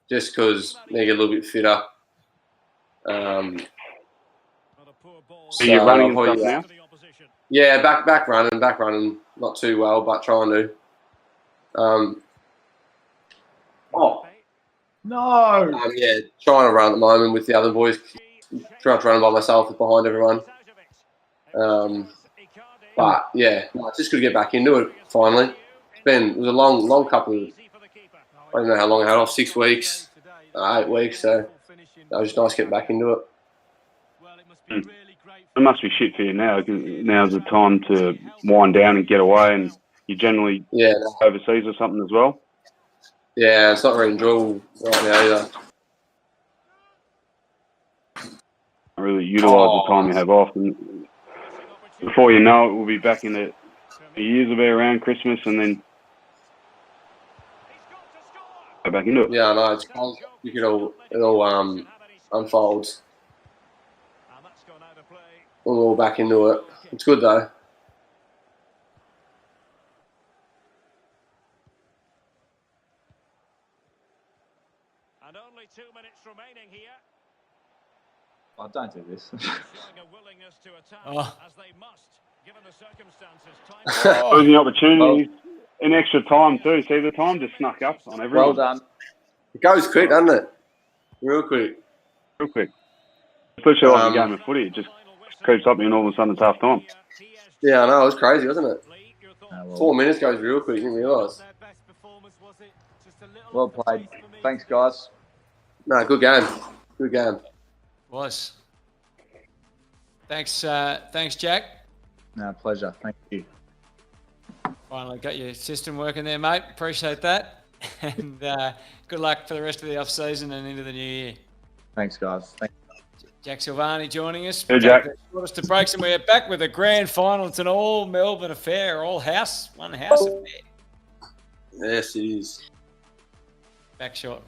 [SPEAKER 8] just because they get a little bit fitter.
[SPEAKER 11] So you're running and stuff now?
[SPEAKER 8] Yeah, back running. Not too well, but trying to. Yeah, trying to run at the moment with the other boys. Trying to run by myself behind everyone. But yeah, I just got to get back into it finally. It was a long couple of, I don't know how long I had off, 6 weeks, 8 weeks, so it was just nice to get back into it.
[SPEAKER 11] It must be shit for you now. Now's the time to wind down and get away, and you generally overseas or something as well.
[SPEAKER 8] Yeah, it's not very enjoyable right now either.
[SPEAKER 11] Really utilise the time you have off, and before you know it, we'll be back in the years will be around Christmas, and then go back into it.
[SPEAKER 8] Yeah, I know. It's crazy. It all unfolds. We're all back into it. It's good though.
[SPEAKER 4] And only 2 minutes remaining here.
[SPEAKER 12] Oh, don't do this.
[SPEAKER 4] Showing a willingness to attack as they must, given the circumstances.
[SPEAKER 11] Losing opportunities in extra time too. See, the time just snuck up on everyone.
[SPEAKER 12] Well done.
[SPEAKER 8] It goes quick, doesn't it? Real quick.
[SPEAKER 11] Real quick. Especially like a game of footy, it just creeps up and all of a sudden it's half time.
[SPEAKER 8] Yeah, I know. It was crazy, wasn't it?
[SPEAKER 12] well,
[SPEAKER 8] 4 minutes goes real quick. You didn't realise.
[SPEAKER 12] Well played. Thanks, guys.
[SPEAKER 8] No, good game. Good game.
[SPEAKER 1] Was. Thanks, Jack.
[SPEAKER 12] No, pleasure. Thank you.
[SPEAKER 1] Finally got your system working there, mate. Appreciate that. And good luck for the rest of the off-season and into the new year.
[SPEAKER 12] Thanks, guys. Thanks.
[SPEAKER 1] Jack Silvani joining us.
[SPEAKER 11] Hey, Jack.
[SPEAKER 1] Shortest to breaks, and we're back with a grand final. It's an all Melbourne affair, all house, one house affair.
[SPEAKER 8] Yes, it is.
[SPEAKER 1] Back shortly.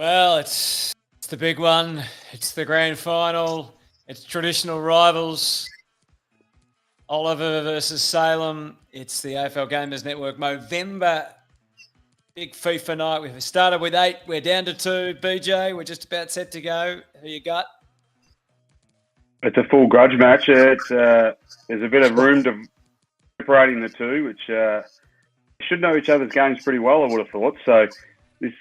[SPEAKER 1] Well, it's the big one. It's the grand final. It's traditional rivals. Oliver versus Salem. It's the AFL Gamers Network Movember. Big FIFA night. We've started with 8. We're down to 2. BJ, we're just about set to go. Who you got?
[SPEAKER 11] It's a full grudge match. There's a bit of room to separating the two, which should know each other's games pretty well, I would have thought. So this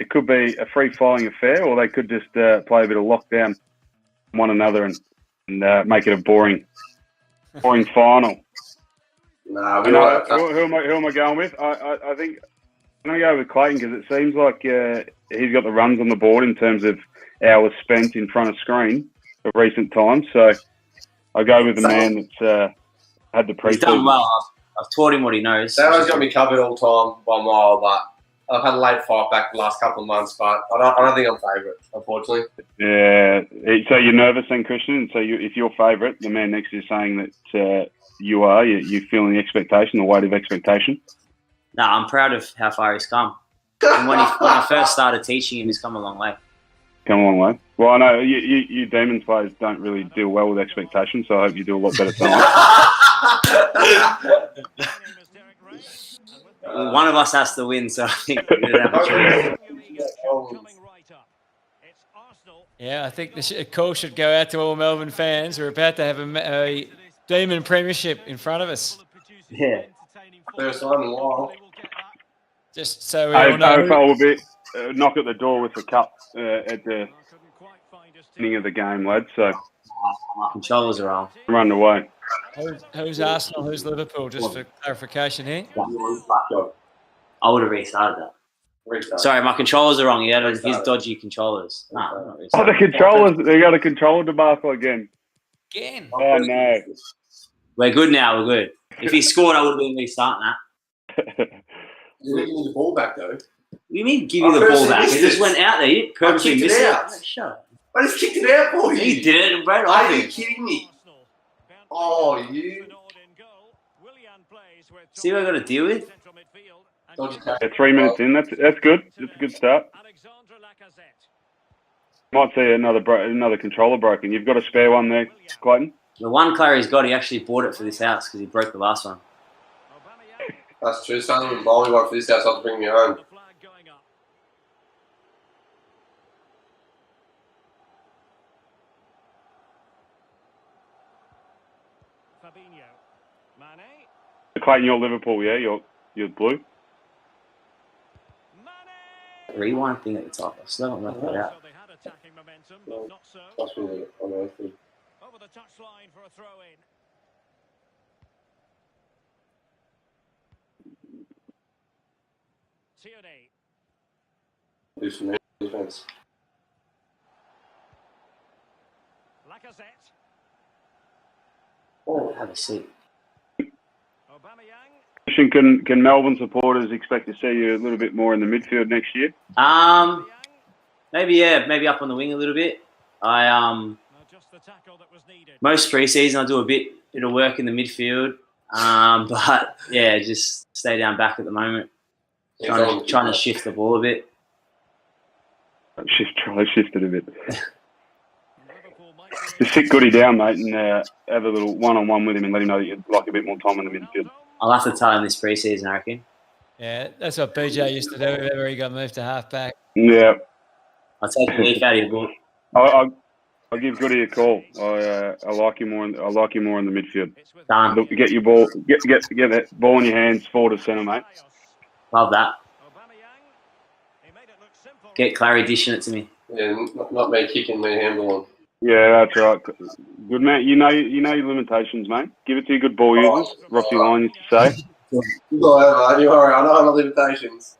[SPEAKER 11] it could be a free-flowing affair, or they could just play a bit of lockdown on one another and make it a boring final.
[SPEAKER 8] Nah,
[SPEAKER 11] who am I going with? I think I'm going to go with Clayton because it seems like he's got the runs on the board in terms of hours spent in front of screen of recent times. So I go with the man that's had the preseason.
[SPEAKER 6] He's done well. I've taught him what he knows.
[SPEAKER 8] Sarah's got me covered all time by a mile, but I've had a late fight back the last couple of months, but I don't think I'm favourite, unfortunately.
[SPEAKER 11] Yeah. So you're nervous then, Christian? So if you're favourite, the man next to you is saying that you're feeling the expectation, the weight of expectation?
[SPEAKER 6] No, I'm proud of how far he's come. And when I first started teaching him, he's come a long way.
[SPEAKER 11] Come a long way. Well, I know you Demons players don't really deal well with expectations, so I hope you do a lot better tonight.
[SPEAKER 6] One of us has to win, so I think we don't have a choice.
[SPEAKER 1] Yeah, I think a call should go out to all Melbourne fans. We're about to have a Demon Premiership in front of us.
[SPEAKER 6] Yeah.
[SPEAKER 8] First time in a while.
[SPEAKER 1] Just so we all know.
[SPEAKER 11] AFL will be knock at the door with the cup at the beginning of the game, lads. So
[SPEAKER 6] my controllers are on.
[SPEAKER 11] Run away.
[SPEAKER 1] Who's Arsenal? Who's Liverpool? Just for clarification here.
[SPEAKER 6] I would have restarted that. Sorry, my controllers are wrong. He had his dodgy controllers. No,
[SPEAKER 11] the controllers. They got a controller debacle again.
[SPEAKER 1] Again?
[SPEAKER 11] Oh, no.
[SPEAKER 6] We're good now. We're good. If he scored, I would have been restarting that.
[SPEAKER 8] You're giving the ball back, though.
[SPEAKER 6] What do you mean give you the ball back? It just went out there. You purposely missed it. Shut up.
[SPEAKER 8] I just kicked it out for you.
[SPEAKER 6] You did it right off.
[SPEAKER 8] Are you kidding me? Oh, you.
[SPEAKER 6] See what I got to deal with?
[SPEAKER 11] Yeah, 3 minutes in. That's good. That's a good start. Might see another controller broken. You've got a spare one there, Clayton?
[SPEAKER 6] The one Clary's got, he actually bought it for this house because he broke the last one.
[SPEAKER 8] That's true. Someone would buy me one for this house. I'll have to bring me home.
[SPEAKER 11] Clayton, you're Liverpool, yeah? You're blue?
[SPEAKER 6] Rewind thing at the top. I still haven't worked that out.
[SPEAKER 8] That's really amazing.
[SPEAKER 4] Over the touchline for a throw in. Tierney.
[SPEAKER 8] Do some defense.
[SPEAKER 4] Lacazette.
[SPEAKER 6] Oh, have a seat.
[SPEAKER 11] Can Melbourne supporters expect to see you a little bit more in the midfield next year?
[SPEAKER 6] Maybe up on the wing a little bit. Most pre-season I do a bit of work in the midfield, but yeah, just stay down back at the moment. Trying to shift the ball a bit.
[SPEAKER 11] Try to shift it a bit. Just sit Goody down, mate, and have a little one-on-one with him and let him know that you'd like a bit more time in the midfield.
[SPEAKER 6] I'll have to tell him this pre-season, I reckon.
[SPEAKER 1] Yeah, that's what BJ used to do whenever he got moved to half-back.
[SPEAKER 11] Yeah.
[SPEAKER 6] I'll take the leaf out of your book.
[SPEAKER 11] I'll give Goody a call. I like you more. I like you more in the midfield.
[SPEAKER 6] Done.
[SPEAKER 11] Look, get your ball. Get that ball in your hands, forward to centre, mate.
[SPEAKER 6] Love that. Get Clary dishing it to me.
[SPEAKER 8] Yeah, not me kicking, me handballing.
[SPEAKER 11] Yeah, that's right. Good man. You know your limitations, mate. Give it to your good ball users. Rossi Lyon used to say.
[SPEAKER 8] Whatever, you worry. I know my limitations.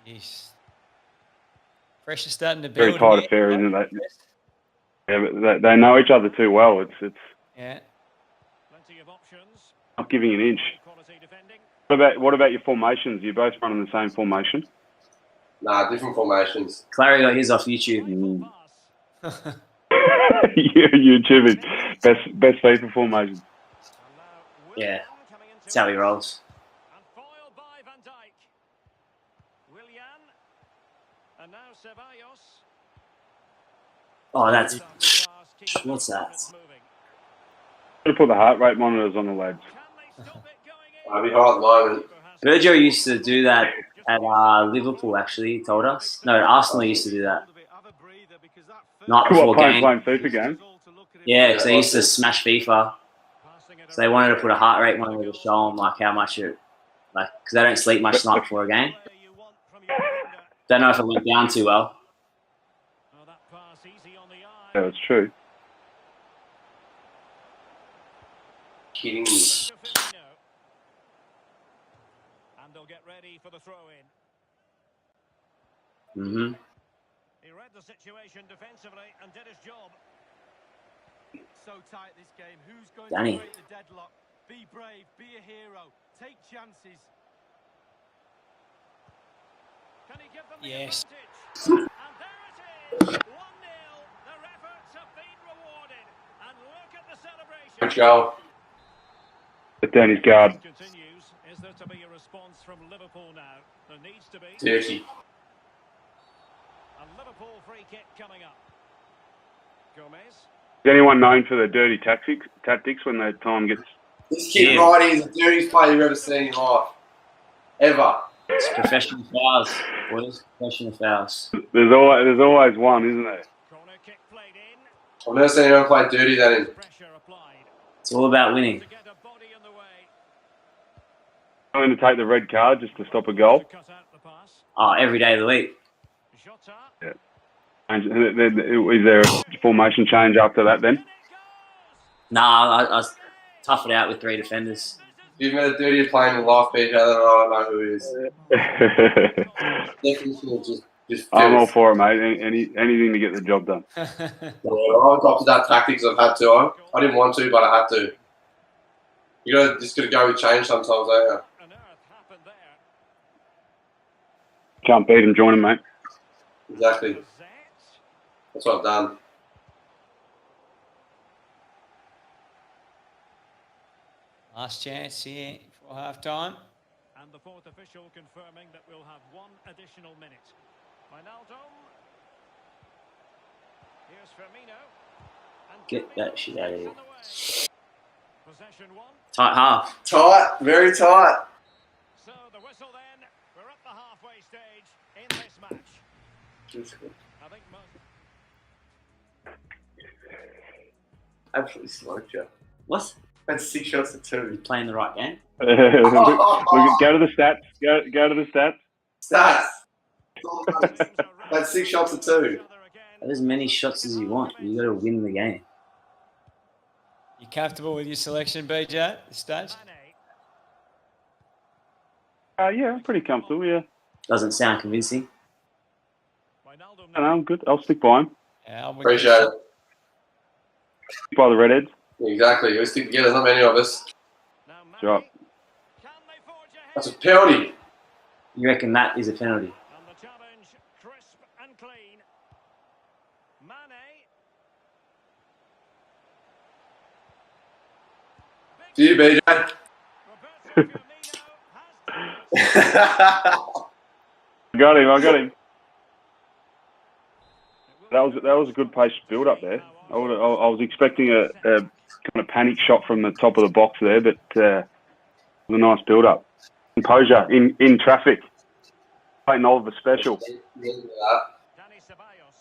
[SPEAKER 1] Yes. Pressure starting to build.
[SPEAKER 11] Very tight affair, isn't it? Yeah, but they know each other too well. It's
[SPEAKER 1] yeah.
[SPEAKER 11] Not giving an inch. What about your formations? You're both running the same formation?
[SPEAKER 8] Nah, different formations.
[SPEAKER 6] Clary got his off YouTube.
[SPEAKER 11] YouTube is best FIFA formation.
[SPEAKER 6] Yeah, that's how he rolls.
[SPEAKER 4] And foiled by Van Dijk. Willian. And now Ceballos.
[SPEAKER 6] Oh, that's... What's that?
[SPEAKER 11] Gotta put the heart rate monitors on the lads.
[SPEAKER 8] I'll be hard at the moment.
[SPEAKER 6] Virgil used to do that at Liverpool, actually, he told us. No, Arsenal used to do that. Night before
[SPEAKER 11] Playing
[SPEAKER 6] game.
[SPEAKER 11] FIFA games?
[SPEAKER 6] Yeah, because they used to smash FIFA. So they wanted to put a heart rate monitor to show them like how much it, like, because they don't sleep much night before a game. Don't know if it went down too well.
[SPEAKER 11] Yeah, that's true.
[SPEAKER 8] Kidding me.
[SPEAKER 4] And they'll get ready for the throw in.
[SPEAKER 6] Mm-hmm.
[SPEAKER 4] He read the situation defensively and did his job.
[SPEAKER 9] So tight this game. Who's going
[SPEAKER 6] Danny.
[SPEAKER 9] to break the deadlock? Be brave, be a hero, take chances.
[SPEAKER 4] Can he give them the
[SPEAKER 1] Yes.
[SPEAKER 4] advantage? And there it is. 1-0. Their efforts have been rewarded. And look at the celebration.
[SPEAKER 8] Good goal.
[SPEAKER 11] But down his guard.
[SPEAKER 4] Continues. Is there to be a response from Liverpool now? There needs to be.
[SPEAKER 8] Dirty.
[SPEAKER 4] A Liverpool free kick coming up. Gomez.
[SPEAKER 11] Is anyone known for the dirty tactics when the time gets...
[SPEAKER 8] This kid right here is the dirtiest player you've ever seen in your life. Ever.
[SPEAKER 6] It's professional fouls, boys. Professional fouls.
[SPEAKER 11] There's always one, isn't there?
[SPEAKER 4] Corner kick played in.
[SPEAKER 8] I've never seen anyone play dirty than him.
[SPEAKER 4] Pressure applied.
[SPEAKER 6] It's all about winning.
[SPEAKER 4] To get a body in the way.
[SPEAKER 11] Going to take the red card just to stop a goal.
[SPEAKER 4] To cut out the pass.
[SPEAKER 6] Oh, every day of the week.
[SPEAKER 4] Jota.
[SPEAKER 11] Yeah. Is there a formation change after that then?
[SPEAKER 6] Nah, I tough it out with 3 defenders.
[SPEAKER 8] You've met a dirtier player in your life, PJ, then I don't know who he is. Definitely just
[SPEAKER 11] I'm all for it, mate. Anything to get the job done.
[SPEAKER 8] I've adopted that tactics I've had to. I didn't want to, but I had to. You just got to go with change sometimes, don't you?
[SPEAKER 4] An earth happened there.
[SPEAKER 11] Can't beat him, join him, mate.
[SPEAKER 8] Exactly.
[SPEAKER 4] Zet.
[SPEAKER 8] That's what I've done.
[SPEAKER 1] Last chance here for half time.
[SPEAKER 4] And the fourth official confirming that we'll have 1 additional minute. Wijnaldum. Here's Firmino. And
[SPEAKER 6] Get that shit out of here.
[SPEAKER 4] Possession 1.
[SPEAKER 6] Tight half.
[SPEAKER 8] Tight, very tight.
[SPEAKER 4] So the whistle then. We're at the halfway stage in this match. I think
[SPEAKER 8] Absolutely smoked you.
[SPEAKER 6] What?
[SPEAKER 8] That's 6 shots to 2.
[SPEAKER 6] Playing the right game?
[SPEAKER 11] We can go to the stats. Go to the stats.
[SPEAKER 8] Stats. That's 6 shots to 2.
[SPEAKER 6] Have as many shots as you want. You got to win the game.
[SPEAKER 1] You comfortable with your selection, BJ, at this stage?
[SPEAKER 11] Yeah, I'm pretty comfortable, yeah.
[SPEAKER 6] Doesn't sound convincing.
[SPEAKER 11] No, I'm good. I'll stick by him.
[SPEAKER 1] Yeah, I'm with
[SPEAKER 8] Appreciate
[SPEAKER 1] you.
[SPEAKER 8] it.
[SPEAKER 11] Stick by the Redheads.
[SPEAKER 8] Exactly. We stick together, not many of us.
[SPEAKER 11] That's right.
[SPEAKER 8] That's a penalty.
[SPEAKER 6] You reckon that is a penalty?
[SPEAKER 4] And the challenge crisp and clean. Mane.
[SPEAKER 8] Do you, BJ?
[SPEAKER 4] Roberto Firmino
[SPEAKER 11] I got him. That was a good pace build up there. I was expecting a kind of panic shot from the top of the box there, but it was a nice build up. Composure in traffic. Clayton Oliver special.
[SPEAKER 4] Danny Ceballos.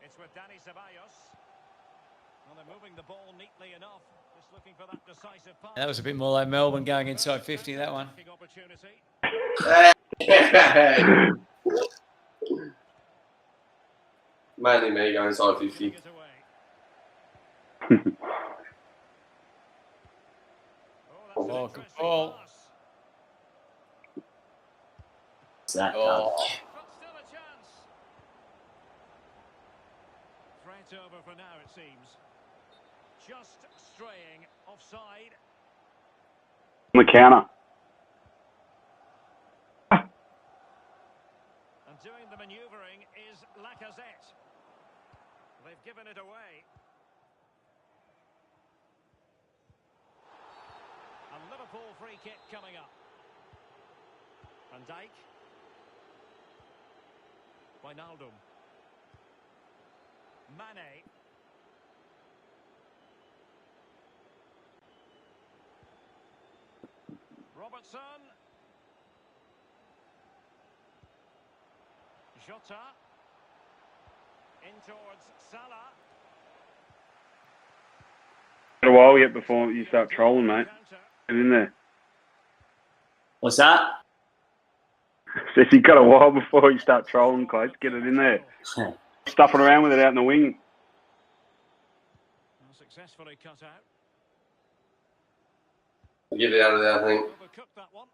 [SPEAKER 4] It's with Danny Ceballos. Well, they're moving the ball neatly enough. Just looking for that decisive pass.
[SPEAKER 1] That was a bit more like Melbourne going inside 50, that one.
[SPEAKER 4] Opportunity.
[SPEAKER 8] Mainly me going inside 50.
[SPEAKER 4] It away.
[SPEAKER 1] Oh, good ball.
[SPEAKER 6] What's that?
[SPEAKER 8] Oh.
[SPEAKER 4] But still a chance. Threat over for now, it seems. Just straying offside.
[SPEAKER 11] On the counter.
[SPEAKER 4] And doing the manoeuvring is Lacazette. They've given it away. A Liverpool free kick coming up. Van Dijk. Wijnaldum. Mane. Robertson. Jota. In towards Salah.
[SPEAKER 11] Got a while yet before you start trolling, mate. Get in there.
[SPEAKER 6] What's that?
[SPEAKER 11] Says you got a while before you start trolling, Close. Get it in there. Stuffing around with it out in the wing.
[SPEAKER 4] Successfully cut out.
[SPEAKER 8] Get it out of there, I think.
[SPEAKER 4] Overcooked that one.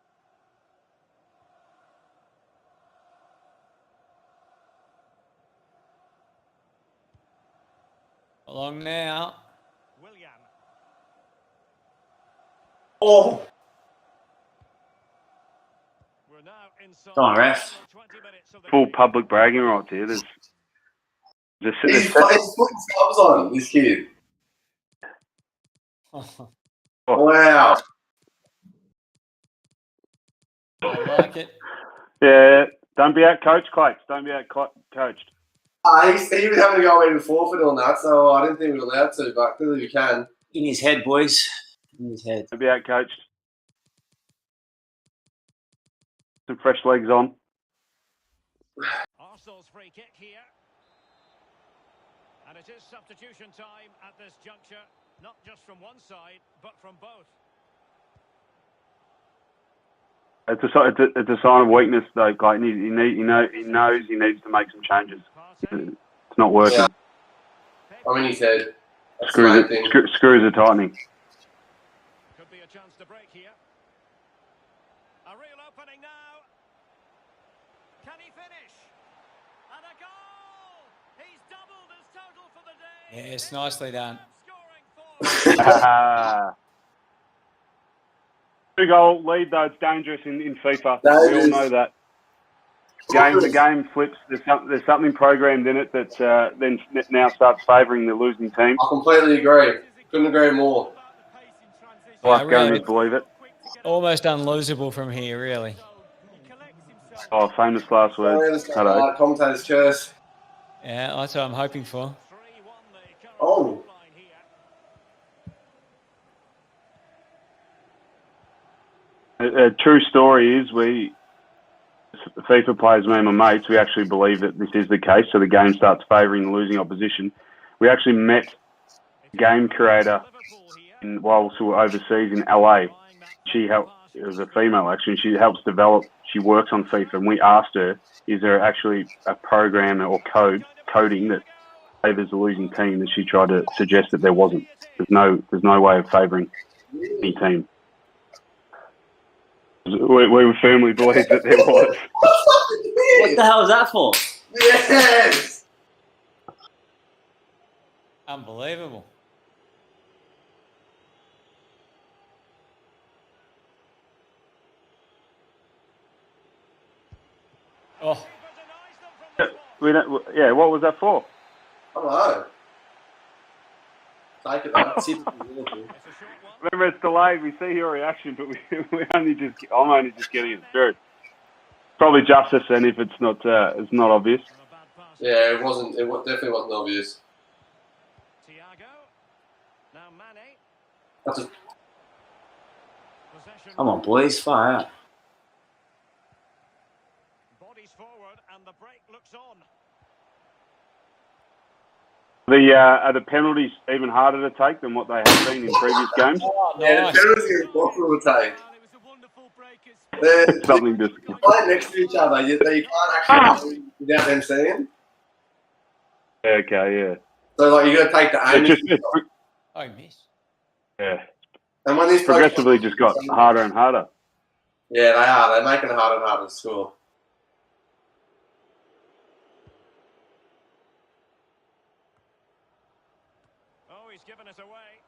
[SPEAKER 1] Along now.
[SPEAKER 4] Willian.
[SPEAKER 8] Oh!
[SPEAKER 4] We're now inside.
[SPEAKER 6] Come on, ref.
[SPEAKER 11] Full public bragging rights here. There's
[SPEAKER 8] He's putting subs on, this kid. Wow.
[SPEAKER 1] I like it.
[SPEAKER 11] Yeah, don't be out coached, Clates. Don't be out coached.
[SPEAKER 8] He was having to go in before for doing that, so I didn't think we were allowed to, but clearly we can.
[SPEAKER 6] In his head, boys. In his head.
[SPEAKER 11] Don't be out coached. Some fresh legs on.
[SPEAKER 4] Arsenal's free kick here. And it is substitution time at this juncture, not just from one side, but from both.
[SPEAKER 11] It's a sign of weakness, though, Clayton. He knows he needs to make some changes. It's not working.
[SPEAKER 8] Yeah. I mean, he said
[SPEAKER 11] screws are tightening.
[SPEAKER 4] Could be a chance to break here. A real opening now. Can he finish? And a goal! He's doubled his total for the day.
[SPEAKER 1] Yes, nicely done.
[SPEAKER 11] 2-goal lead, though, it's dangerous in FIFA. We all know that. The game flips. There's something programmed in it that then now starts favouring the losing team.
[SPEAKER 8] I completely agree. Couldn't agree more.
[SPEAKER 11] I don't believe it.
[SPEAKER 1] Almost unlosable from here, really.
[SPEAKER 11] Oh, famous last words.
[SPEAKER 8] Commentator's curse.
[SPEAKER 1] Yeah, that's what I'm hoping for.
[SPEAKER 8] Oh.
[SPEAKER 11] A true story is FIFA players, me and my mates, we actually believe that this is the case. So the game starts favouring the losing opposition. We actually met a game creator while we were overseas in LA. It was a female actually. She helps develop. She works on FIFA, and we asked her, "Is there actually a program or coding that favours the losing team?" And she tried to suggest that there wasn't. There's no way of favouring any team. We firmly believe that there was.
[SPEAKER 6] What the hell is that for?
[SPEAKER 8] Yes!
[SPEAKER 1] Unbelievable. Oh.
[SPEAKER 11] What was that for?
[SPEAKER 8] I don't know. Take it though.
[SPEAKER 11] Remember, it's delayed. We see your reaction, but I'm only just getting it through. Probably justice, then, if it's not obvious.
[SPEAKER 8] Yeah, it wasn't. It definitely wasn't obvious. That's a...
[SPEAKER 6] Come on, boys, fire out.
[SPEAKER 4] Bodies forward, and the break looks on.
[SPEAKER 11] Are the penalties even harder to take than what they have been in previous games?
[SPEAKER 8] Yeah, the penalties are impossible to take.
[SPEAKER 11] It's something just
[SPEAKER 8] playing next to each other. You can't actually without them seeing.
[SPEAKER 11] Okay, yeah.
[SPEAKER 8] So like you got to take the aim.
[SPEAKER 1] Oh, miss.
[SPEAKER 11] Yeah.
[SPEAKER 8] And when these
[SPEAKER 11] progressively just got harder and harder.
[SPEAKER 8] Yeah, they are. They're making it harder and harder to score.
[SPEAKER 4] Oh, he's given it away.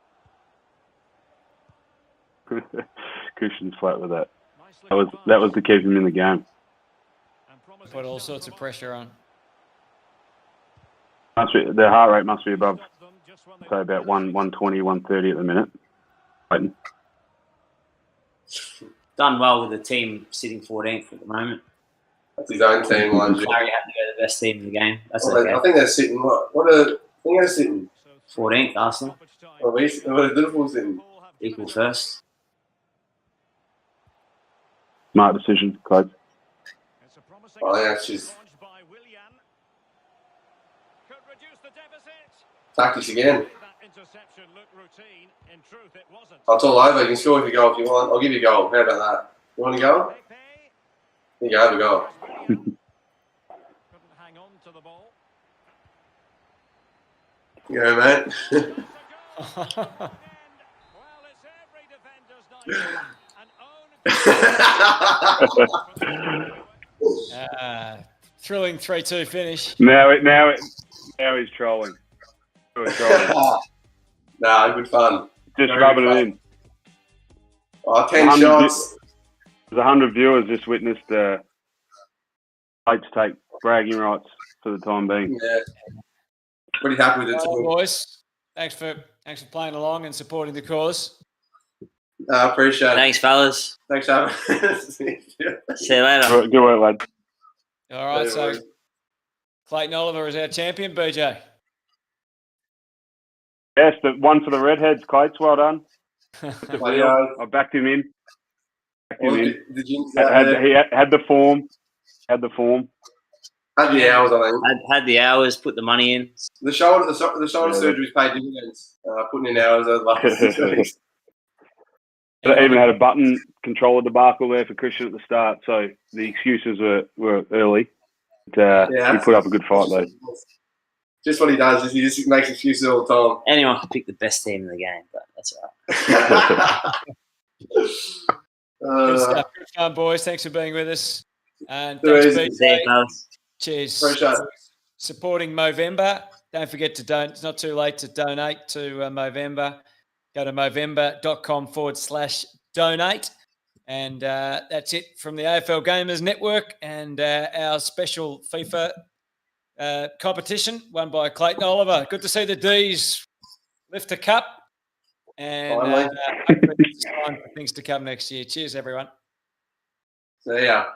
[SPEAKER 11] Christian's flat with that. That was to keep him in the game.
[SPEAKER 1] Put all sorts of pressure on.
[SPEAKER 11] Their heart rate must be above, say, about 120, 130 at the minute. Clayton.
[SPEAKER 6] Done well with the team sitting 14th at the moment.
[SPEAKER 8] That's his own team, mind you.
[SPEAKER 6] Clary had to go the best team in the game. That's
[SPEAKER 8] Well,
[SPEAKER 6] okay.
[SPEAKER 8] I think they're sitting, I think they're sitting
[SPEAKER 6] 14th, Arsenal.
[SPEAKER 8] Well, what is Liverpool sitting?
[SPEAKER 6] Equal first.
[SPEAKER 11] Smart decision, Clayton.
[SPEAKER 8] Oh, yeah, it's just tactics again. Oh, it's all over. You can score if you go if you want. I'll give you a goal. How about that? You want a goal? You can have a goal. Yeah, mate.
[SPEAKER 1] Thrilling 3-2 finish.
[SPEAKER 11] Now he's trolling.
[SPEAKER 8] Nah, good fun.
[SPEAKER 11] Just
[SPEAKER 8] Very
[SPEAKER 11] rubbing
[SPEAKER 8] good
[SPEAKER 11] it
[SPEAKER 8] fun.
[SPEAKER 11] in.
[SPEAKER 8] Oh, 10 shots.
[SPEAKER 11] There's 100 viewers just witnessed Plates take bragging rights for the time being.
[SPEAKER 8] Yeah. Pretty happy with it too.
[SPEAKER 1] Boys, thanks for playing along and supporting the cause.
[SPEAKER 8] Appreciate it.
[SPEAKER 6] Thanks, fellas.
[SPEAKER 8] Thanks, Adam.
[SPEAKER 6] See you later.
[SPEAKER 11] Good work, lad.
[SPEAKER 1] All right, so Clayton Oliver is our champion, BJ.
[SPEAKER 11] Yes, the one for the Redheads, Clates. Well done. I backed him in.
[SPEAKER 8] Did you,
[SPEAKER 11] he had the form. Had the
[SPEAKER 8] hours, I think.
[SPEAKER 6] Had the hours, put the money in.
[SPEAKER 8] The shoulder surgery's paid dividends. Putting in hours over the last 6 weeks.
[SPEAKER 11] But I even had a button controller debacle there for Christian at the start, so the excuses were early. But, he put up a good fight, though.
[SPEAKER 8] Just what he does is he just makes excuses all the time.
[SPEAKER 6] Anyone can pick the best team in the game, but that's all right.
[SPEAKER 1] Good stuff. Good fun, boys. Thanks for being with us. And thanks, BJ. Cheers.
[SPEAKER 8] Appreciate it.
[SPEAKER 1] Supporting Movember. Don't forget to donate. It's not too late to donate to Movember. Go to movember.com/donate. And that's it from the AFL Gamers Network and our special FIFA competition won by Clayton Oliver. Good to see the D's lift the cup. And hopefully it's time for things to come next year. Cheers, everyone.
[SPEAKER 8] See ya.